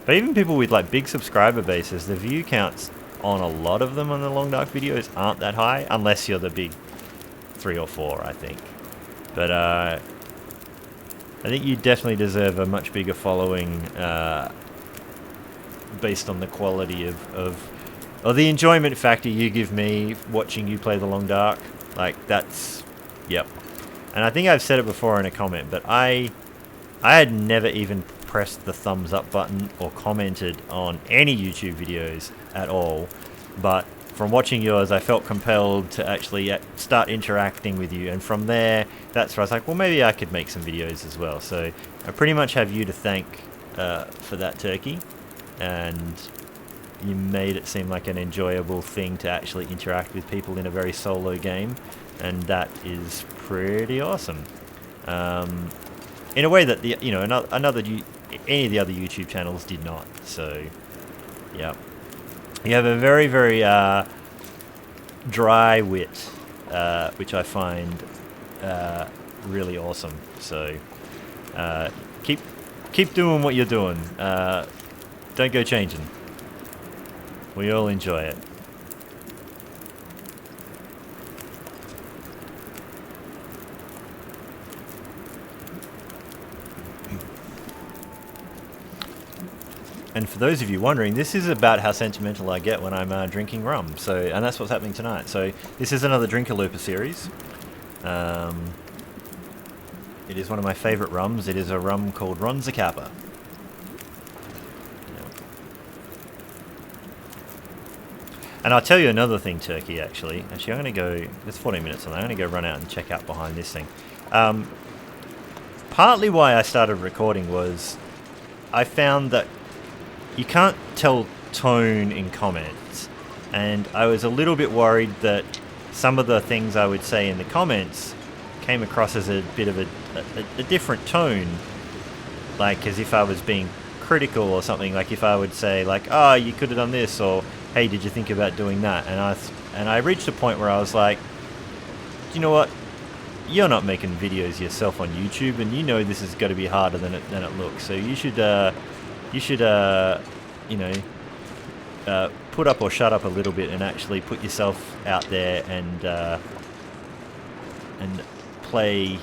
But even people with like big subscriber bases, the view counts on a lot of them on the long dark videos aren't that high, unless you're the big 3 or 4, I think. But I think you definitely deserve a much bigger following based on the quality or the enjoyment factor you give me watching you play the long dark. Like, that's, yep. And I think I've said it before in a comment, but I had never even pressed the thumbs up button or commented on any YouTube videos at all, but from watching yours I felt compelled to actually start interacting with you, and from there that's where I was like, well, maybe I could make some videos as well. So I pretty much have you to thank for that, Turkey, and you made it seem like an enjoyable thing to actually interact with people in a very solo game, and that is pretty awesome. In a way that any of the other YouTube channels did not. So, yeah, you have a very, very dry wit, which I find really awesome. So, keep doing what you're doing. Don't go changing. We all enjoy it. And for those of you wondering, this is about how sentimental I get when I'm drinking rum. So, and that's what's happening tonight. So this is another Drinker Looper series. It is one of my favourite rums. It is a rum called Ron Zacapa. And I'll tell you another thing, Turkey, actually. Actually, I'm going to go... It's 14 minutes on. I'm going to go run out and check out behind this thing. Partly why I started recording was I found that you can't tell tone in comments, and I was a little bit worried that some of the things I would say in the comments came across as a bit of a different tone, like as if I was being critical or something. Like if I would say like, oh, you could have done this, or hey, did you think about doing that? And I reached a point where I was like, you know what, you're not making videos yourself on YouTube, and you know this is going to be harder than it looks, so you should put up or shut up a little bit and actually put yourself out there and play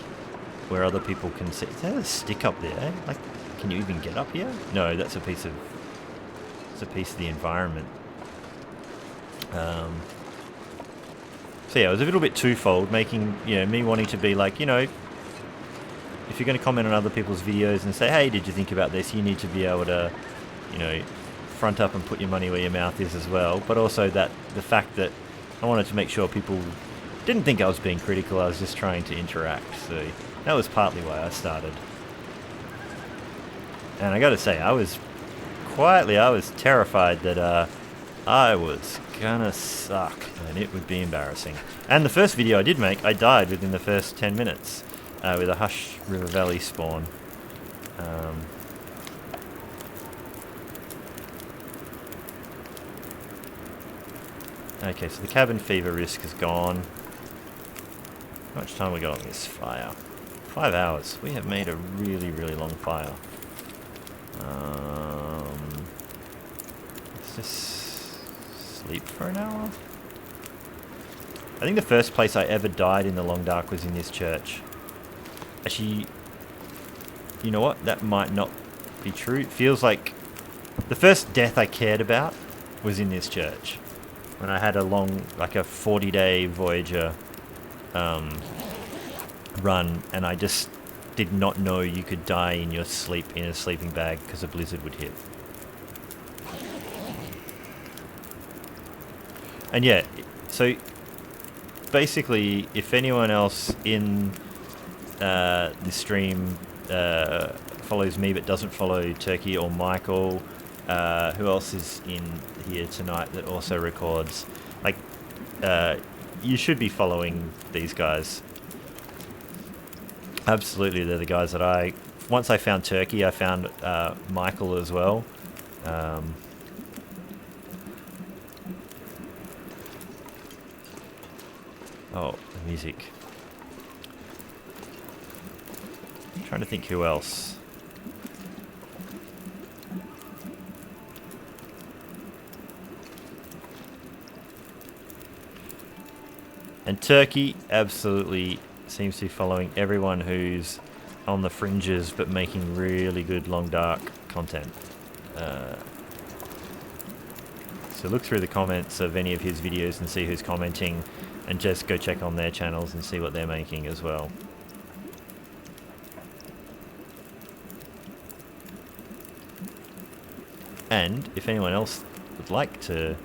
where other people can see. Is there a stick up there? Like, can you even get up here? No, that's a piece of the environment. So yeah, it was a little bit twofold, making, me wanting to be like, if you're going to comment on other people's videos and say, hey, did you think about this? You need to be able to, front up and put your money where your mouth is as well. But also that the fact that I wanted to make sure people didn't think I was being critical. I was just trying to interact. So that was partly why I started. And I got to say, I was terrified that I was gonna suck and it would be embarrassing. And the first video I did make, I died within the first 10 minutes with a Hush River Valley spawn. Okay, so the cabin fever risk is gone. How much time we got on this fire? 5 hours. We have made a really, really long fire. Let's just sleep for an hour. I think the first place I ever died in the long dark was in this church. Actually, you know what? That might not be true. It feels like the first death I cared about was in this church. When I had a long, like a 40-day Voyager run, and I just did not know you could die in your sleep in a sleeping bag because a blizzard would hit. And yeah, so basically, if anyone else in this stream follows me but doesn't follow Turkey or Michael, who else is in here tonight that also records, like, you should be following these guys. Absolutely, they're the guys that once I found Turkey, I found Michael as well. Oh, the music. I'm trying to think who else. And Turkey absolutely seems to be following everyone who's on the fringes but making really good long dark content. So look through the comments of any of his videos and see who's commenting, and just go check on their channels and see what they're making as well. And if anyone else would like to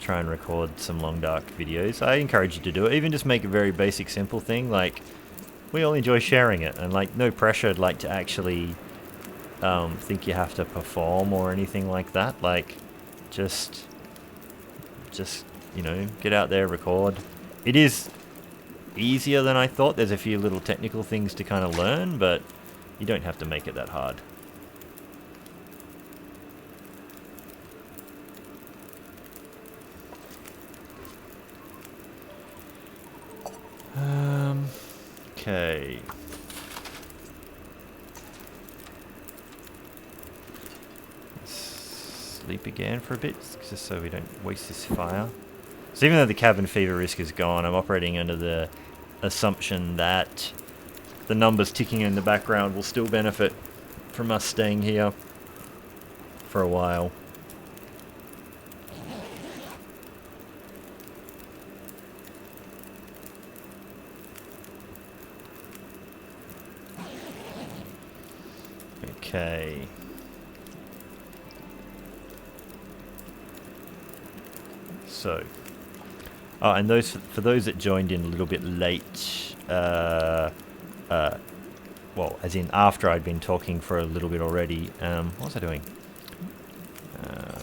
try and record some long dark videos, I encourage you to do it. Even just make a very basic simple thing, like, we all enjoy sharing it, and like no pressure like to actually think you have to perform or anything like that. Like, just you know, get out there, record. It is easier than I thought. There's a few little technical things to kind of learn, but you don't have to make it that hard. Okay. Sleep again for a bit, just so we don't waste this fire. So even though the cabin fever risk is gone, I'm operating under the assumption that the numbers ticking in the background will still benefit from us staying here for a while. Okay. So, and for those that joined in a little bit late, well, as in after I'd been talking for a little bit already. What was I doing?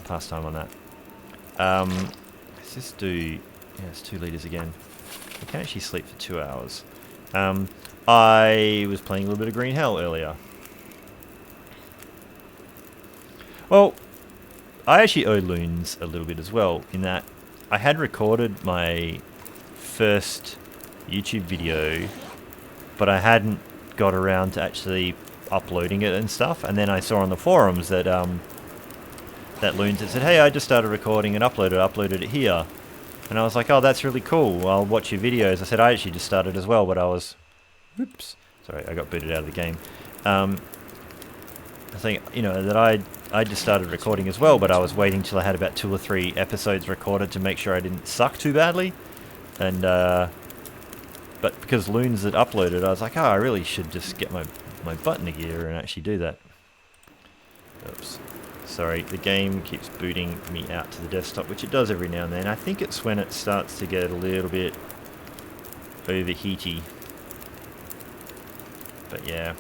Past time on that. Let's just do. Yeah, it's 2 liters again. I can actually sleep for 2 hours. I was playing a little bit of Green Hell earlier. Well, I actually owe Loons a little bit as well, in that I had recorded my first YouTube video, but I hadn't got around to actually uploading it and stuff. And then I saw on the forums that that Loons had said, "Hey, I just started recording and uploaded it here." And I was like, "Oh, that's really cool. I'll watch your videos." I said, "I actually just started as well, but I was, whoops, sorry, I got booted out of the game." I think, you know, that I just started recording as well, but I was waiting till I had about 2 or 3 episodes recorded to make sure I didn't suck too badly. And but because Loons had uploaded, I was like, oh, I really should just get my butt in gear and actually do that. Oops. Sorry, the game keeps booting me out to the desktop, which it does every now and then. I think it's when it starts to get a little bit overheaty. But yeah.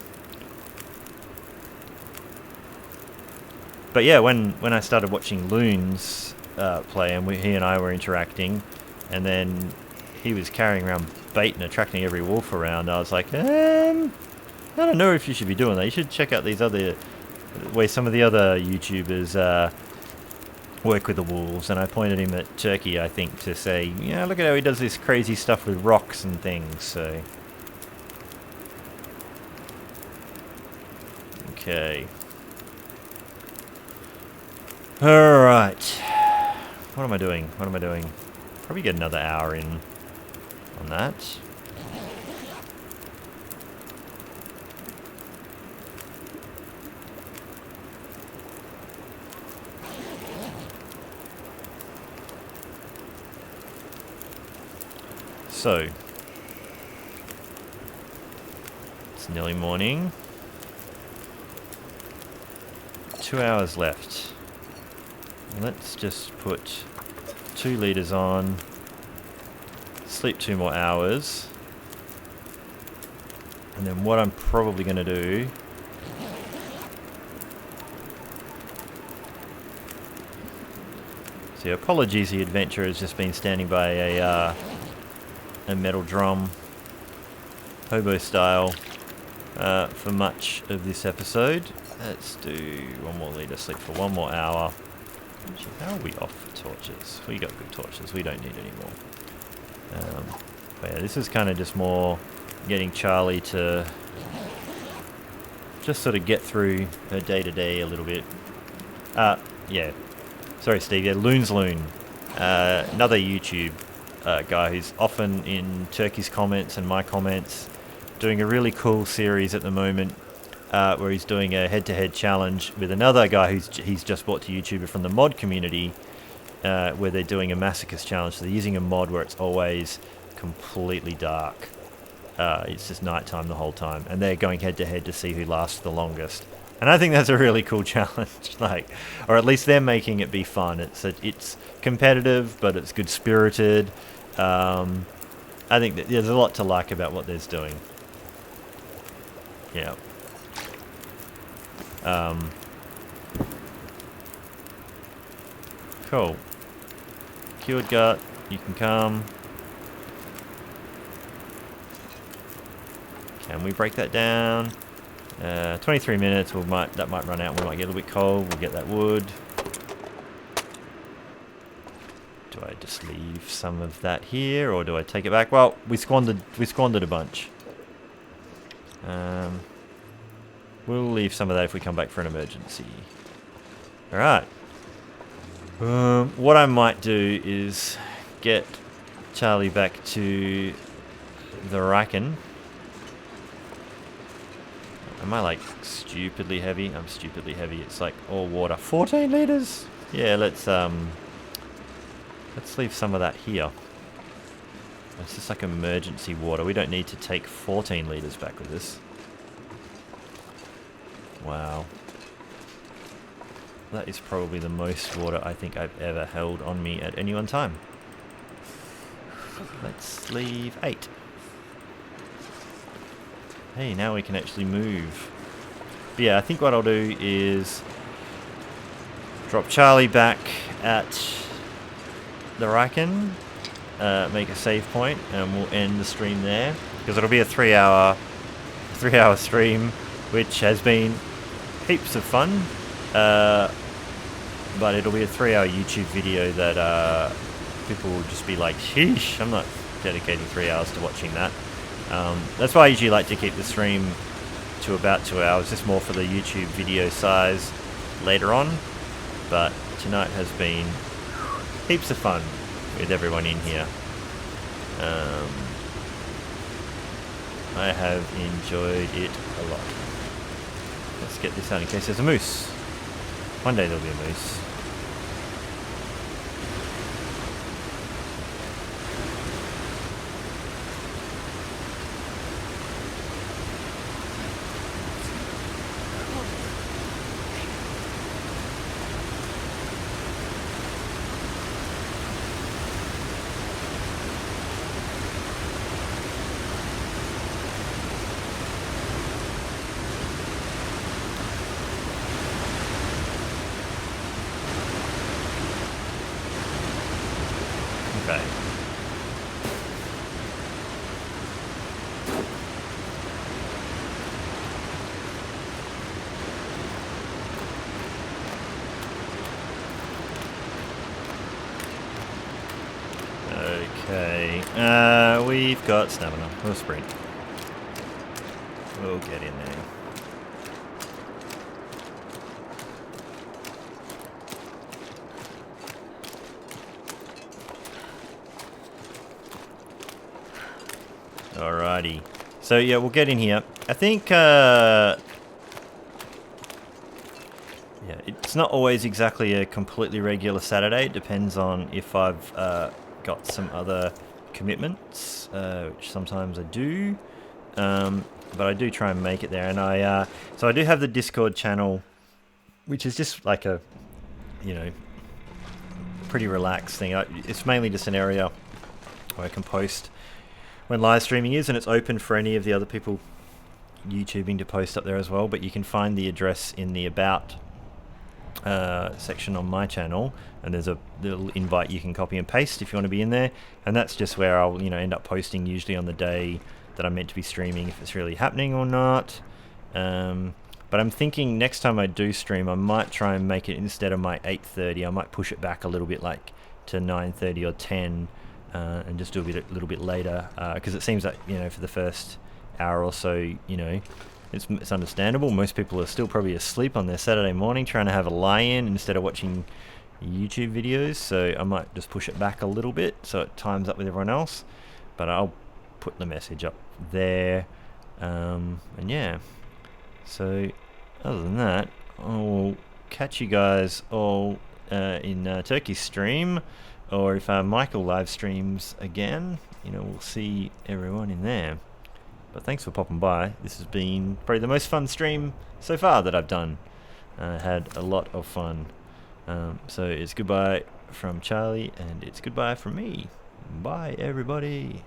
But yeah, when I started watching Loons play, and he and I were interacting, and then he was carrying around bait and attracting every wolf around, I was like, I don't know if you should be doing that. You should check out these other, where some of the other YouTubers work with the wolves. And I pointed him at Turkey, I think, to say, yeah, look at how he does this crazy stuff with rocks and things. So Okay. Alright. What am I doing? What am I doing? Probably get another hour in on that. So, it's nearly morning. 2 hours left. Let's just put 2 liters on, sleep 2 more hours, and then what I'm probably going to do so apologies, the adventurer has just been standing by a metal drum, hobo style, for much of this episode. Let's do 1 more liter, sleep for 1 more hour. Actually, how are we off for torches? We got good torches, we don't need any more. But yeah, this is kind of just more getting Charlie to just sort of get through her day-to-day a little bit. Yeah. Sorry, Steve. Yeah, Loon's Loon. Another YouTube guy who's often in Turkey's comments and my comments, doing a really cool series at the moment where he's doing a head-to-head challenge with another guy he's just brought to YouTuber from the mod community, where they're doing a masochist challenge. So they're using a mod where it's always completely dark. It's just nighttime the whole time, and they're going head-to-head to see who lasts the longest. And I think that's a really cool challenge, like, or at least they're making it be fun. It's competitive, but it's good-spirited. I think that there's a lot to like about what they're doing. Yeah. Cool. Cured gut, you can come. Can we break that down? 23 minutes, that might run out. We might get a little bit cold. We'll get that wood. Do I just leave some of that here, or do I take it back? Well, we squandered a bunch. We'll leave some of that if we come back for an emergency. All right. What I might do is get Charlie back to the Racken. Am I like stupidly heavy? I'm stupidly heavy. It's like all water. 14 liters? Yeah, let's leave some of that here. It's just like emergency water. We don't need to take 14 liters back with us. Wow. That is probably the most water I think I've ever held on me at any one time. Let's leave 8. Hey, now we can actually move. But yeah, I think what I'll do is drop Charlie back at the Racken, make a save point, and we'll end the stream there, because it'll be a 3-hour stream, which has been heaps of fun. But it'll be a 3-hour YouTube video that people will just be like, sheesh, I'm not dedicating 3 hours to watching that. That's why I usually like to keep the stream to about 2 hours, just more for the YouTube video size later on. But tonight has been heaps of fun with everyone in here. I have enjoyed it a lot. Let's get this out in case there's a moose. One day there'll be a moose. Okay. Okay. We've got stamina. We'll sprint. We'll get in there. Alrighty. So yeah, we'll get in here. I think yeah, it's not always exactly a completely regular Saturday. It depends on if I've got some other commitments, which sometimes I do. But I do try and make it there. And so I do have the Discord channel, which is just like a, you know, pretty relaxed thing. It's mainly just an area where I can post when live streaming is, and it's open for any of the other people YouTubing to post up there as well. But you can find the address in the About section on my channel, and there's a little invite you can copy and paste if you want to be in there, and that's just where I'll end up posting usually on the day that I'm meant to be streaming, if it's really happening or not. But I'm thinking next time I do stream, I might try and make it, instead of my 8:30, I might push it back a little bit, like to 9:30 or 10, and just do a little bit later, because it seems like for the first hour or so, it's understandable. Most people are still probably asleep on their Saturday morning, trying to have a lie-in instead of watching YouTube videos. So I might just push it back a little bit so it times up with everyone else. But I'll put the message up there. And yeah. So other than that, I'll catch you guys all in Turkey's stream, or if Michael live streams again, we'll see everyone in there. But thanks for popping by. This has been probably the most fun stream so far that I've done. Had a lot of fun. So it's goodbye from Charlie, and it's goodbye from me. Bye, everybody.